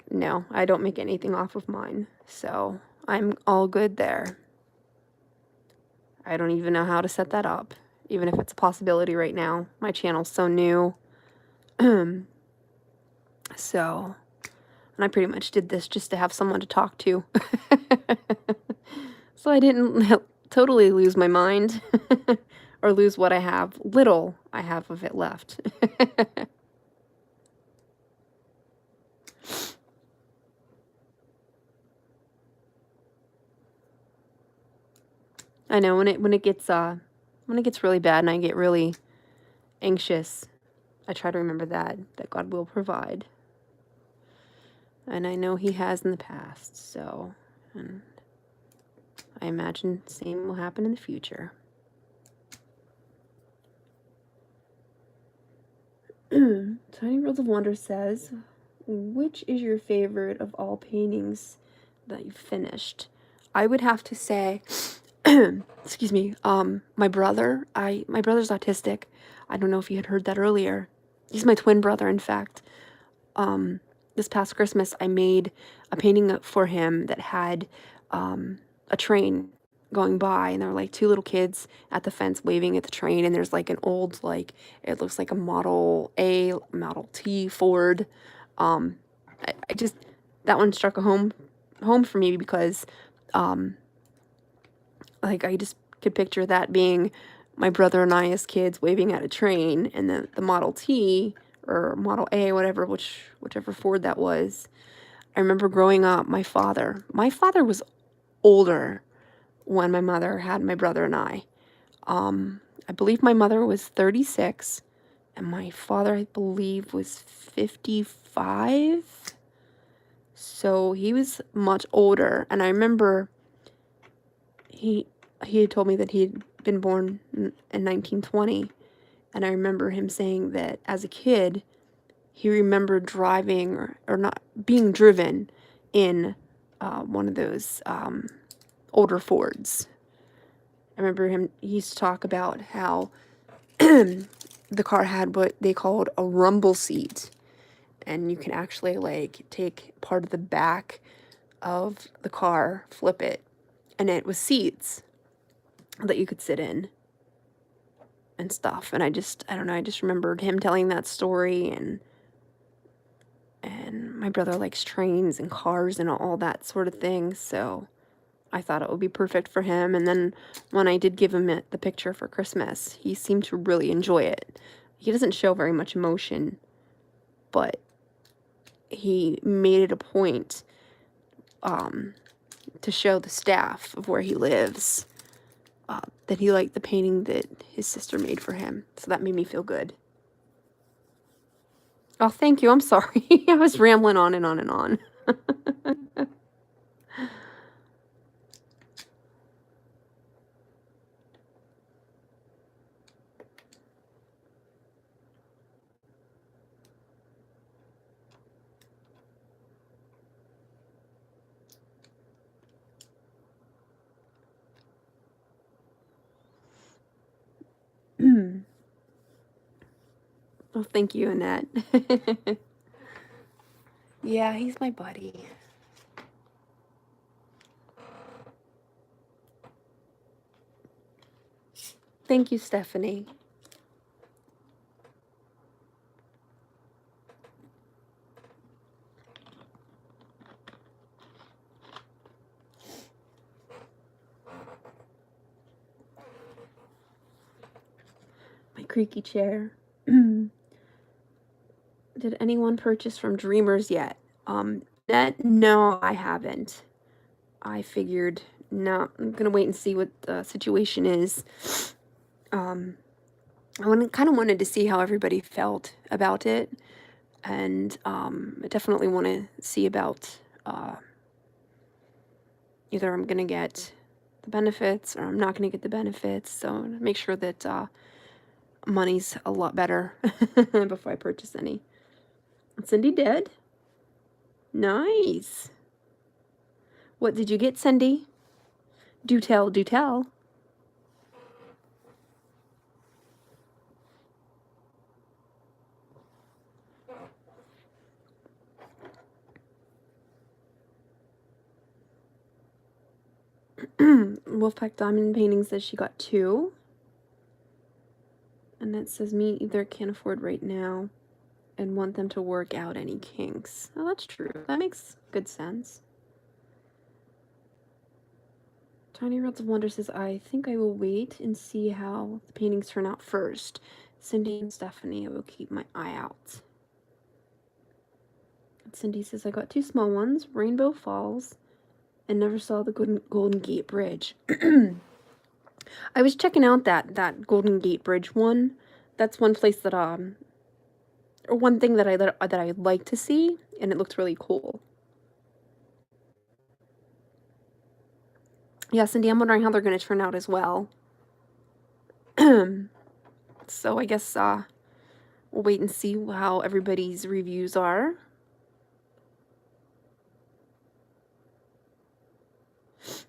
No, I don't make anything off of mine. So I'm all good there. I don't even know how to set that up, even if it's a possibility right now. My channel's so new. So, and I pretty much did this just to have someone to talk to. So I didn't totally lose my mind or lose what I have, little I have of it left. I know when it gets really bad and I get really anxious, I try to remember that God will provide. And I know he has in the past, so, and I imagine the same will happen in the future. Tiny World of Wonder says, which is your favorite of all paintings that you've finished? I would have to say, excuse me, my brother. My brother's autistic. I don't know if you had heard that earlier. He's my twin brother, in fact. This past Christmas, I made a painting for him that had a train going by, and there were like two little kids at the fence waving at the train, and there's like an old, like, it looks like a Model A, Model T Ford. I just, that one struck a home for me because, like, I just could picture that being my brother and I as kids waving at a train, and then the Model T or Model A, whatever, whichever Ford that was. I remember growing up, my father was older when my mother had my brother and I. I believe my mother was 36 and my father, I believe, was 55. So he was much older, and I remember he had told me that he had been born in 1920, and I remember him saying that as a kid, he remembered driving or not being driven in one of those older Fords. I remember he used to talk about how the car had what they called a rumble seat, and you can actually like take part of the back of the car, flip it, and it was seats that you could sit in and stuff. And I don't know, I just remembered him telling that story, and my brother likes trains and cars and all that sort of thing, so I thought it would be perfect for him. And then when I did give him the picture for Christmas, he seemed to really enjoy it. He doesn't show very much emotion, but he made it a point to show the staff of where he lives that he liked the painting that his sister made for him. So that made me feel good. Oh, thank you. I'm sorry. I was rambling on and on and on. Oh, thank you, Annette. Yeah, he's my buddy. Thank you, Stephanie. My creaky chair. Did anyone purchase from Dreamers yet? No, I haven't. I figured, no, I'm gonna wait and see what the situation is. I kind of wanted to see how everybody felt about it, and I definitely want to see about either I'm gonna get the benefits or I'm not gonna get the benefits. So make sure that money's a lot better before I purchase any. Cindy did. Nice. What did you get, Cindy? Do tell, do tell. Wolfpack Diamond Painting says she got 2. And it says me either can't afford right now and want them to work out any kinks. Oh, that's true. That makes good sense. Tiny Rods of Wonder says, I think I will wait and see how the paintings turn out first. Cindy and Stephanie, I will keep my eye out. Cindy says, I got 2 small ones, Rainbow Falls, and never saw the Golden Gate Bridge. I was checking out that Golden Gate Bridge one. That's one place that or one thing that I'd like to see, and it looks really cool. Yeah, Cindy, I'm wondering how they're going to turn out as well. So I guess we'll wait and see how everybody's reviews are.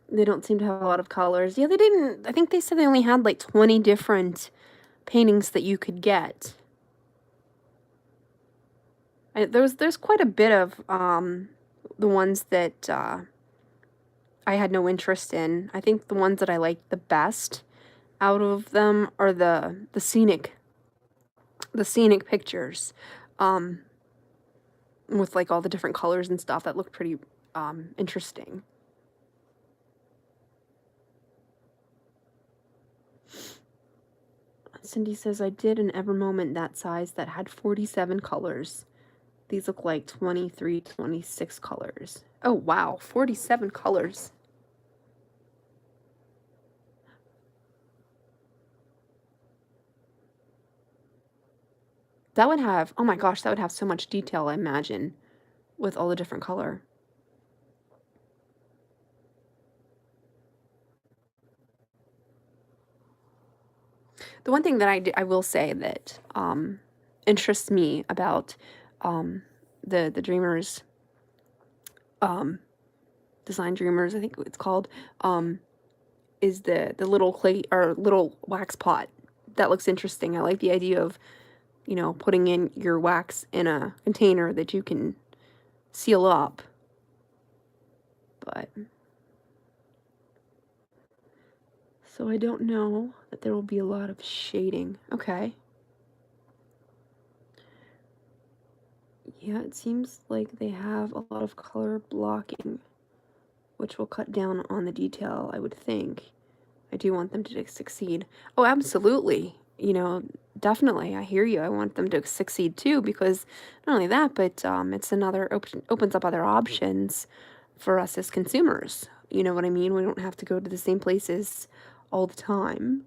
They don't seem to have a lot of colors. Yeah, they didn't. I think they said they only had like 20 different paintings that you could get. There's quite a bit of the ones that I had no interest in. I think the ones that I liked the best out of them are the scenic pictures, um, with like all the different colors and stuff. That looked pretty interesting. Cindy says, I did an Evermoment that size that had 47 colors. These look like 23, 26 colors. Oh, wow, 47 colors. That would have, oh my gosh, that would have so much detail, I imagine, with all the different color. The one thing that I will say that interests me about the Dreamers, Design Dreamers, I think it's called, is the little clay or little wax pot. That looks interesting. I like the idea of, you know, putting in your wax in a container that you can seal up. But so I don't know that there will be a lot of shading. Okay. Yeah, it seems like they have a lot of color blocking, which will cut down on the detail, I would think. I do want them to succeed. Oh, absolutely. You know, definitely. I hear you. I want them to succeed too, because not only that, but it's another opens up other options for us as consumers. You know what I mean? We don't have to go to the same places all the time.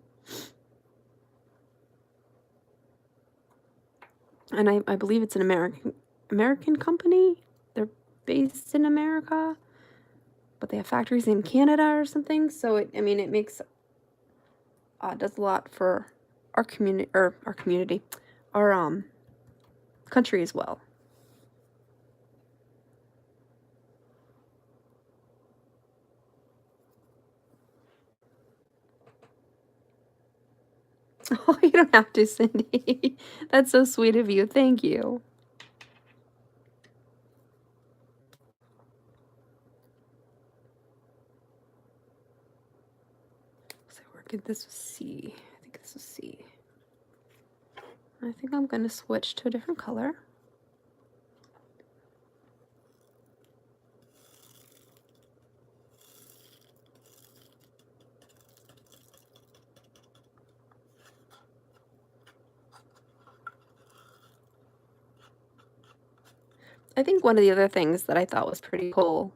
And I believe it's an American company. They're based in America, but they have factories in Canada or something. So I mean, it makes does a lot for our community, our country as well. Oh, you don't have to, Cindy. That's so sweet of you. Thank you. So we're good. This was C. I think this was C. I think I'm going to switch to a different color. I think one of the other things that I thought was pretty cool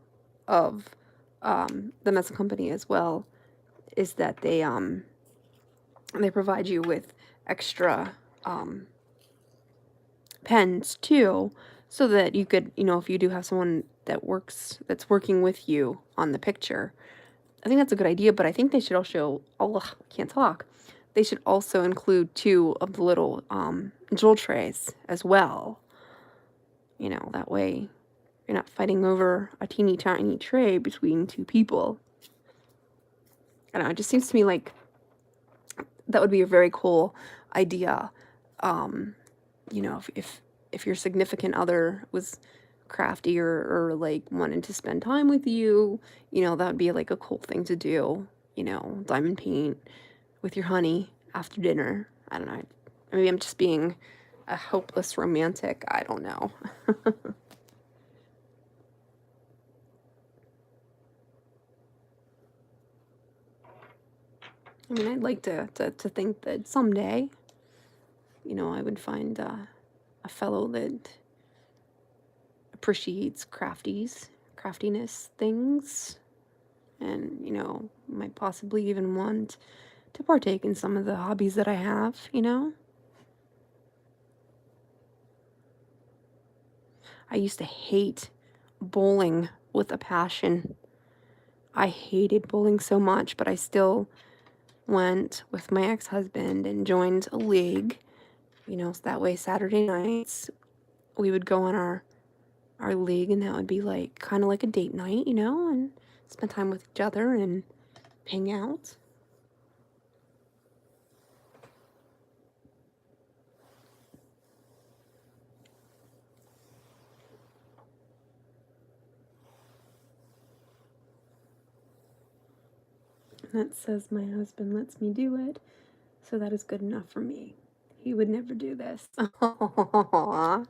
of the Mesa Company as well is that they provide you with extra pens too, so that you could, you know, if you do have someone that's working with you on the picture. I think that's a good idea, but I think they should also, oh, I can't talk. They should also include 2 of the little jewel trays as well. You know, that way you're not fighting over a teeny tiny tray between 2 people. I don't know, it just seems to me like that would be a very cool idea. You know, if your significant other was crafty or like wanted to spend time with you, you know, that would be like a cool thing to do. You know, diamond paint with your honey after dinner. I don't know. Maybe I'm just being a hopeless romantic. I don't know. I mean, I'd like to think that someday, you know, I would find a fellow that appreciates craftiness things, and, you know, might possibly even want to partake in some of the hobbies that I have, you know? I used to hate bowling with a passion. I hated bowling so much, but I still went with my ex-husband and joined a league, you know, so that way Saturday nights we would go on our league, and that would be like kind of like a date night, you know, and spend time with each other and hang out. And that says my husband lets me do it, so that is good enough for me. He would never do this. Aww.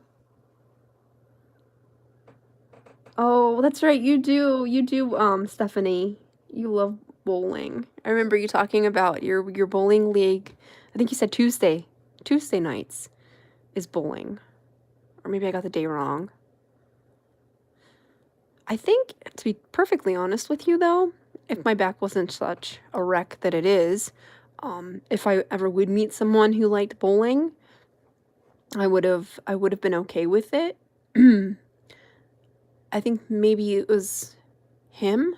Oh, that's right. You do, Stephanie. You love bowling. I remember you talking about your bowling league. I think you said Tuesday. Tuesday nights is bowling. Or maybe I got the day wrong. I think, to be perfectly honest with you though, if my back wasn't such a wreck that it is, if I ever would meet someone who liked bowling, I would have been okay with it. I think maybe it was him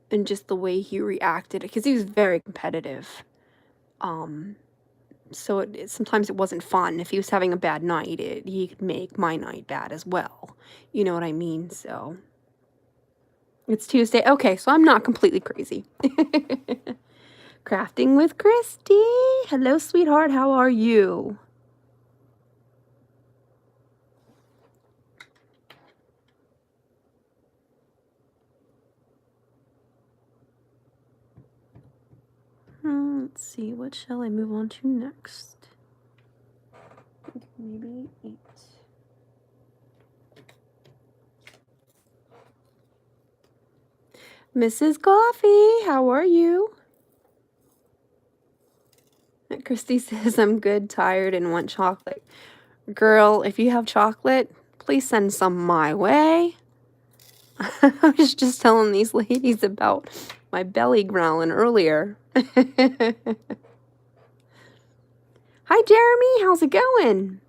and just the way he reacted, because he was very competitive. So sometimes it wasn't fun. If he was having a bad night, he could make my night bad as well. You know what I mean? So it's Tuesday. Okay, so I'm not completely crazy. Crafting with Christy. Hello, sweetheart. How are you? Let's see. What shall I move on to next? Maybe 8. Mrs. Coffee, how are you? Christy says, I'm good, tired, and want chocolate. Girl, if you have chocolate, please send some my way. I was just telling these ladies about my belly growling earlier. Hi, Jeremy. How's it going?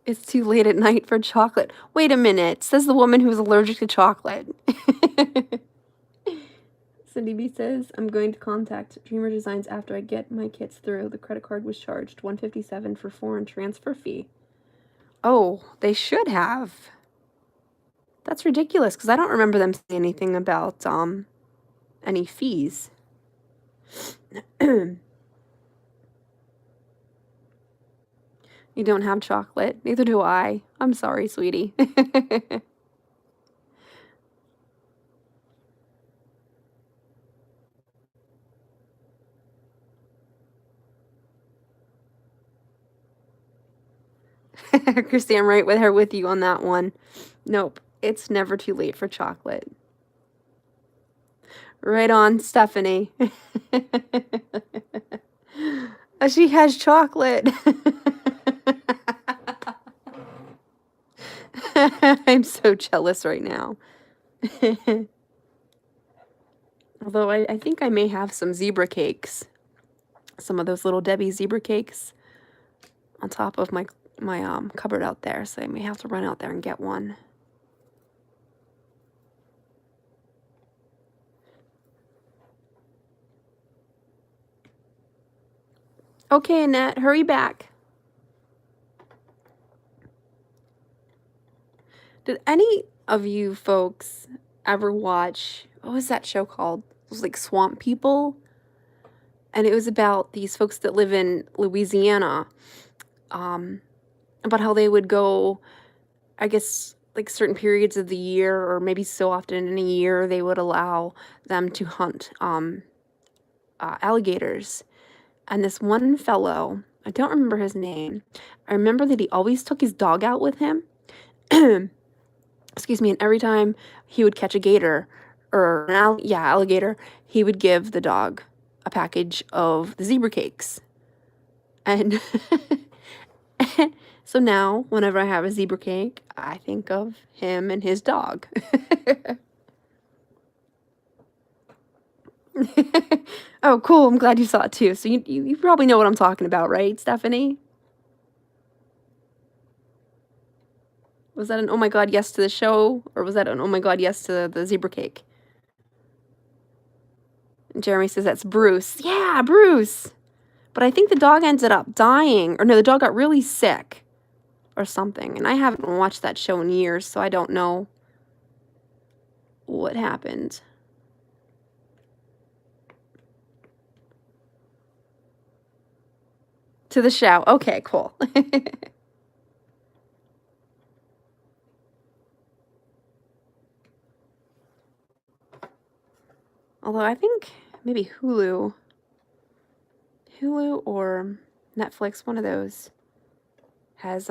It's too late at night for chocolate. Wait a minute, says the woman who's allergic to chocolate. Cindy B says, I'm going to contact Dreamer Designs after I get my kits through. The credit card was charged $157 for foreign transfer fee. Oh, they should have. That's ridiculous, because I don't remember them saying anything about any fees. You don't have chocolate. Neither do I. I'm sorry, sweetie. Christy, I'm right with you on that one. Nope, it's never too late for chocolate. Right on, Stephanie. She has chocolate. I'm so jealous right now. Although I think I may have some zebra cakes. Some of those little Debbie zebra cakes on top of my cupboard out there, so I may have to run out there and get one. Okay, Annette, hurry back. Did any of you folks ever watch, what was that show called? It was like Swamp People. And it was about these folks that live in Louisiana, about how they would go, I guess, like certain periods of the year, or maybe so often in a year, they would allow them to hunt alligators. And this one fellow, I don't remember his name. I remember that he always took his dog out with him. Excuse me. And every time he would catch a gator or an alligator, he would give the dog a package of the zebra cakes. And so now, whenever I have a zebra cake, I think of him and his dog. Oh, cool. I'm glad you saw it too. So you probably know what I'm talking about, right, Stephanie? Was that an oh my god yes to the show, or was that an oh my god yes to the zebra cake? And Jeremy says that's Bruce. Yeah, Bruce. But I think the dog ended up dying. Or no, the dog got really sick. or something. And I haven't watched that show in years, so I don't know what happened. To the show. Okay, cool. Although I think maybe Hulu or Netflix, one of those has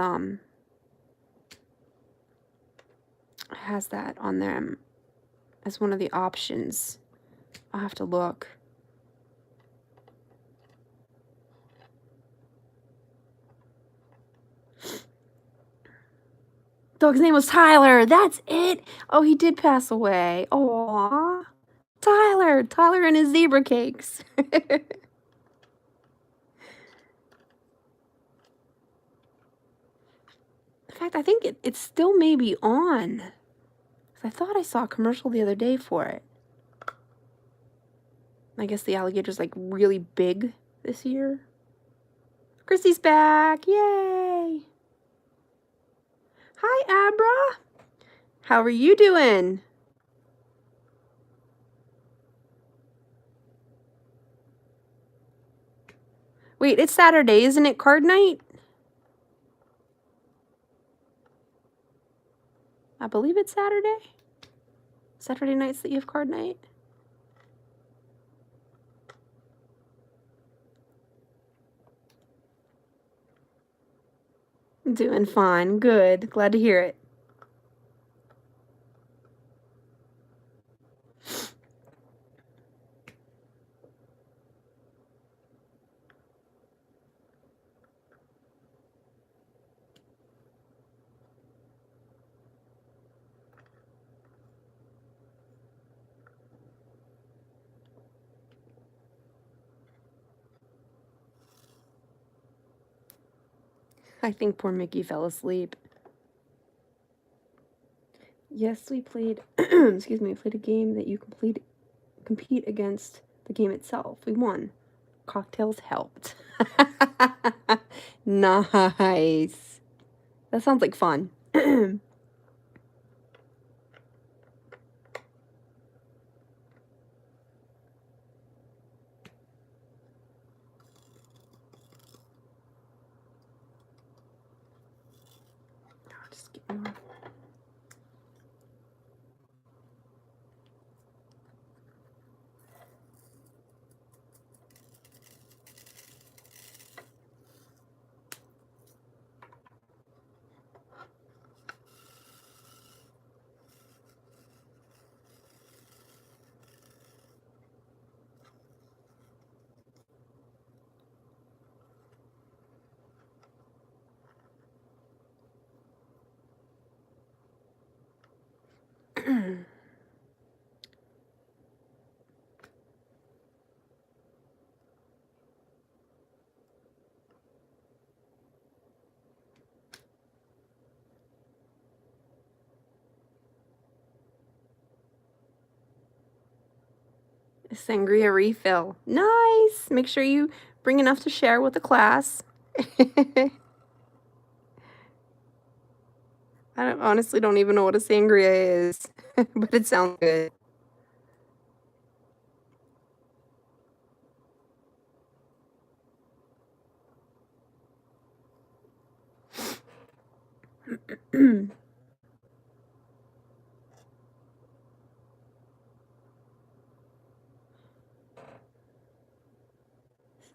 that on there as one of the options. I'll have to look. Dog's name was Tyler. That's it. Oh, he did pass away. Aww. Tyler and his zebra cakes. In fact, I think it still may be on. 'Cause I thought I saw a commercial the other day for it. I guess the alligator's like really big this year. Christy's back. Yay. Hi, Abra. How are you doing? Wait, it's Saturday, isn't it card night? I believe it's Saturday. Saturday nights that you have card night. Doing fine. Good. Glad to hear it. I think poor Mickey fell asleep. Yes, we played, excuse me, we played a game that you compete against the game itself. We won. Cocktails helped. Nice. That sounds like fun. Just get more. Sangria refill. Nice. Make sure you bring enough to share with the class. I honestly don't even know what a sangria is, but it sounds good.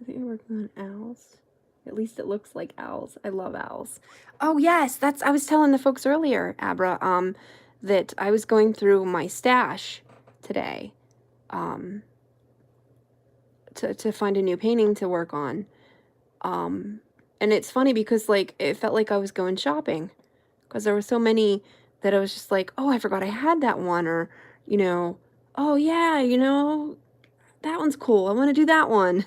So you're working on owls? At least it looks like owls. I love owls. Oh yes, I was telling the folks earlier, Abra, that I was going through my stash today, to find a new painting to work on. And it's funny because like it felt like I was going shopping because there were so many that I was just like, oh, I forgot I had that one, or oh yeah, that one's cool. I want to do that one.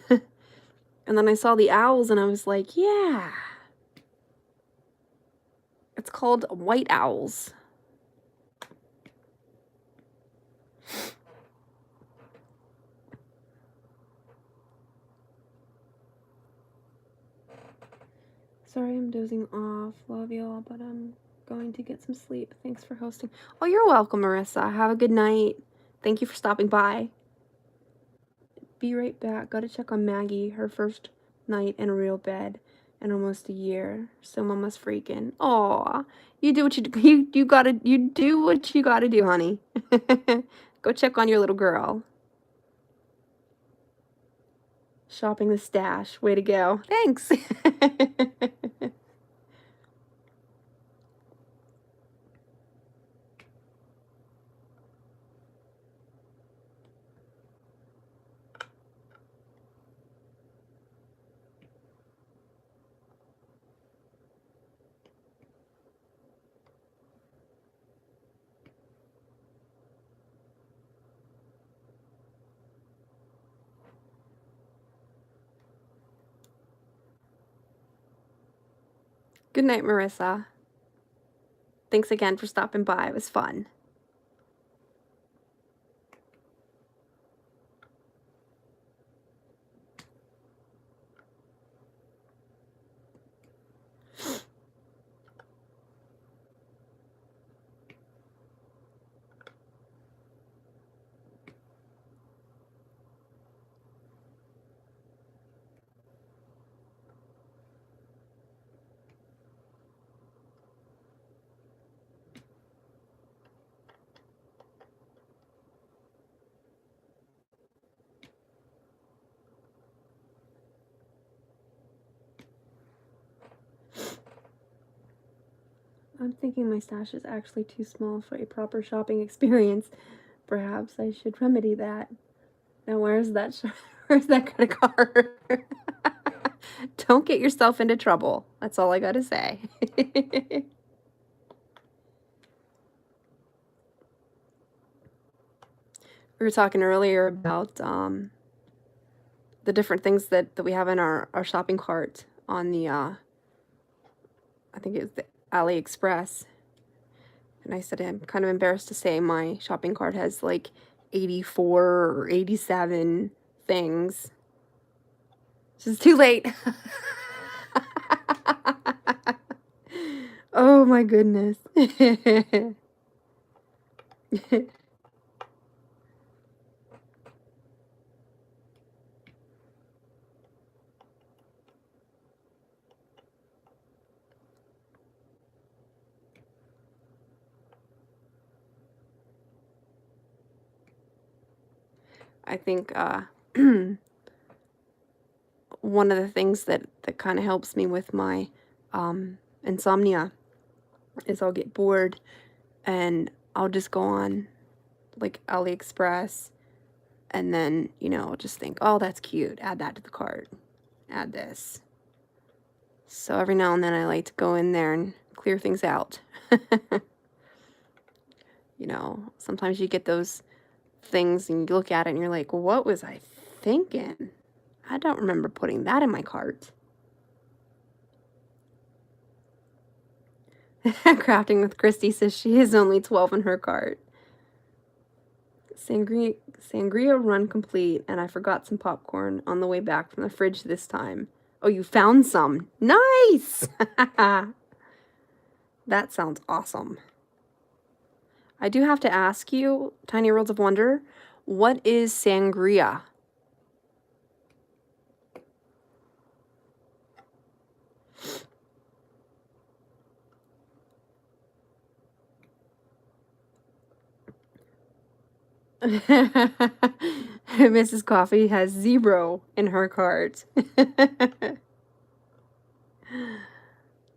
And then I saw the owls and I was like, yeah. It's called white owls. Sorry I'm dozing off. Love y'all, but I'm going to get some sleep. Thanks for hosting. Oh, you're welcome, Marissa. Have a good night. Thank you for stopping by. Be right back. Gotta check on Maggie. Her first night in a real bed in almost a year. So mama's freaking. Aw. You do what you do. You do what you gotta do, honey. Go check on your little girl. Shopping the stash. Way to go. Thanks. Good night, Marissa. Thanks again for stopping by. It was fun. I'm thinking my stash is actually too small for a proper shopping experience. Perhaps I should remedy that. Now, where's that credit card? Don't get yourself into trouble. That's all I gotta say. We were talking earlier about the different things that we have in our shopping cart on the, I think it's the AliExpress. And I said I'm kind of embarrassed to say my shopping cart has like 84 or 87 things. It's just too late. Oh my goodness. I think one of the things that kind of helps me with my insomnia is I'll get bored and I'll just go on like AliExpress and then, you know, I'll just think, oh, that's cute. Add that to the cart. Add this. So every now and then I like to go in there and clear things out. You know, sometimes you get those things and you look at it and you're like, what was I thinking? I don't remember putting that in my cart. Crafting with Christy says she is only 12 in her cart. Sangria run complete, and I forgot some popcorn on the way back from the fridge this time. Oh, you found some. Nice! That sounds awesome. I do have to ask you, Tiny Worlds of Wonder, what is sangria? Mrs. Coffee has 0 in her cart.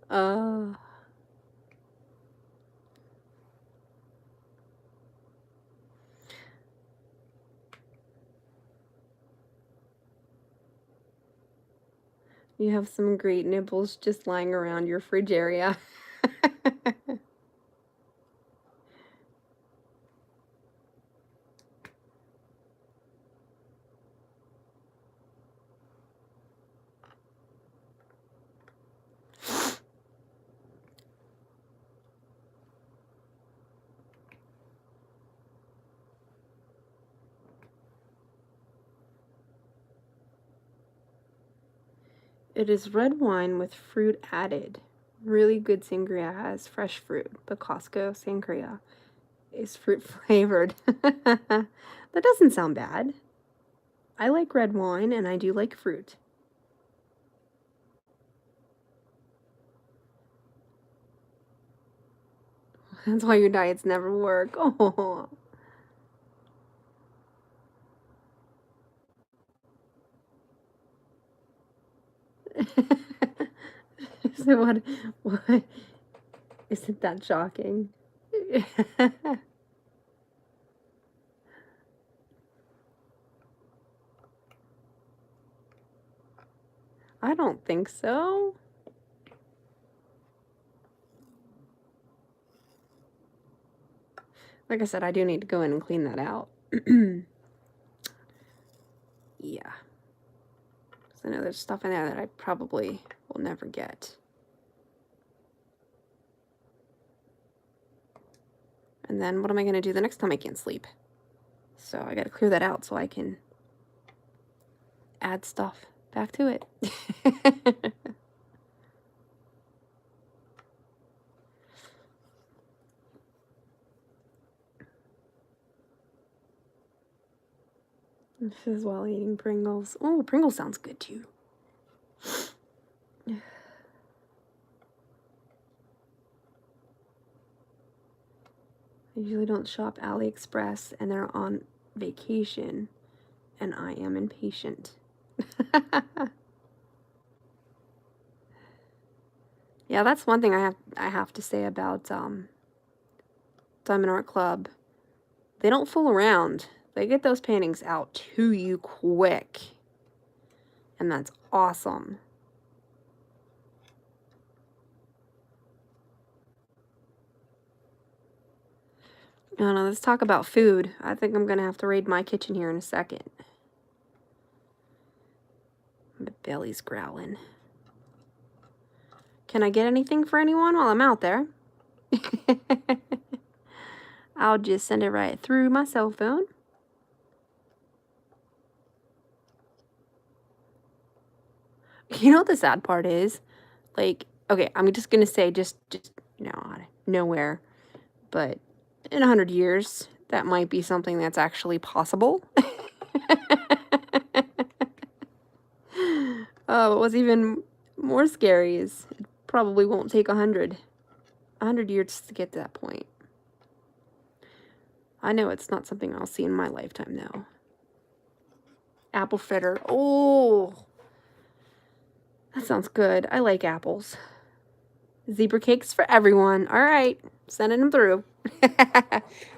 uh, you have some great nibbles just lying around your fridge area. It is red wine with fruit added. Really good sangria has fresh fruit, but Costco sangria is fruit flavored. That doesn't sound bad. I like red wine and I do like fruit. That's why your diets never work. Oh. So what isn't that shocking? I don't think so. Like I said, I do need to go in and clean that out. Yeah. Because I know there's stuff in there that I probably will never get. And then what am I going to do the next time I can't sleep? So I got to clear that out so I can add stuff back to it. This is while eating Pringles. Oh, Pringles sounds good too. I usually don't shop AliExpress and they're on vacation and I am impatient. Yeah, that's one thing I have to say about Diamond Art Club. They don't fool around. They get those paintings out to you quick. And that's awesome. I don't know, let's talk about food. I think I'm gonna have to raid my kitchen here in a second. My belly's growling. Can I get anything for anyone while I'm out there? I'll just send it right through my cell phone. You know what the sad part is? Like, okay, I'm just gonna say just you know, out of nowhere, but in 100 years, that might be something that's actually possible. What's even more scary is it probably won't take 100 years to get to that point. I know it's not something I'll see in my lifetime, though. Apple fritter. Oh, that sounds good. I like apples. Zebra cakes for everyone. All right, sending them through.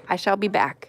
I shall be back.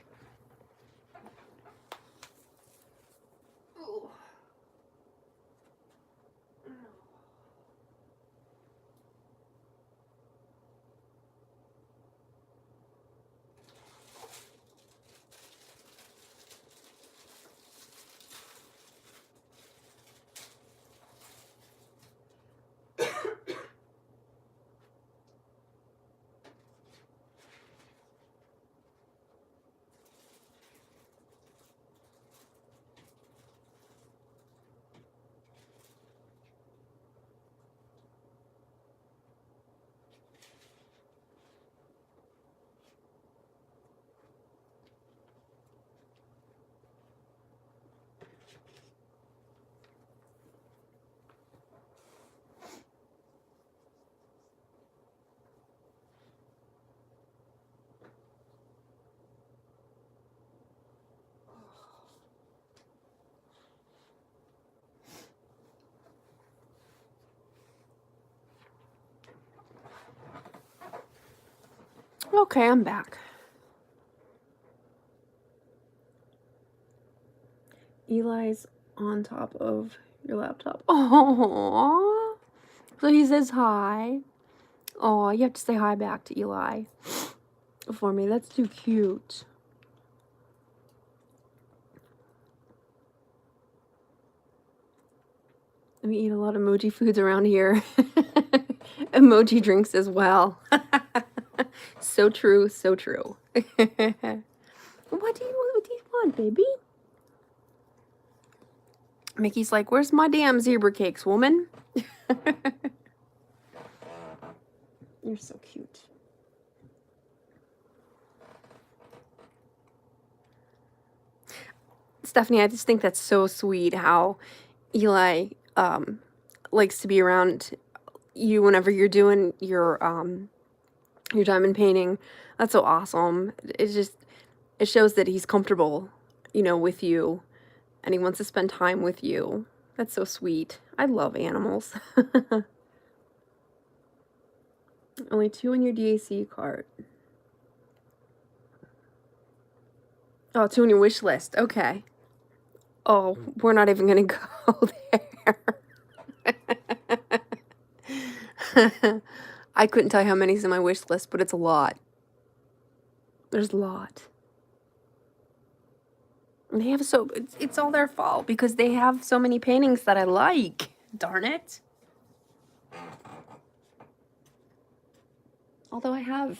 Okay, I'm back. Eli's on top of your laptop. Oh, so he says hi. Oh, you have to say hi back to Eli for me. That's too cute. We eat a lot of emoji foods around here. Emoji drinks as well. So true, so true. What do you want, baby? Mickey's like, where's my damn zebra cakes, woman? You're so cute. Stephanie, I just think that's so sweet how Eli likes to be around you whenever you're doing your diamond painting. That's so awesome. It shows that he's comfortable, with you, and he wants to spend time with you. That's so sweet. I love animals. Only 2 in your DAC cart. Oh, 2 on your wish list. Okay. Oh, we're not even gonna go there. I couldn't tell you how many's in my wish list, but it's a lot. There's a lot. And they have it's all their fault because they have so many paintings that I like. Darn it. Although I have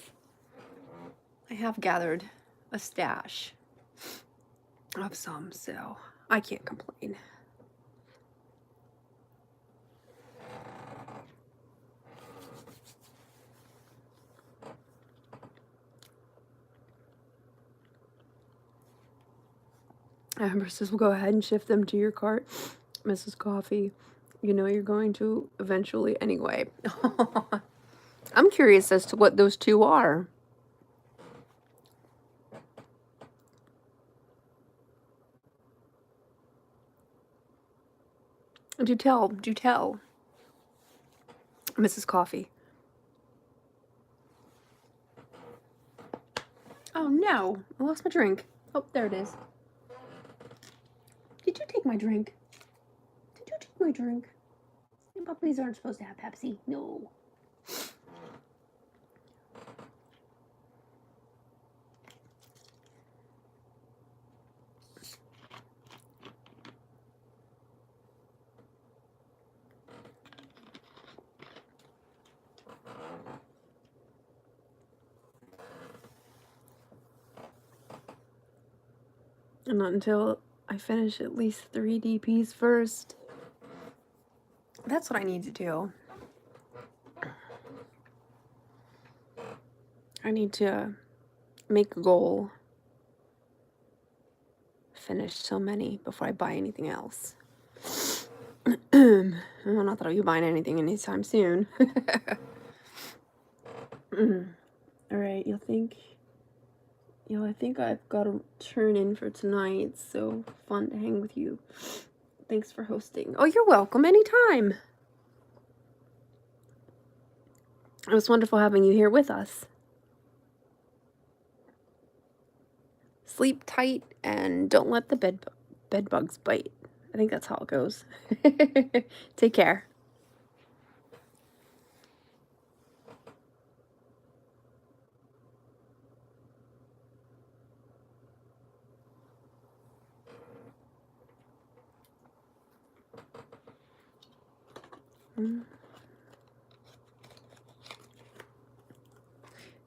gathered a stash of some, so I can't complain. Amber says, we'll go ahead and shift them to your cart. Mrs. Coffee, you know you're going to eventually anyway. I'm curious as to what those 2 are. Do tell, Mrs. Coffee. Oh no, I lost my drink. Oh, there it is. Did you take my drink? Did you take my drink? Puppies aren't supposed to have Pepsi. No. And not until I finish at least 3 DPs first. That's what I need to do. I need to make a goal. Finish so many before I buy anything else. Well, not that I'll be buying anything anytime soon. Alright, I think I've got to turn in for tonight. It's so fun to hang with you. Thanks for hosting. Oh, you're welcome anytime. It was wonderful having you here with us. Sleep tight and don't let the bed bugs bite. I think that's how it goes. Take care.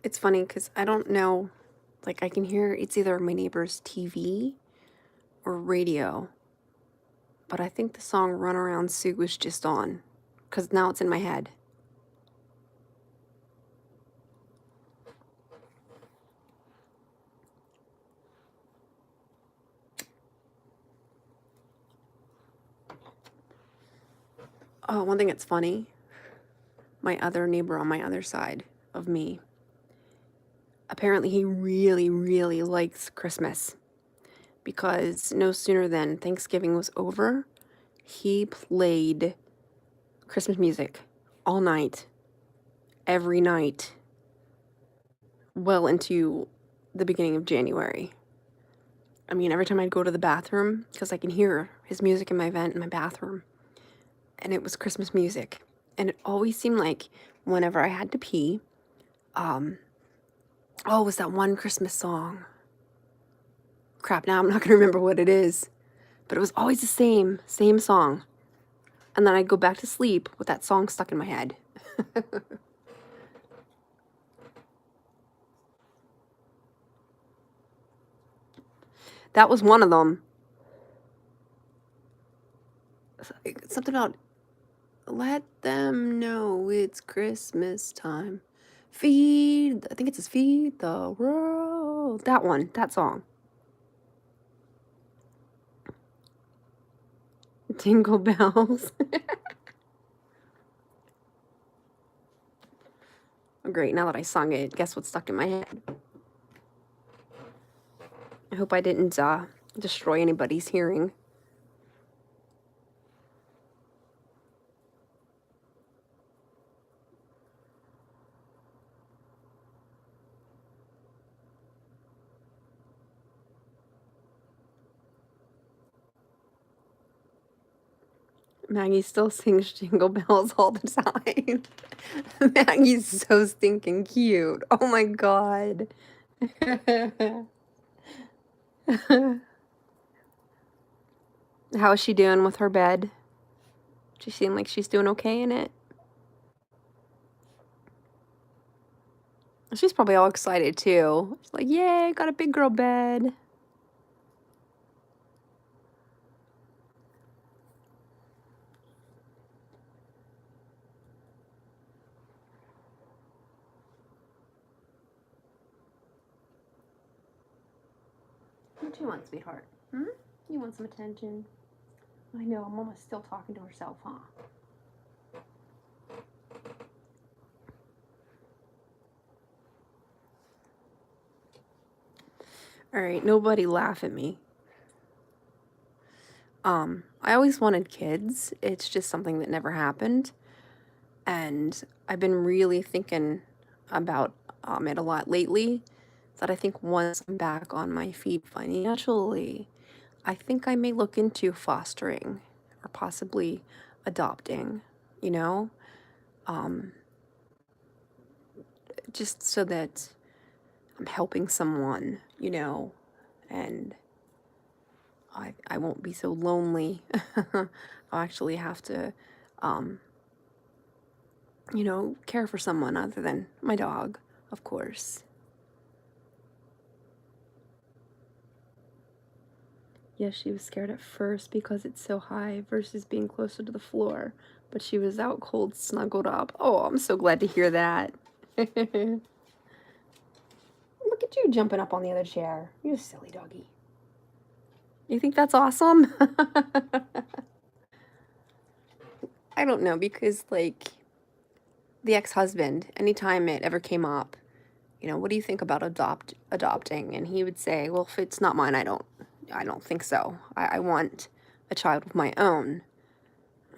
It's funny because I don't know, like I can hear it's either my neighbor's TV or radio, but I think the song Run Around Sue was just on because now it's in my head. Oh, one thing that's funny, my other neighbor on my other side of me, apparently he really, really likes Christmas because no sooner than Thanksgiving was over, he played Christmas music all night, every night, well into the beginning of January. I mean, every time I'd go to the bathroom, because I can hear his music in my vent in my bathroom, and it was Christmas music. And it always seemed like whenever I had to pee, it was that one Christmas song. Crap, now I'm not going to remember what it is. But it was always the same song. And then I'd go back to sleep with that song stuck in my head. That was one of them. something about let them know it's Christmas time. I think it says feed the world. That one, that song. Jingle bells. Oh, great, now that I sung it, guess what's stuck in my head? I hope I didn't destroy anybody's hearing. Maggie still sings Jingle Bells all the time. Maggie's so stinking cute. Oh my god. How is she doing with her bed? She seem like she's doing okay in it? She's probably all excited too. She's like, yay, got a big girl bed. What do you want, sweetheart? You want some attention? I know, Mama's still talking to herself, huh? Alright, nobody laugh at me. I always wanted kids. It's just something that never happened. And I've been really thinking about it a lot lately. That I think once I'm back on my feet financially, I think I may look into fostering or possibly adopting, you know? Just so that I'm helping someone, you know, and I won't be so lonely. I'll actually have to, you know, care for someone other than my dog, of course. Yes, she was scared at first because it's so high versus being closer to the floor, but she was out cold, snuggled up. Oh, I'm so glad to hear that. Look at you jumping up on the other chair. You silly doggy. You think that's awesome? I don't know, because, like, the ex-husband, anytime it ever came up, you know, what do you think about adopting? And he would say, well, if it's not mine, I don't think so. I want a child of my own.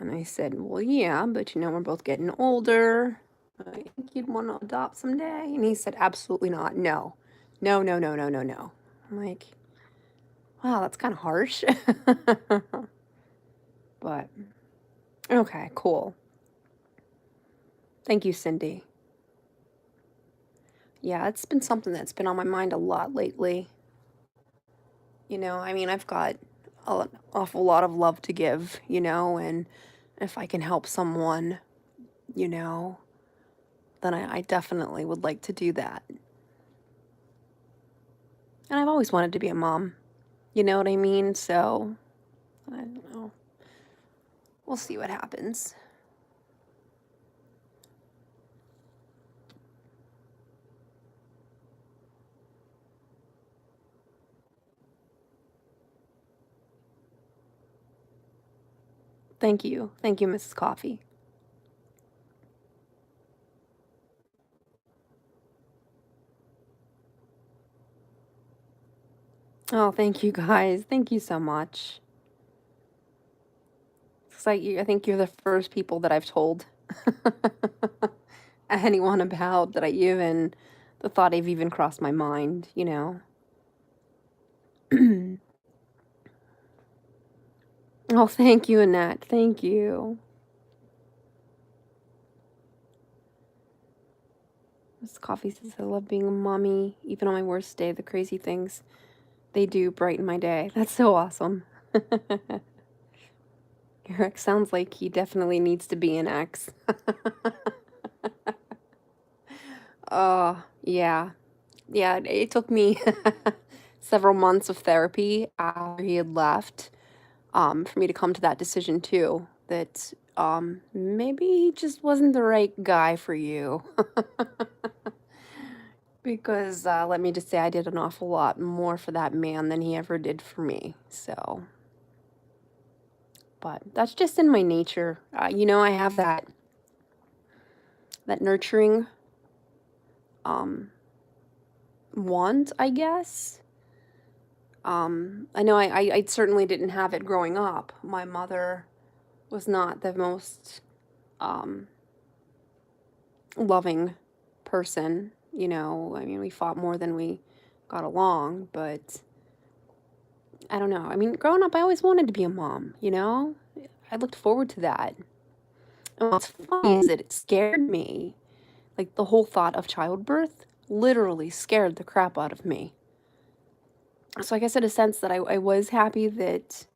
And I said, well, yeah, but you know, we're both getting older. I think you'd want to adopt someday. And he said, absolutely not. No. No, no, no, no, no, no. I'm like, wow, that's kind of harsh. But, okay, cool. Thank you, Cindy. Yeah, it's been something that's been on my mind a lot lately. You know, I mean, I've got an awful lot of love to give, you know, and if I can help someone, you know, then I definitely would like to do that. And I've always wanted to be a mom. You know what I mean? So, I don't know. We'll see what happens. Thank you. Thank you, Mrs. Coffee. Oh, thank you guys. Thank you so much. It's like I think you're the first people that I've told anyone about that the thought have even crossed my mind, you know. Oh, thank you, Annette. Thank you. Miss Coffee says, I love being a mommy. Even on my worst day, the crazy things they do brighten my day. That's so awesome. Your ex sounds like he definitely needs to be an ex. Oh, yeah. Yeah, it took me several months of therapy after he had left. for me to come to that decision too, that maybe he just wasn't the right guy for you. Because let me just say, I did an awful lot more for that man than he ever did for me. So, but that's just in my nature. I have that nurturing um, want, I guess. I know I certainly didn't have it growing up. My mother was not the most um, loving person. I mean, we fought more than we got along, but I don't know. I mean, growing up, I always wanted to be a mom. I looked forward to that. And what's funny is that it scared me. Like, the whole thought of childbirth literally scared the crap out of me. So I guess in a sense that I was happy that,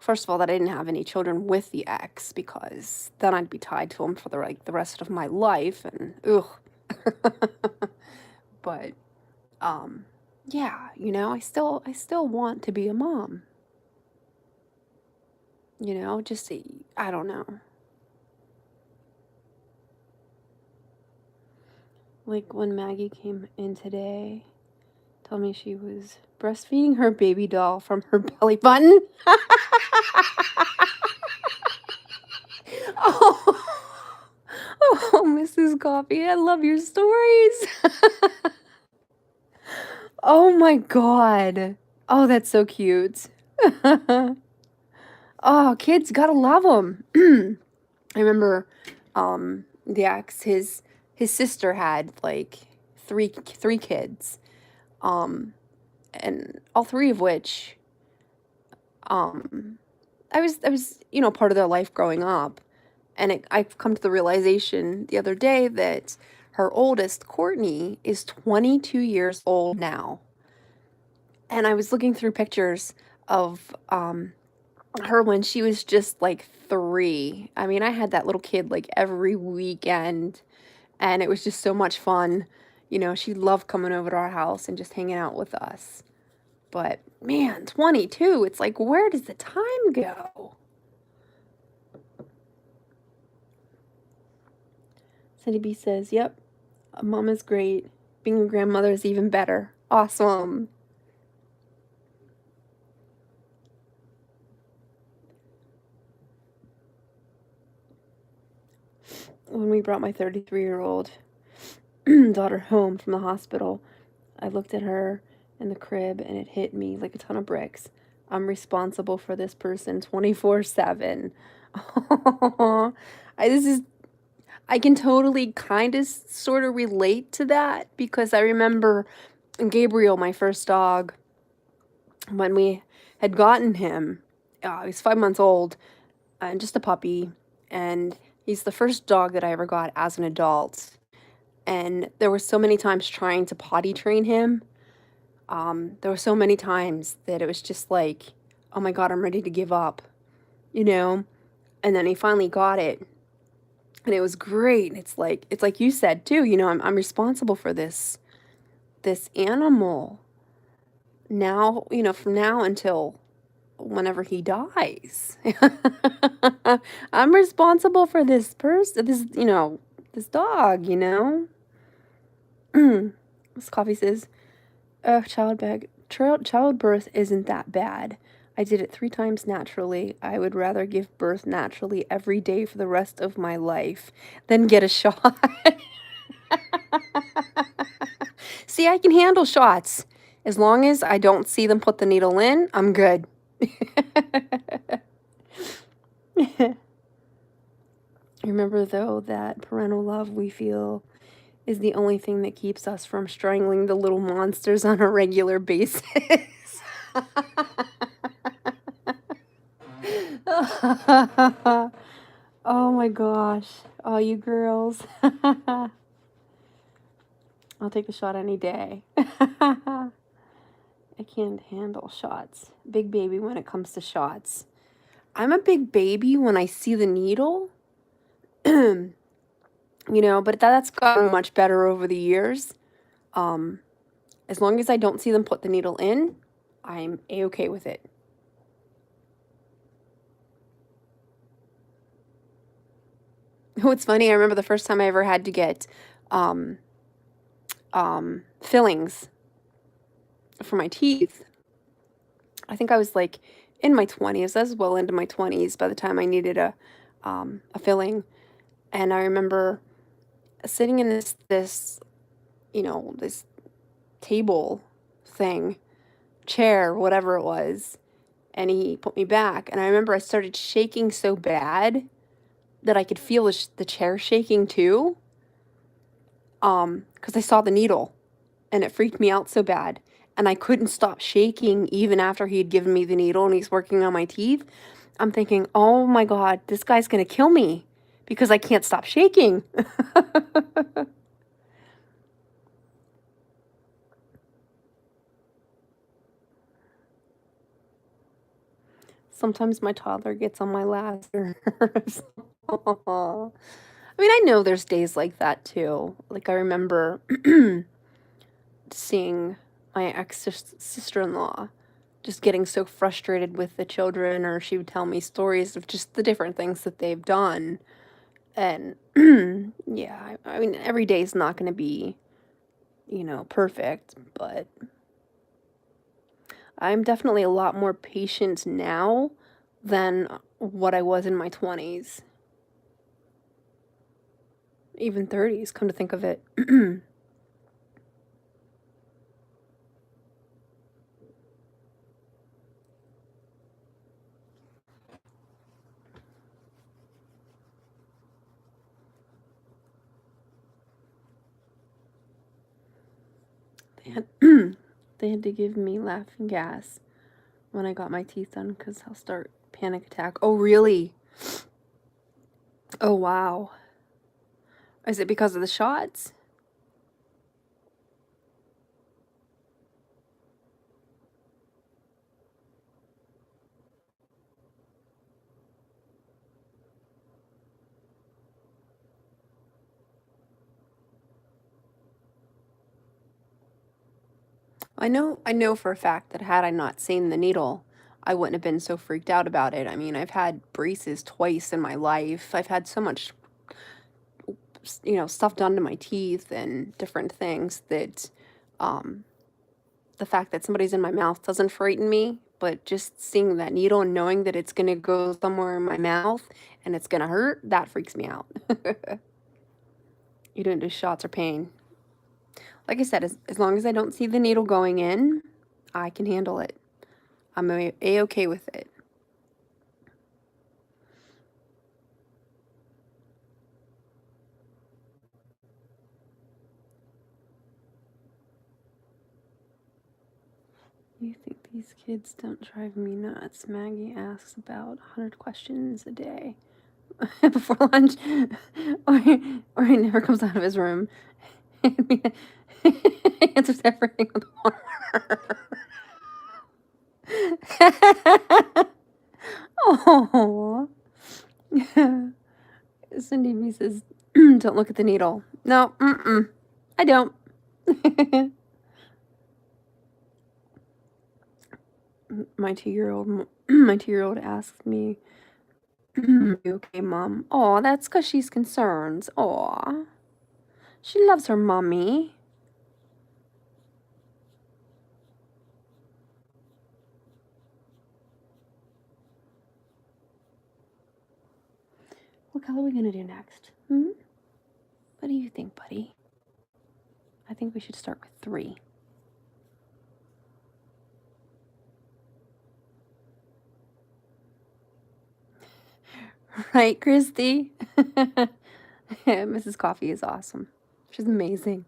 first of all, that I didn't have any children with the ex, because then I'd be tied to him for the rest of my life, and ugh. But yeah, I still want to be a mom. Just I don't know. Like when Maggie came in today, told me she was breastfeeding her baby doll from her belly button. Oh, oh, Mrs. Coffee, I love your stories. Oh my God. Oh, that's so cute. Oh, kids, gotta love them. I remember the ex, his sister had like three kids. And all three of which um I was part of their life growing up. And I've come to the realization the other day that her oldest, Courtney, is 22 years old now. And I was looking through pictures of her when she was just like 3. I mean, I had that little kid like every weekend, and it was just so much fun. She loved coming over to our house and just hanging out with us. But man, 22, it's like, where does the time go? Cindy B says, yep, a mom is great. Being a grandmother is even better. Awesome. When we brought my 33-year-old daughter home from the hospital, I looked at her in the crib and it hit me like a ton of bricks. I'm responsible for this person 24/7. I can totally kind of sort of relate to that, because I remember Gabriel, my first dog, when we had gotten him. He was 5 months old and just a puppy, and he's the first dog that I ever got as an adult. And there were so many times trying to potty train him. There were so many times that it was just like, oh my God, I'm ready to give up, you know? And then he finally got it, and it was great. And it's like you said too, I'm responsible for this animal now, from now until whenever he dies. I'm responsible for this person, this dog. Miss Coffee says, childbirth isn't that bad. I did it 3 times naturally. I would rather give birth naturally every day for the rest of my life than get a shot. See, I can handle shots. As long as I don't see them put the needle in, I'm good. Remember, though, that parental love we feel is the only thing that keeps us from strangling the little monsters on a regular basis. Oh my gosh. Oh, you girls. I'll take a shot any day. I can't handle shots. Big baby when it comes to shots. I'm a big baby when I see the needle. But that's gotten much better over the years. As long as I don't see them put the needle in, I'm A-okay with it. What's funny, I remember the first time I ever had to get um, fillings for my teeth. I think I was like in my 20s. I was well into my 20s by the time I needed a filling. And I remember sitting in this this table thing, chair, whatever it was, and he put me back. And I remember I started shaking so bad that I could feel the chair shaking too. Because I saw the needle, and it freaked me out so bad. And I couldn't stop shaking even after he had given me the needle and he's working on my teeth. I'm thinking, oh my God, this guy's gonna kill me because I can't stop shaking. Sometimes my toddler gets on my last nerves. I mean, I know there's days like that too. Like, I remember seeing my sister-in-law just getting so frustrated with the children, or she would tell me stories of just the different things that they've done. And yeah, I mean, every day is not going to be, perfect, but I'm definitely a lot more patient now than what I was in my 20s, even 30s, come to think of it. They had, they had to give me laughing gas when I got my teeth done because I'll start panic attack. Oh, really? Oh, wow. Is it because of the shots? I know for a fact that had I not seen the needle, I wouldn't have been so freaked out about it. I mean, I've had braces twice in my life. I've had so much, stuff done to my teeth and different things that um the fact that somebody's in my mouth doesn't frighten me, but just seeing that needle and knowing that it's going to go somewhere in my mouth and it's going to hurt, that freaks me out. You don't do shots or pain. Like I said, as long as I don't see the needle going in, I can handle it. I'm a-okay with it. You think these kids don't drive me nuts? Maggie asks about 100 questions a day before lunch, or, or he never comes out of his room. Answers everything with one word. Oh, Cindy B says, "Don't look at the needle." No, I don't. My 2-year-old, my 2-year-old asks me, "You okay, Mom?" Oh, that's because she's concerned. Aw, she loves her mommy. What color are we gonna do next? What do you think, buddy? I think we should start with 3. Right, Christy? Mrs. Coffee is awesome. She's amazing.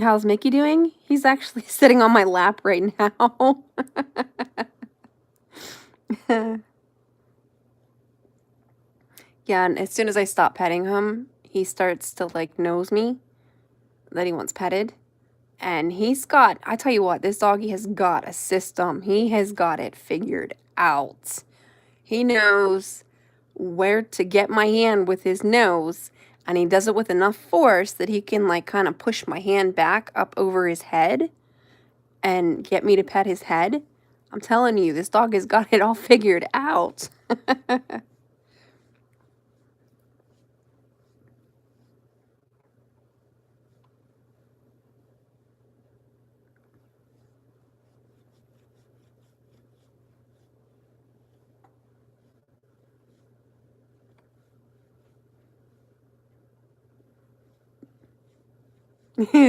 How's Mickey doing? He's actually sitting on my lap right now. Yeah, and as soon as I stop petting him, he starts to like nose me that he wants petted. And I tell you what, this doggy has got a system. He has got it figured out. He knows where to get my hand with his nose, and he does it with enough force that he can like kind of push my hand back up over his head and get me to pet his head. I'm telling you, this dog has got it all figured out.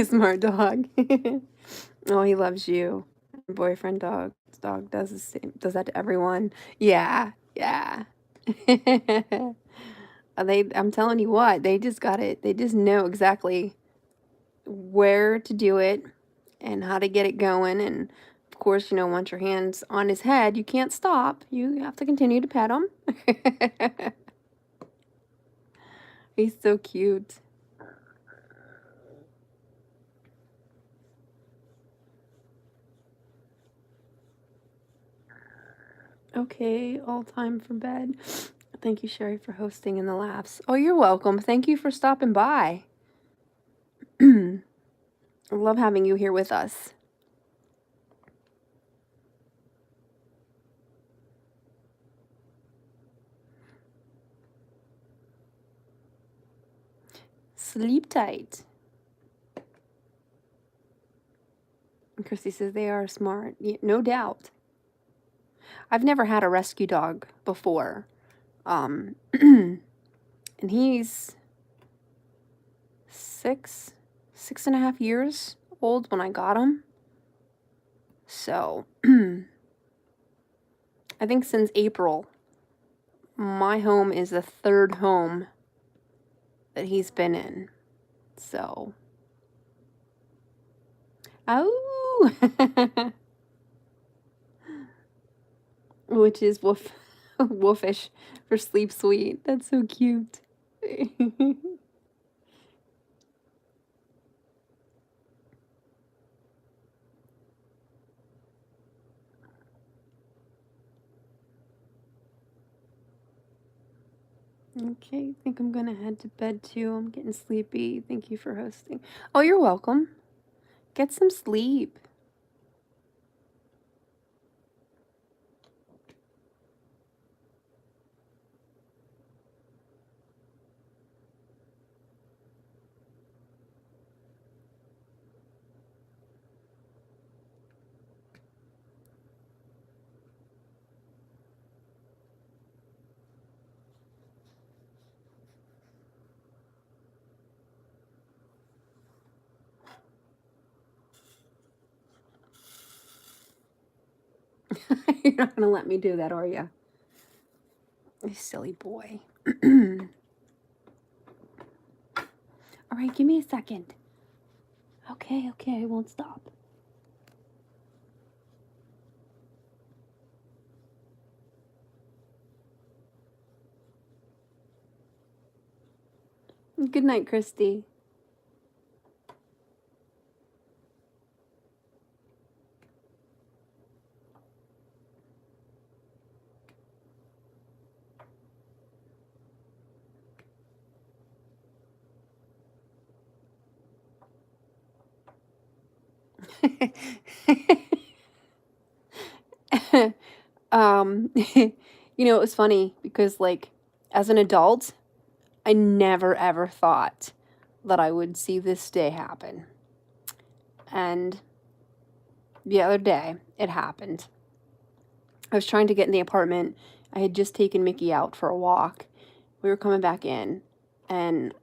Smart dog. Oh, he loves you. Boyfriend dog. This dog does the same. Does that to everyone. Yeah, yeah. I'm telling you what, they just got it. They just know exactly where to do it and how to get it going. And of course, once your hand's on his head, you can't stop. You have to continue to pet him. He's so cute. Okay, all time for bed. Thank you, Sherry, for hosting and the laughs. Oh, you're welcome. Thank you for stopping by. I love having you here with us. Sleep tight. And Christy says they are smart. No doubt. I've never had a rescue dog before. And he's 6.5 years old when I got him. So, I think since April, my home is the third home that he's been in. So, oh, which is wolfish for sleep sweet. That's so cute. Okay, I think I'm gonna head to bed too. I'm getting sleepy. Thank you for hosting. Oh, you're welcome. Get some sleep. You're not gonna let me do that, are you? You silly boy. All right, give me a second. Okay, I won't stop. Good night, Christy. It was funny because, like, as an adult, I never ever thought that I would see this day happen. And the other day, it happened. I was trying to get in the apartment. I had just taken Mickey out for a walk. We were coming back in, and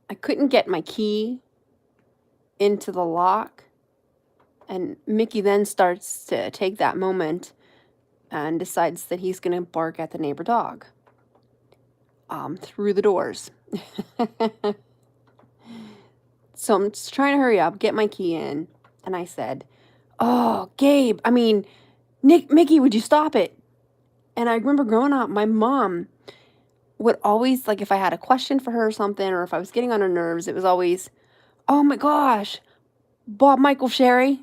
I couldn't get my key into the lock. And Mickey then starts to take that moment and decides that he's going to bark at the neighbor dog through the doors. So I'm just trying to hurry up, get my key in. And I said, "Oh, Gabe, Mickey, would you stop it?" And I remember growing up, my mom would always, like, if I had a question for her or something, or if I was getting on her nerves, it was always, "Oh my gosh, Bob Michael Sherry.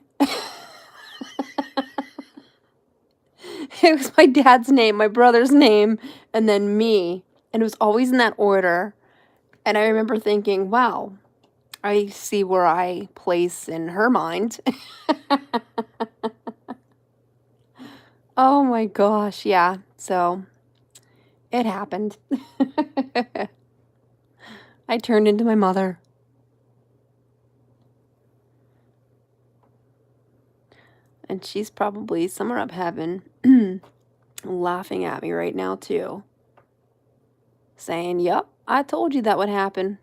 It was my dad's name, my brother's name, and then me. And it was always in that order. And I remember thinking, wow, I see where I place in her mind. Oh my gosh, yeah. So it happened. I turned into my mother. And she's probably somewhere up heaven laughing at me right now, too. Saying, "Yup, I told you that would happen."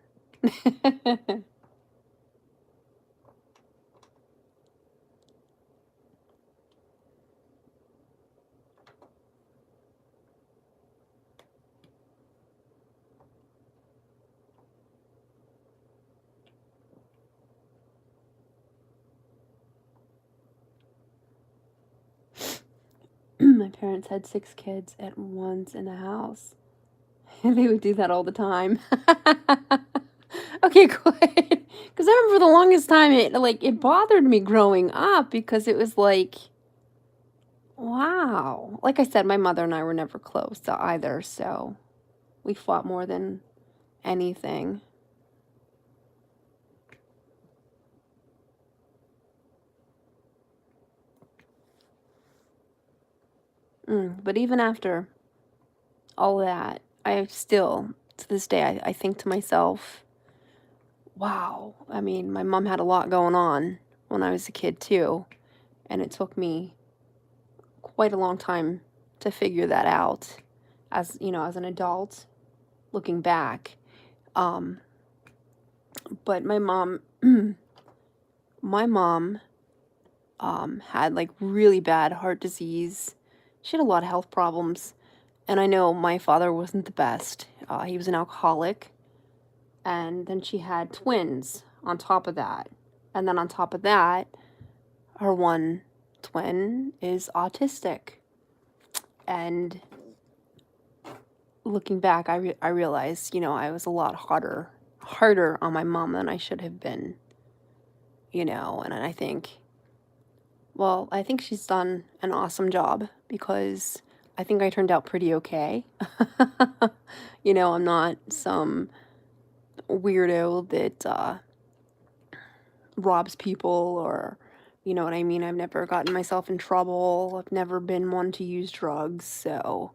My parents had 6 kids at once in the house. They would do that all the time. Okay, good. Because I remember for the longest time, it bothered me growing up because it was like, wow. Like I said, my mother and I were never close to either, so we fought more than anything. But even after all that, I still, to this day, I think to myself, wow. I mean, my mom had a lot going on when I was a kid, too. And it took me quite a long time to figure that out as, as an adult looking back. But my mom had like really bad heart disease. She had a lot of health problems. And I know my father wasn't the best. He was an alcoholic. And then she had twins on top of that. And then on top of that, her one twin is autistic. And looking back, I realized, I was a lot harder on my mom than I should have been, and I think, well, I think she's done an awesome job because I think I turned out pretty okay. I'm not some weirdo that robs people or, you know what I mean? I've never gotten myself in trouble. I've never been one to use drugs, so,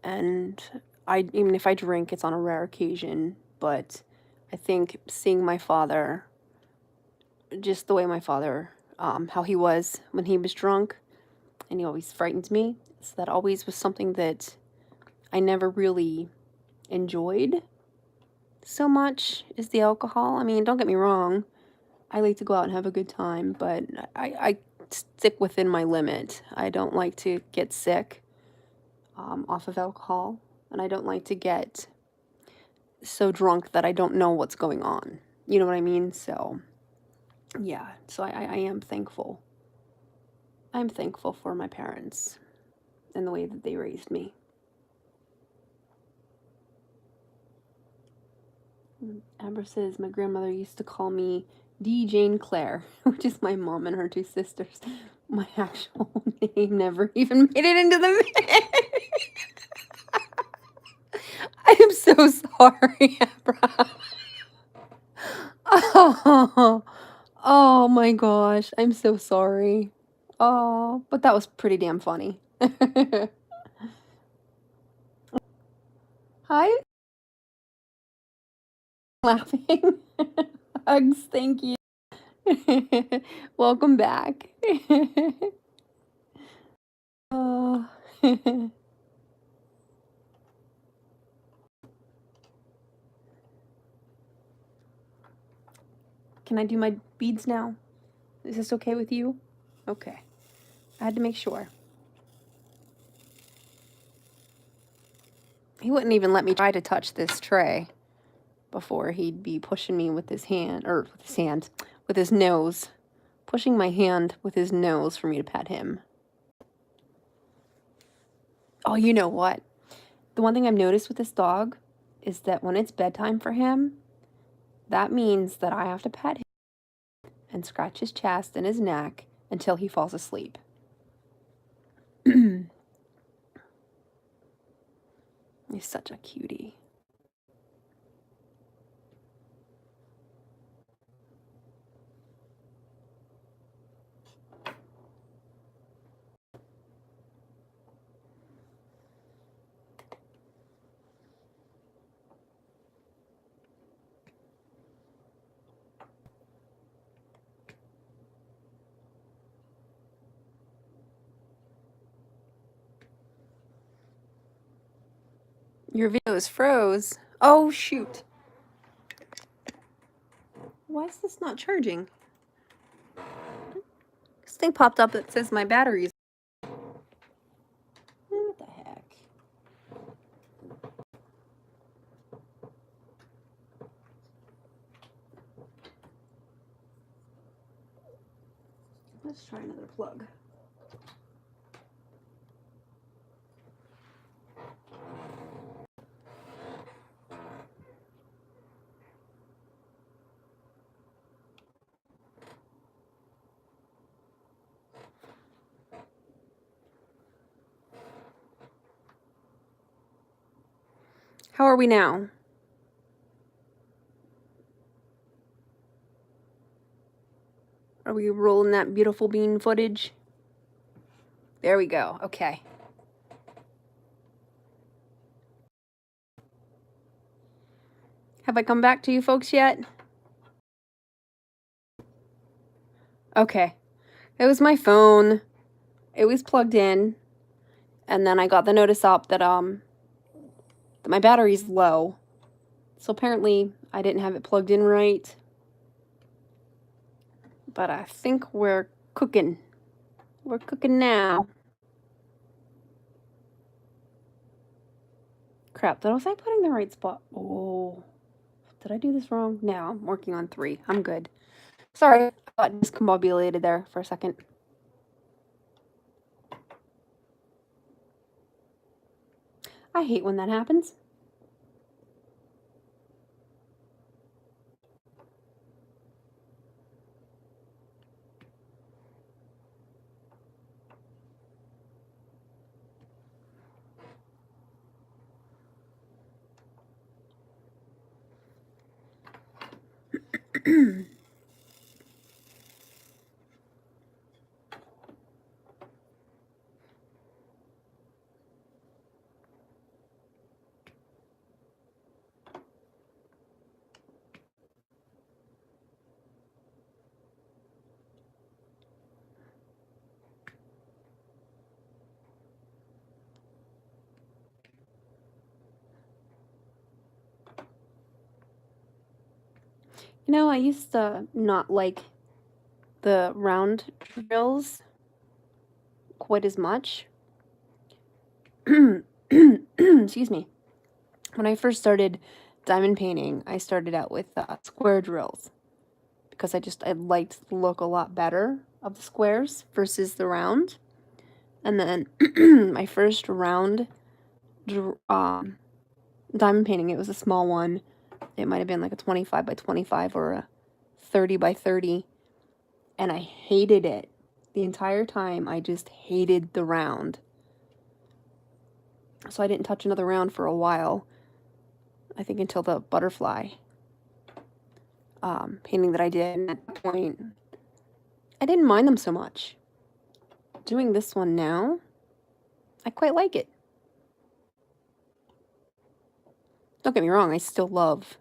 and even if I drink, it's on a rare occasion, but I think seeing my father, just the way my father, how he was when he was drunk, and he always frightened me, so that always was something that I never really enjoyed so much, is the alcohol. I mean, don't get me wrong, I like to go out and have a good time, but I stick within my limit. I don't like to get sick off of alcohol, and I don't like to get so drunk that I don't know what's going on. You know what I mean? So, yeah. So I am thankful. I'm thankful for my parents and the way that they raised me. Amber says, my grandmother used to call me D. Jane Claire, which is my mom and her 2 sisters. My actual name never even made it into the I am so sorry, Amber. Oh, oh my gosh. I'm so sorry. Oh, but that was pretty damn funny. Hi, laughing. Hugs, thank you. Welcome back. Oh. Can I do my beads now? Is this okay with you? Okay. I had to make sure. He wouldn't even let me try to touch this tray before he'd be pushing me with his hand, or with his nose. Pushing my hand with his nose for me to pet him. Oh, you know what? The one thing I've noticed with this dog is that when it's bedtime for him, that means that I have to pet him. and scratch his chest and his neck until he falls asleep. He's such a cutie. Your video is froze. Oh, shoot. Why is this not charging? This thing popped up that says my battery's. What the heck? Let's try another plug. How are we now? Are we rolling that beautiful bean footage? There we go. Okay. Have I come back to you folks yet? Okay. It was my phone. It was plugged in. And then I got the notice up that my battery's low. So apparently I didn't have it plugged in right. But I think we're cooking. We're cooking now. Crap, was I putting the right spot? Oh, did I do this wrong? No, I'm working on 3. I'm good. Sorry, I got discombobulated there for a second. I hate when that happens. You know, I used to not like the round drills quite as much. Excuse me. When I first started diamond painting, I started out with square drills because I liked the look a lot better of the squares versus the round. And then my first round diamond painting, it was a small one. It might have been like a 25 by 25 or a 30 by 30. And I hated it. The entire time, I just hated the round. So I didn't touch another round for a while. I think until the butterfly painting that I did. And at that point, I didn't mind them so much. Doing this one now, I quite like it. Don't get me wrong, I still love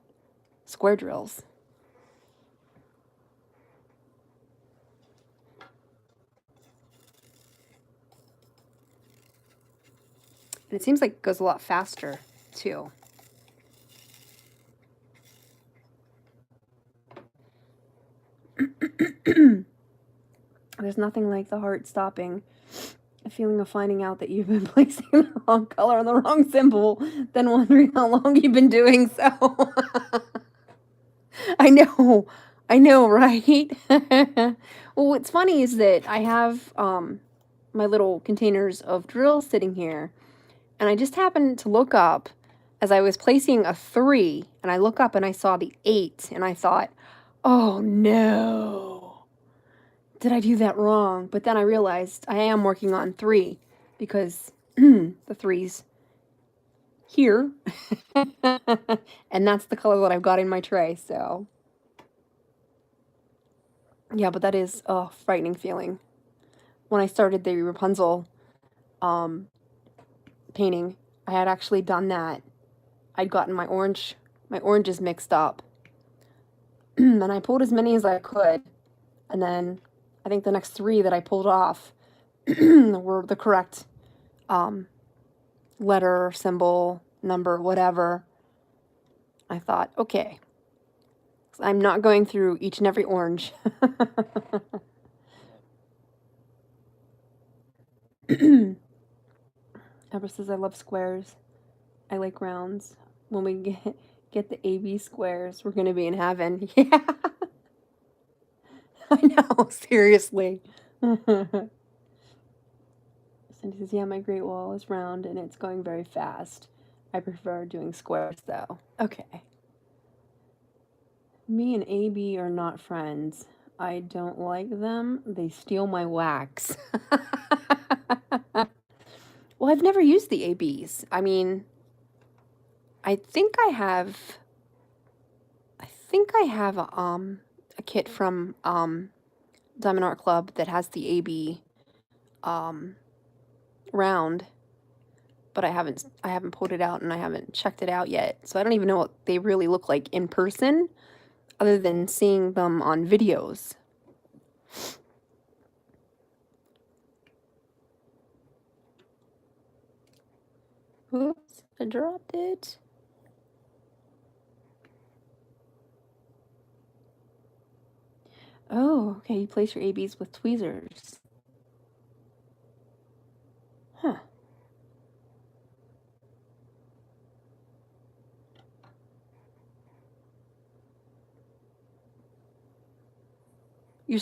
square drills. And it seems like it goes a lot faster, too. There's nothing like the heart stopping. A feeling of finding out that you've been placing the wrong color on the wrong symbol, then wondering how long you've been doing so. I know, right? Well, what's funny is that I have my little containers of drills sitting here, and I just happened to look up as I was placing a 3, and I look up and I saw the 8, and I thought, oh no, did I do that wrong? But then I realized I am working on 3 because the 3's here. And that's the color that I've got in my tray, so. Yeah, but that is a frightening feeling. When I started the Rapunzel painting, I had actually done that. I'd gotten my oranges mixed up. And I pulled as many as I could. And then I think the next 3 that I pulled off were the correct letter, symbol, number, whatever. I thought, okay, I'm not going through each and every orange. Ever says I love squares. I like rounds. When we get the AB squares, we're gonna be in heaven. Yeah. I know, seriously. Cindy says, yeah, my Great Wall is round and it's going very fast. I prefer doing squares though. Okay. Me and AB are not friends. I don't like them. They steal my wax. Well, I've never used the ABs. I mean, I think I have a kit from Diamond Art Club that has the AB round, but I haven't pulled it out and I haven't checked it out yet. So I don't even know what they really look like in person other than seeing them on videos. Oops, I dropped it. Oh, okay, you place your ABs with tweezers. Huh. You're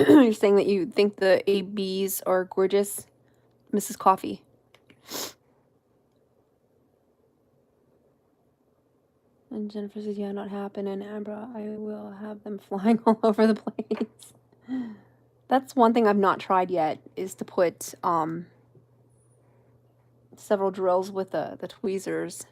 you're saying that you think the ABs are gorgeous, Mrs. Coffee. And Jennifer says, yeah, not happening, Abra. I will have them flying all over the place. That's one thing I've not tried yet, is to put several drills with the tweezers.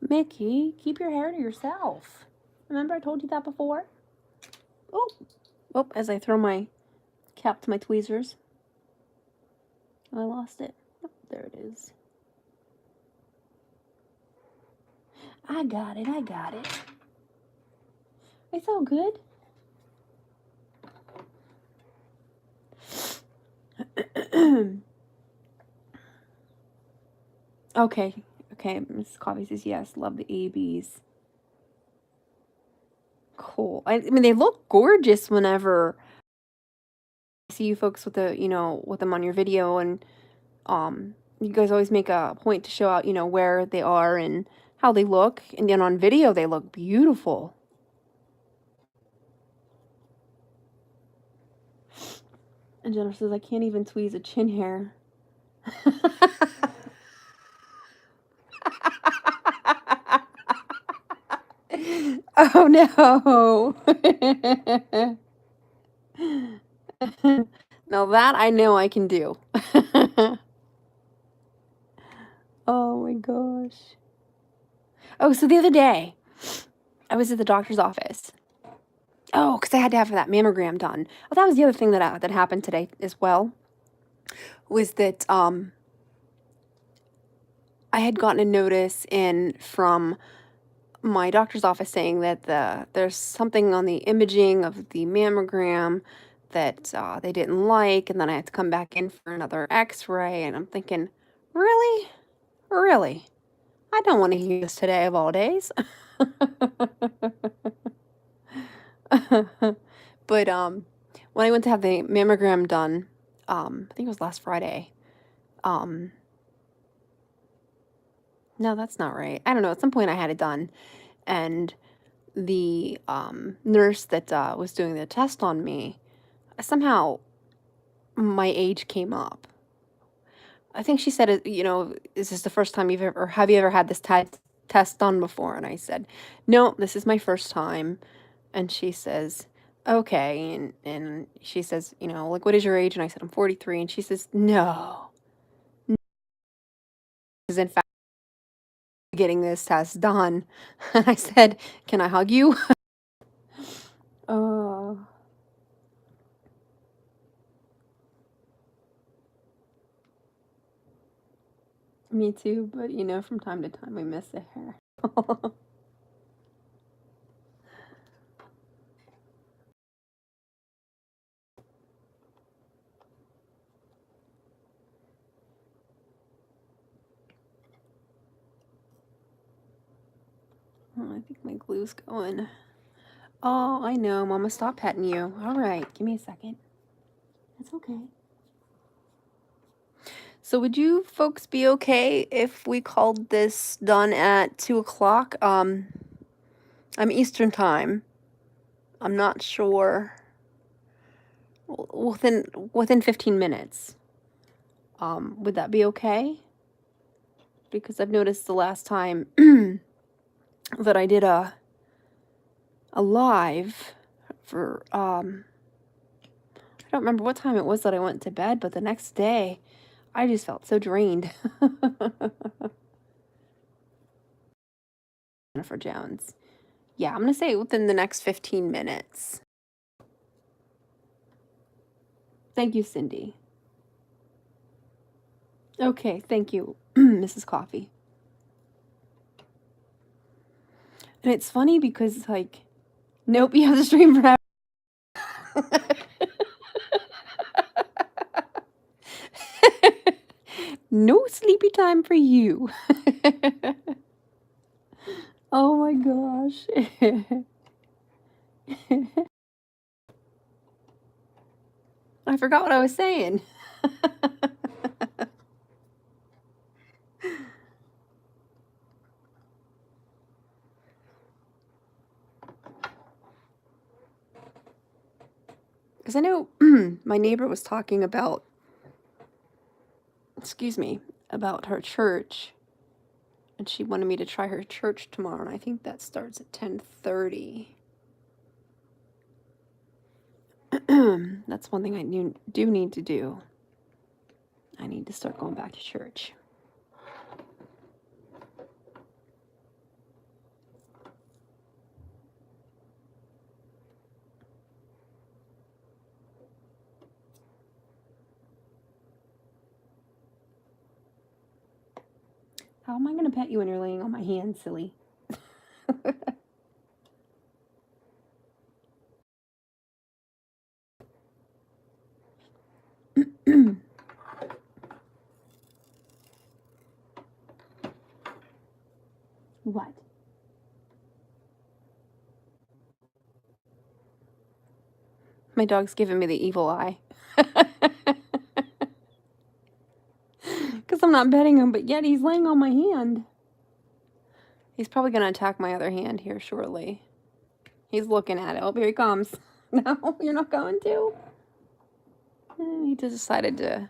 Mickey, keep your hair to yourself. Remember I told you that before? Oh, as I throw my cap to my tweezers. I lost it. Oh, there it is. I got it. It's all good. Okay, Mrs. Coffee says yes, love the ABs. Cool. I mean, they look gorgeous whenever I see you folks with with them on your video, and you guys always make a point to show out, where they are and how they look, and then on video they look beautiful. And Jennifer says, I can't even tweeze a chin hair. Oh no. Now that I know I can do. Oh my gosh. Oh, so the other day, I was at the doctor's office. Oh, because I had to have that mammogram done. Oh, that was the other thing that happened today as well. Was that I had gotten a notice in from my doctor's office saying that there's something on the imaging of the mammogram that they didn't like, and then I had to come back in for another X-ray, and I'm thinking, really? I don't want to hear this today of all days. But when I went to have the mammogram done, I think it was last Friday, No, that's not right. I don't know. At some point, I had it done, and the nurse that was doing the test on me, somehow my age came up. I think she said, is this the first time you've ever, or have you ever had this test done before? And I said, no, this is my first time. And she says, okay. And she says, like, what is your age? And I said, I'm 43. And she says, no, is in fact getting this test done. And I said, can I hug you? Oh, me too. But, from time to time we miss a hair. Oh, I think my glue's going. Oh, I know. Mama, stop petting you. All right. Give me a second. It's okay. So would you folks be okay if we called this done at 2 o'clock? I'm Eastern time. I'm not sure. Within 15 minutes. Would that be okay? Because I've noticed the last time that I did a live for I don't remember what time it was that I went to bed, but the next day I just felt so drained. Jennifer Jones. Yeah, I'm gonna say within the next 15 minutes. Thank you, Cindy. Okay, thank you, Mrs. Coffee. And it's funny because, like, nope, you have to stream forever. No sleepy time for you. Oh my gosh. I forgot what I was saying. Because I know my neighbor was talking about, about her church. And she wanted me to try her church tomorrow. And I think that starts at 10:30. That's one thing I do need to do. I need to start going back to church. How am I going to pet you when you're laying on my hand, silly? What? My dog's giving me the evil eye. Because I'm not petting him, but yet he's laying on my hand. He's probably going to attack my other hand here shortly. He's looking at it. Oh, here he comes. No, you're not going to? He just decided to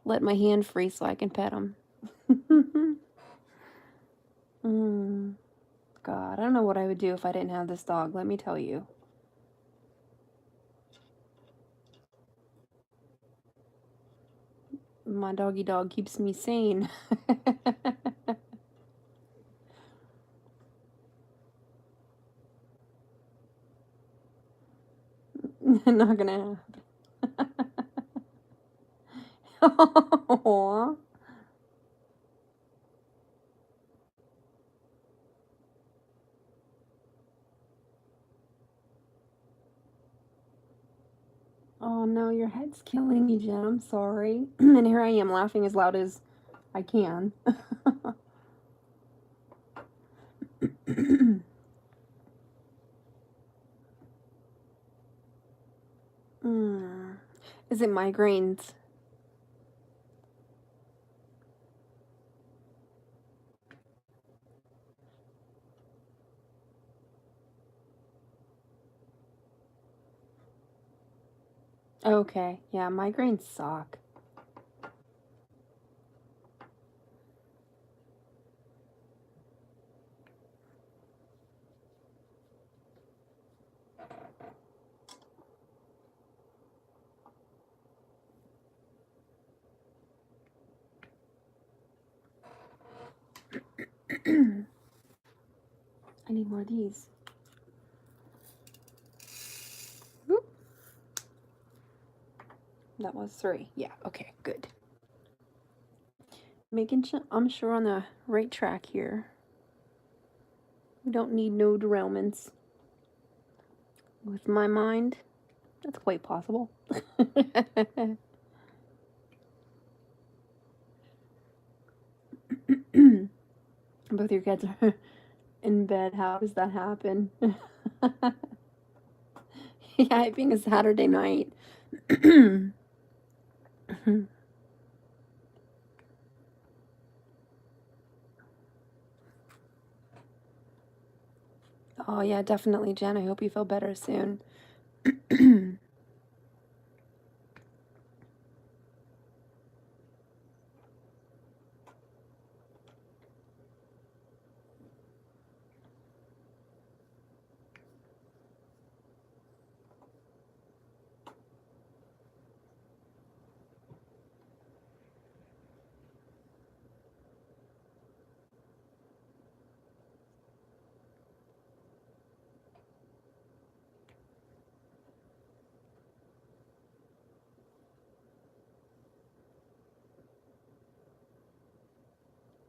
let my hand free so I can pet him. God, I don't know what I would do if I didn't have this dog, let me tell you. My doggy dog keeps me sane. Not gonna happen. Aww. Oh no, your head's killing me, Jen. I'm sorry. And here I am laughing as loud as I can. Is it migraines? Okay, yeah, migraines suck. I need more of these. Whoop. That was 3. Yeah, okay, good. Making sure I'm sure on the right track here. We don't need no derailments. With my mind, that's quite possible. Both your kids are in bed. How does that happen? Yeah, it being a Saturday night. Oh, yeah, definitely, Jen. I hope you feel better soon.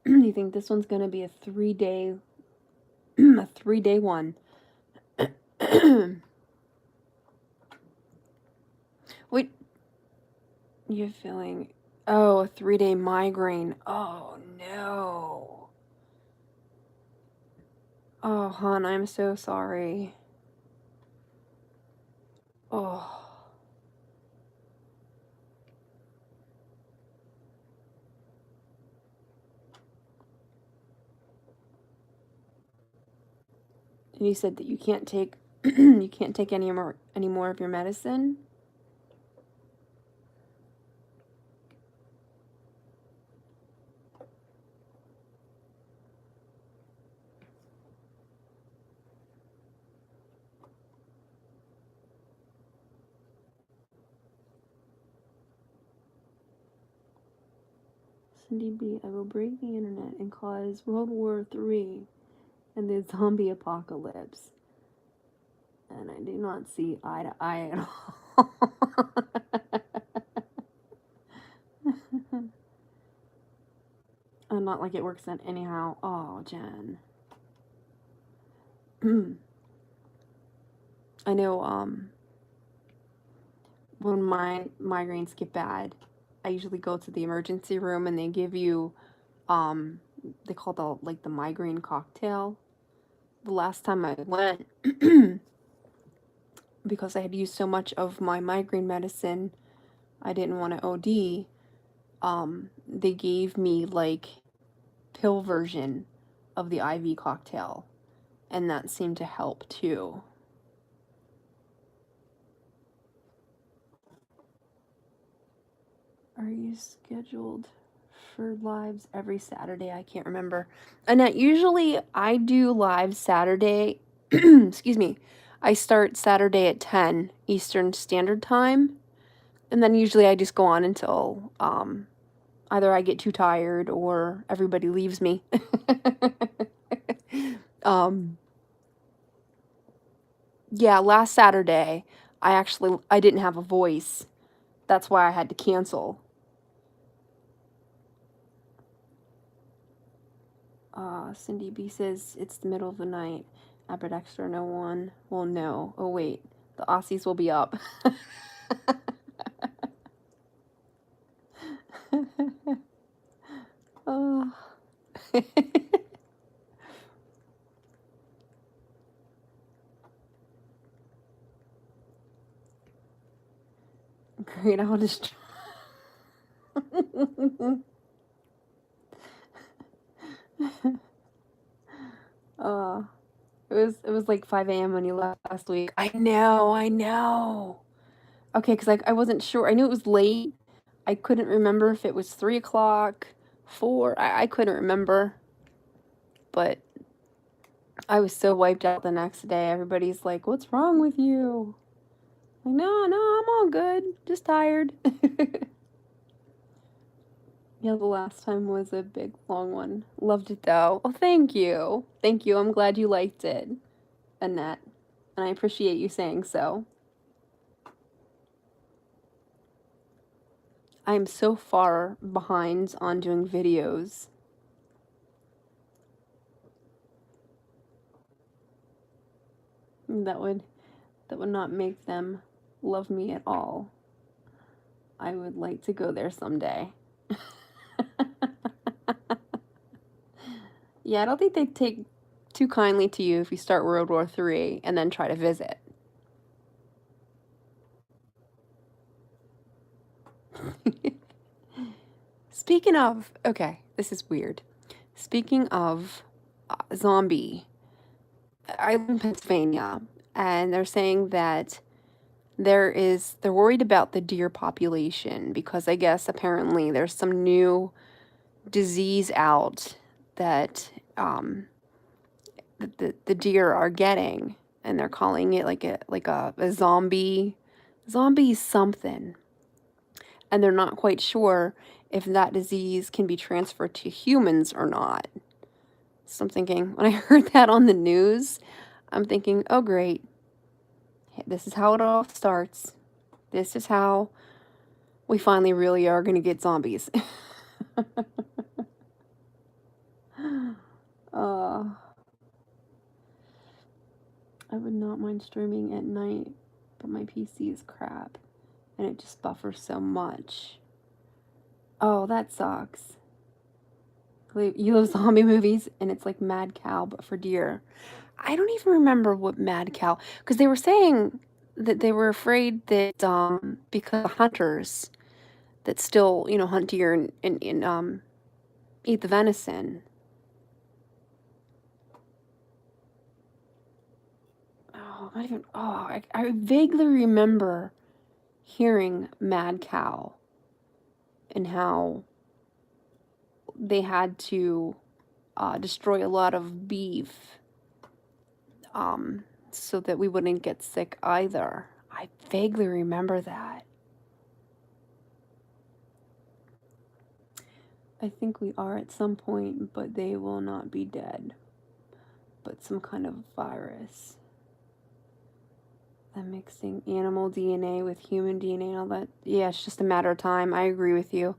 You think this one's gonna be a 3-day, a 3-day one? Wait, you're feeling? Oh, a 3-day migraine. Oh no. Oh, hon, I'm so sorry. Oh. And you said that you can't take you can't take any more of your medicine? Cindy B, I will break the internet and cause World War III and the zombie apocalypse. And I do not see eye to eye at all. Not like it works then anyhow. Oh, Jen. I know, when my migraines get bad, I usually go to the emergency room and they give you, they call the migraine cocktail. The last time I went, because I had used so much of my migraine medicine, I didn't want to OD. They gave me pill version of the IV cocktail, and that seemed to help too. Are you scheduled for lives every Saturday? I can't remember. Annette, usually I do live Saturday. Excuse me. I start Saturday at 10 Eastern Standard Time, and then usually I just go on until either I get too tired or everybody leaves me. Yeah, last Saturday I didn't have a voice. That's why I had to cancel. Cindy B says it's the middle of the night. Ambidexter, no one. Well, no. Oh, wait. The Aussies will be up. Oh. Great, I'll just. uh, it was like 5 a.m. when you left last week. I know. Okay, because I wasn't sure. I knew it was late. I couldn't remember if it was 3 o'clock, 4. I couldn't remember. But I was so wiped out the next day. Everybody's like, "What's wrong with you?" Like, no, I'm all good. Just tired. Yeah, the last time was a big, long one. Loved it though. Oh, thank you. Thank you. I'm glad you liked it, Annette. And I appreciate you saying so. I am so far behind on doing videos. That would not make them love me at all. I would like to go there someday. Yeah, I don't think they'd take too kindly to you if you start World War III and then try to visit. Speaking of, okay, this is weird. Speaking of zombie, I live in Pennsylvania, and they're saying that they're worried about the deer population because I guess apparently there's some new disease out that the deer are getting, and they're calling it like a zombie something, and they're not quite sure if that disease can be transferred to humans or not. So I'm thinking, when I heard that on the news, I'm thinking, oh great, this is how it all starts. This is how we finally really are going to get zombies. uh, I would not mind streaming at night, but my PC is crap, and it just buffers so much. Oh, that sucks. You love zombie movies, and it's like Mad Cow, but for deer. I don't even remember what Mad Cow, because they were saying that they were afraid that because the hunters that still hunt deer and eat the venison. Oh, not even. Oh, I vaguely remember hearing Mad Cow and how they had to destroy a lot of beef so that we wouldn't get sick either. I vaguely remember that. I think we are at some point, but they will not be dead. But some kind of virus. That mixing animal DNA with human DNA and all that. Yeah, it's just a matter of time. I agree with you.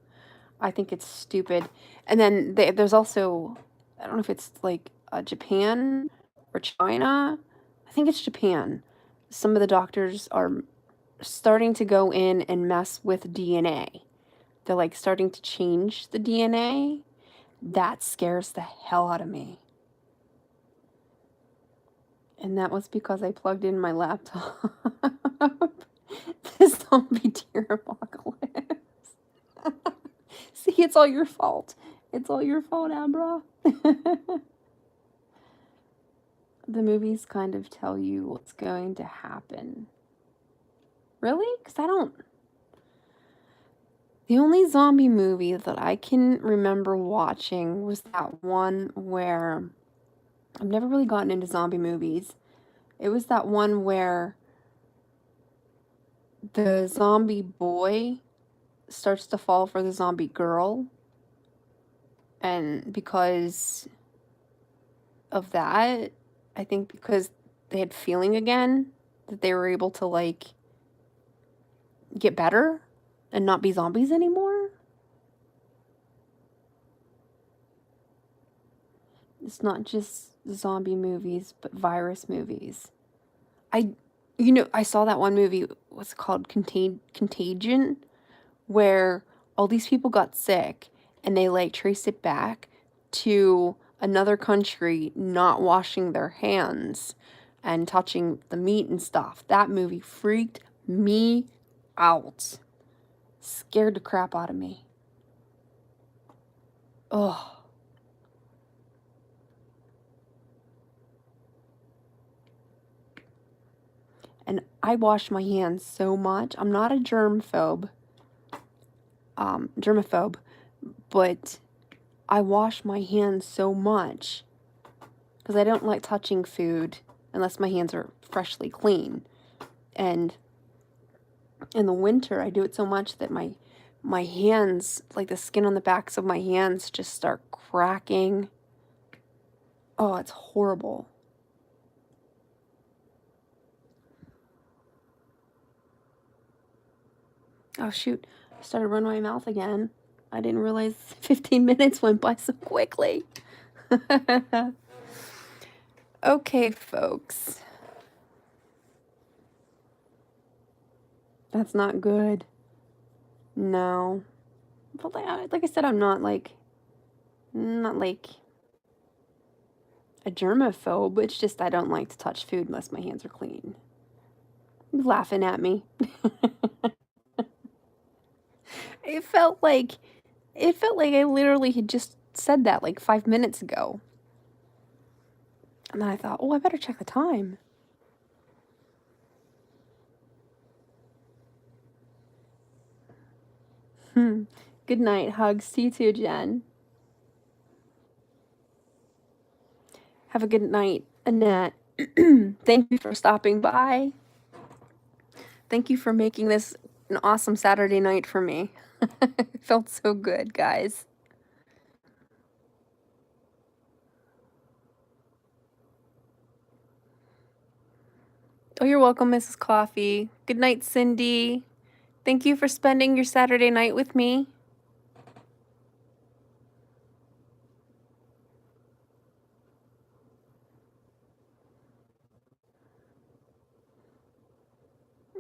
I think it's stupid. And then there's also, I don't know if it's like Japan or China. I think it's Japan. Some of the doctors are starting to go in and mess with DNA. They're like starting to change the DNA. That scares the hell out of me. And that was because I plugged in my laptop. The zombie deer apocalypse. See, it's all your fault. It's all your fault, Abra. The movies kind of tell you what's going to happen. Really? Because I don't... The only zombie movie that I can remember watching was that one where... I've never really gotten into zombie movies. It was that one where the zombie boy starts to fall for the zombie girl. And because of that, I think because they had feeling again, that they were able to, like, get better and not be zombies anymore. It's not just zombie movies, but virus movies. I saw that one movie, what's it called? Contagion, where all these people got sick and they, like, traced it back to another country not washing their hands and touching the meat and stuff. That movie freaked me out. Scared the crap out of me. Ugh. And I wash my hands so much. I'm not a germaphobe, but I wash my hands so much because I don't like touching food unless my hands are freshly clean. And in the winter, I do it so much that my hands, like the skin on the backs of my hands, just start cracking. Oh, it's horrible. Oh, shoot. I started running my mouth again. I didn't realize 15 minutes went by so quickly. Okay, folks. That's not good. No. But like I said, I'm not like a germaphobe. It's just I don't like to touch food unless my hands are clean. You're laughing at me. It felt like I literally had just said that like 5 minutes ago. And then I thought, oh, I better check the time. Good night. Hugs to you too, Jen. Have a good night, Annette. Thank you for stopping by. Thank you for making this an awesome Saturday night for me. It felt so good, guys. Oh, you're welcome, Mrs. Coffee. Good night, Cindy. Thank you for spending your Saturday night with me.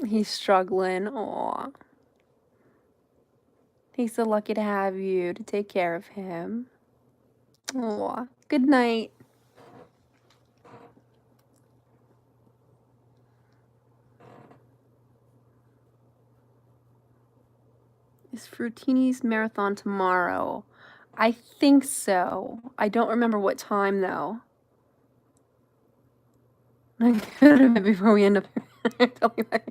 He's struggling. Aw. He's so lucky to have you to take care of him. Aw. Good night. Is Fruitini's marathon tomorrow? I think so. I don't remember what time, though. I go to bed before we end up telling that.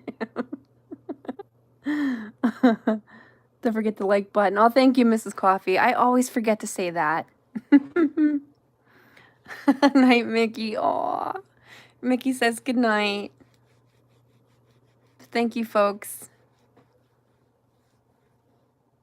Don't forget the like button. Oh, thank you, Mrs. Coffee. I always forget to say that. Night, Mickey. Aw. Mickey says good night. Thank you, folks.